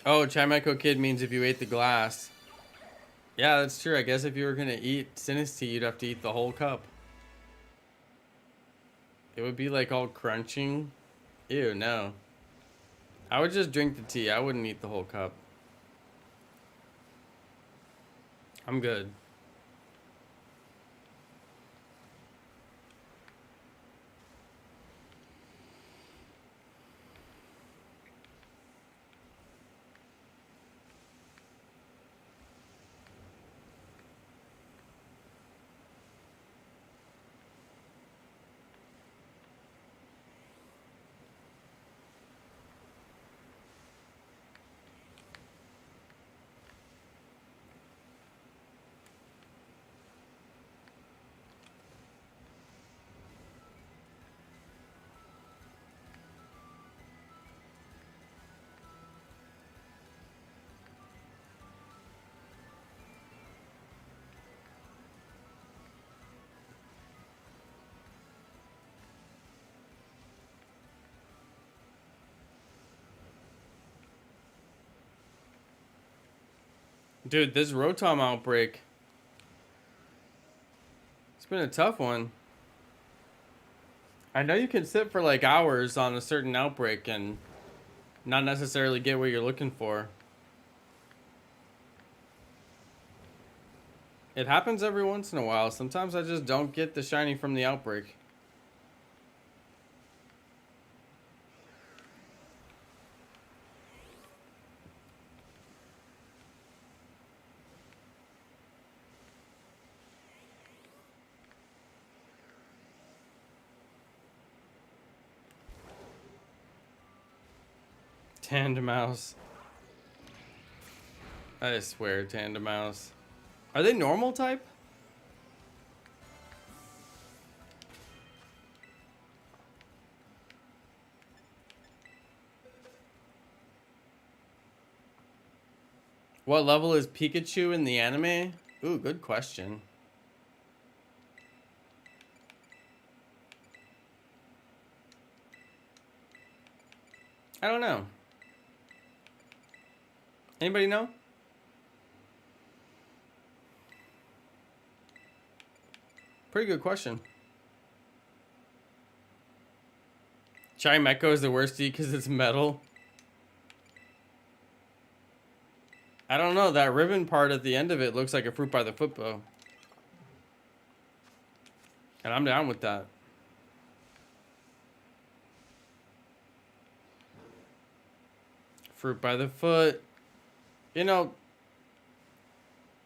Oh, Chimeco Kid means if you ate the glass. Yeah, that's true. I guess if you were going to eat Sinistea, you'd have to eat the whole cup. It would be like all crunching. Ew, no. I would just drink the tea. I wouldn't eat the whole cup. I'm good. Dude, this Rotom outbreak, it's been a tough one. I know you can sit for like hours on a certain outbreak and not necessarily get what you're looking for. It happens every once in a while. Sometimes I just don't get the shiny from the outbreak. Tandemouse. I swear, Tandemouse. Are they normal type? What level is Pikachu in the anime? Ooh, good question. I don't know. Anybody know? Pretty good question. Chimecho is the worst to eat because it's metal. I don't know. That ribbon part at the end of it looks like a fruit by the foot bow. And I'm down with that. Fruit by the foot. You know,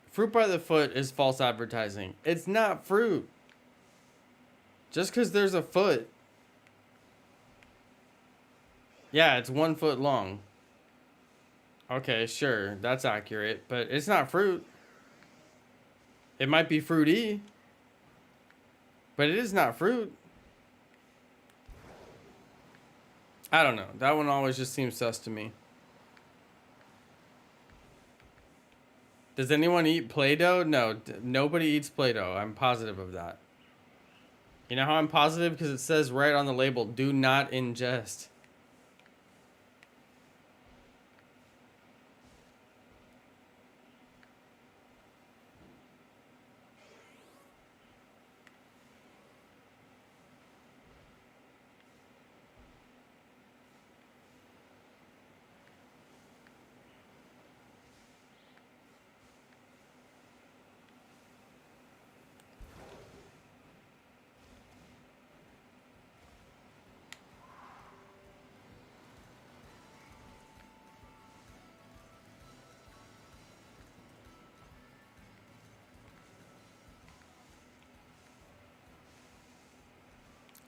fruit by the foot is false advertising. It's not fruit. Just because there's a foot. Yeah, it's 1 foot long. Okay, sure. That's accurate. But it's not fruit. It might be fruity. But it is not fruit. I don't know. That one always just seems sus to me. Does anyone eat Play-Doh? No, nobody eats Play-Doh. I'm positive of that. You know how I'm positive? Because it says right on the label, do not ingest.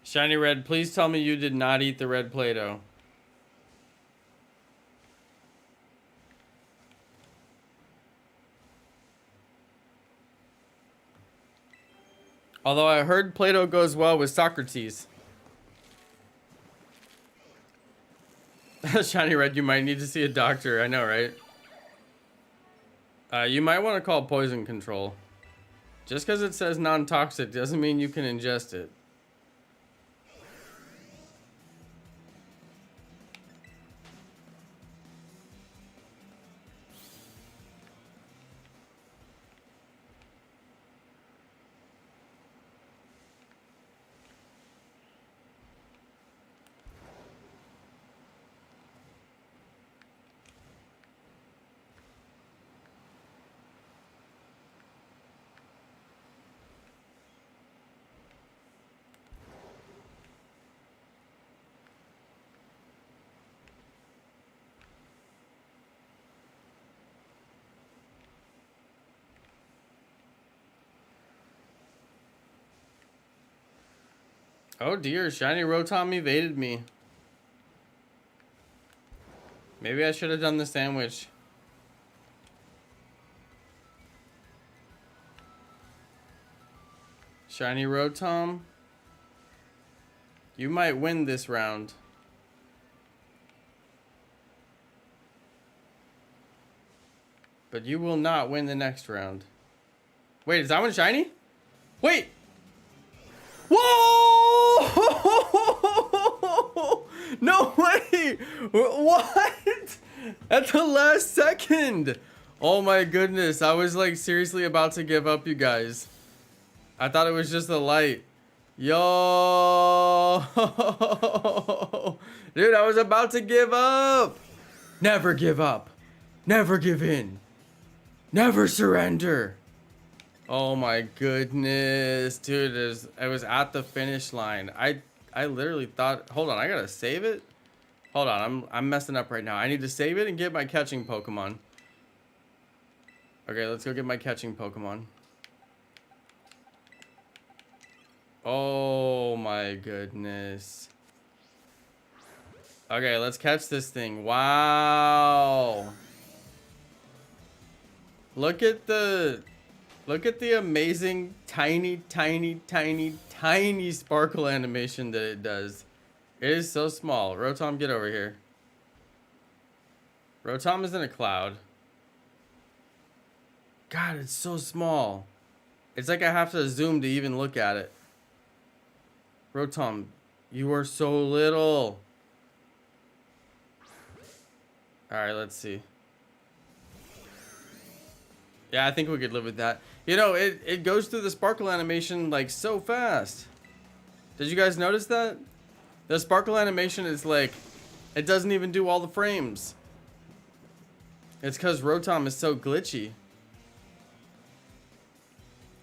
Shiny Red, please tell me you did not eat the red Play-Doh. Although I heard Play-Doh goes well with Socrates. Shiny Red, you might need to see a doctor. I know, right? You might want to call poison control. Just because it says non-toxic doesn't mean you can ingest it. Oh dear, Shiny Rotom evaded me. Maybe I should have done the sandwich. Shiny Rotom, you might win this round. But you will not win the next round. Wait, is that one shiny? Wait! Whoa! No way! What? At the last second! Oh my goodness, I was like seriously about to give up, you guys. I thought it was just a light. Yo! Dude, I was about to give up! Never give up. Never give in. Never surrender. Oh my goodness, dude! I was at the finish line. I literally thought. Hold on, I gotta save it. Hold on, I'm messing up right now. I need to save it and get my catching Pokemon. Okay, let's go get my catching Pokemon. Oh my goodness. Okay, let's catch this thing. Wow. Look at the amazing tiny, tiny, tiny, tiny sparkle animation that it does. It is so small. Rotom, get over here. Rotom is in a cloud. God, it's so small. It's like I have to zoom to even look at it. Rotom, you are so little. Alright, let's see. Yeah, I think we could live with that. You know, it goes through the sparkle animation like so fast. Did you guys notice that? The sparkle animation is like, it doesn't even do all the frames. It's because Rotom is so glitchy.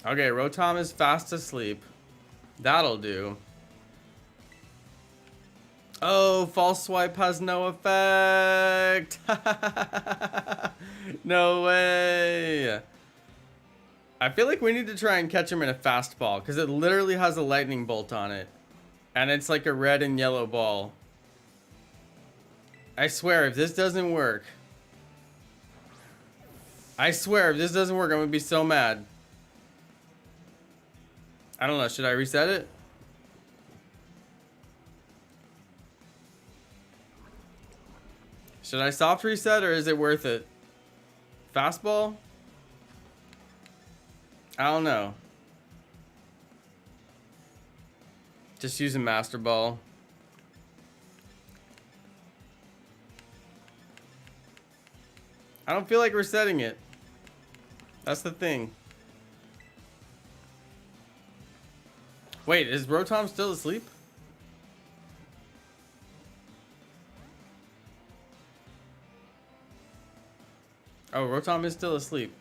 Okay, Rotom is fast asleep. That'll do. Oh, false swipe has no effect. No way. I feel like we need to try and catch him in a fastball because it literally has a lightning bolt on it. And it's like a red and yellow ball. I swear, if this doesn't work. I swear, if this doesn't work, I'm going to be so mad. I don't know. Should I reset it? Should I soft reset or is it worth it? Fastball? I don't know. Just use a Master Ball. I don't feel like resetting it. That's the thing. Wait, is Rotom still asleep? Oh, Rotom is still asleep.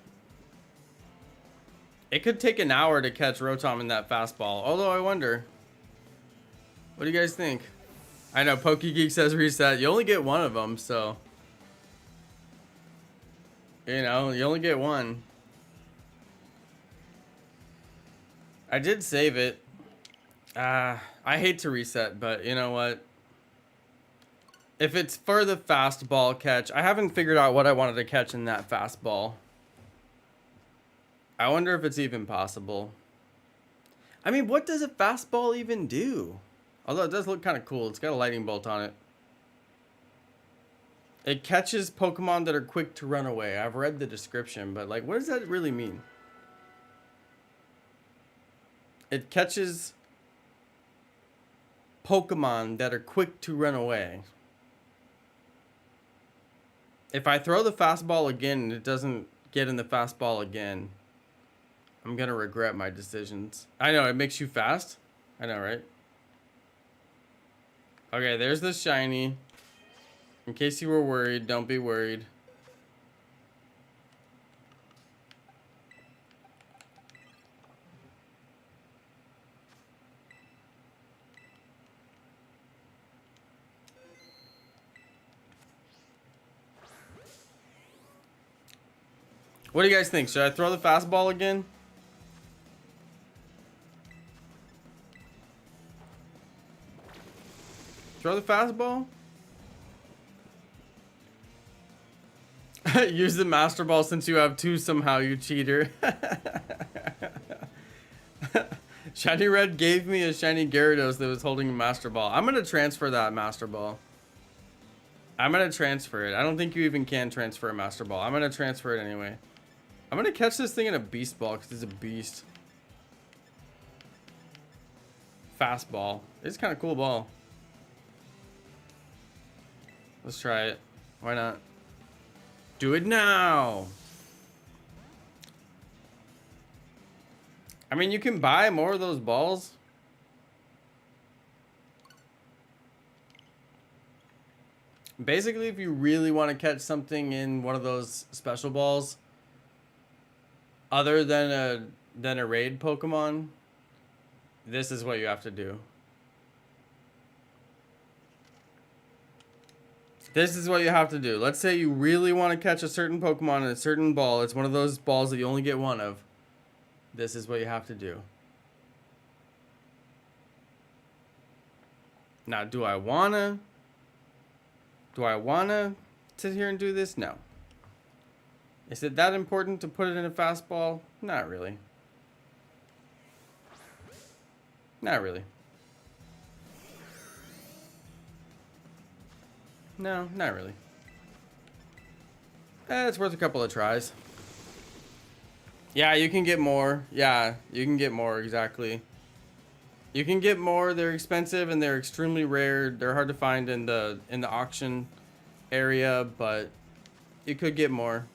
It could take an hour to catch Rotom in that fastball. Although I wonder. What do you guys think? I know PokeGeek says reset. You only get one of them, so. You know, you only get one. I did save it. I hate to reset, but you know what? If it's for the fastball catch, I haven't figured out what I wanted to catch in that fastball. I wonder if it's even possible. I mean, what does a fastball even do? Although it does look kind of cool. It's got a lightning bolt on it. It catches Pokemon that are quick to run away. I've read the description, but like, what does that really mean? It catches Pokemon that are quick to run away. If I throw the fastball again and it doesn't get in the fastball again, I'm gonna regret my decisions. I know, it makes you fast. I know, right? Okay, there's the shiny. In case you were worried, don't be worried. What do you guys think? Should I throw the fastball again? Throw the fastball? Use the Master Ball since you have two somehow, you cheater. Shiny Red gave me a shiny Gyarados that was holding a Master Ball. I'm going to transfer that Master Ball. I'm going to transfer it. I don't think you even can transfer a Master Ball. I'm going to transfer it anyway. I'm going to catch this thing in a Beast Ball because it's a beast. Fastball. It's kind of cool ball. Let's try it. Why not? Do it now. I mean, you can buy more of those balls. Basically, if you really want to catch something in one of those special balls, other than a raid Pokemon, this is what you have to do. This is what you have to do. Let's say you really want to catch a certain Pokemon in a certain ball. It's one of those balls that you only get one of. This is what you have to do. Now, do I wanna? Do I want to sit here and do this? No. Is it that important to put it in a fastball? Not really. Not really. No, not really. It's worth a couple of tries. Yeah, you can get more. Yeah, you can get more, exactly. You can get more. They're expensive and they're extremely rare. They're hard to find in the auction area, but you could get more.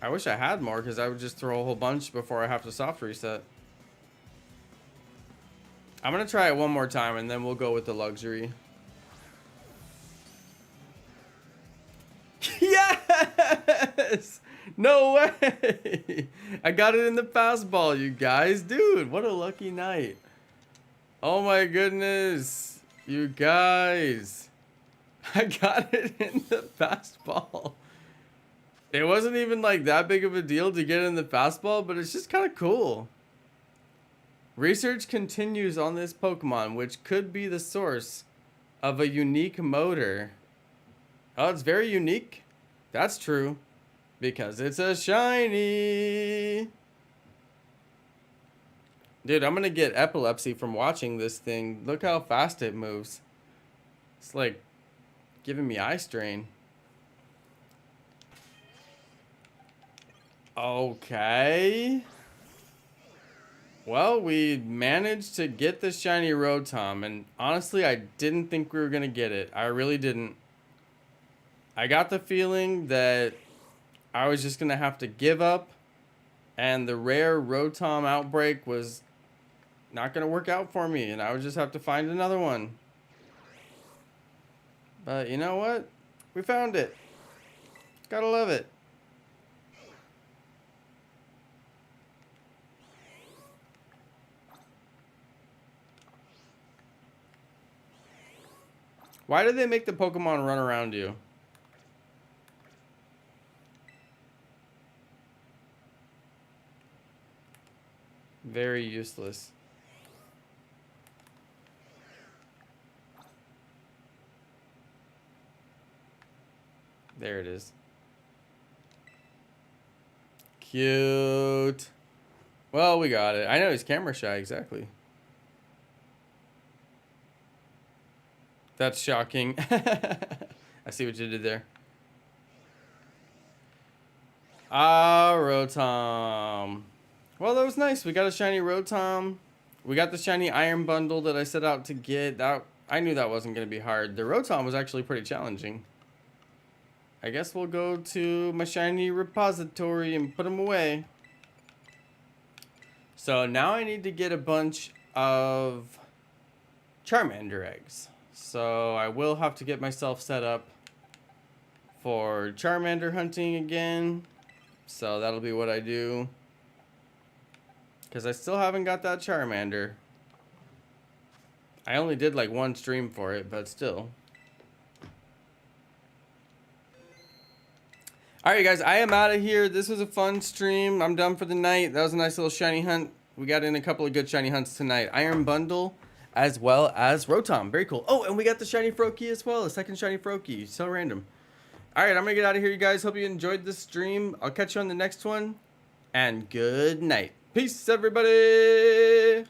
I wish I had more because I would just throw a whole bunch before I have to soft reset. I'm gonna try it one more time and then we'll go with the luxury. Yes! No way! I got it in the fastball, you guys. Dude, what a lucky night. Oh my goodness. You guys. I got it in the fastball. It wasn't even like that big of a deal to get in the fastball, but it's just kind of cool. Research continues on this Pokemon, which could be the source of a unique motor. Oh, it's very unique. That's true. Because it's a shiny. Dude, I'm gonna get epilepsy from watching this thing. Look how fast it moves. It's like giving me eye strain. Okay. Well, we managed to get the shiny Rotom, and honestly, I didn't think we were gonna get it. I really didn't. I got the feeling that I was just gonna have to give up, and the rare Rotom outbreak was not gonna work out for me, and I would just have to find another one. But you know what? We found it. Gotta love it. Why did they make the Pokemon run around you? Very useless. There it is. Cute. Well, we got it. I know he's camera shy, exactly. That's shocking. I see what you did there. Ah, Rotom. Well, that was nice. We got a shiny Rotom. We got the shiny Iron Bundle that I set out to get. That I knew that wasn't going to be hard. The Rotom was actually pretty challenging. I guess we'll go to my shiny repository and put them away. So now I need to get a bunch of Charmander eggs. So I will have to get myself set up for Charmander hunting again. So that'll be what I do. Because I still haven't got that Charmander. I only did like one stream for it, but still. Alright guys, I am out of here. This was a fun stream. I'm done for the night. That was a nice little shiny hunt. We got in a couple of good shiny hunts tonight. Iron Bundle as well as Rotom. Very cool. Oh, and we got the shiny Froakie as well. The second shiny Froakie. So random. Alright, I'm going to get out of here, you guys. Hope you enjoyed this stream. I'll catch you on the next one. And good night. Peace, everybody.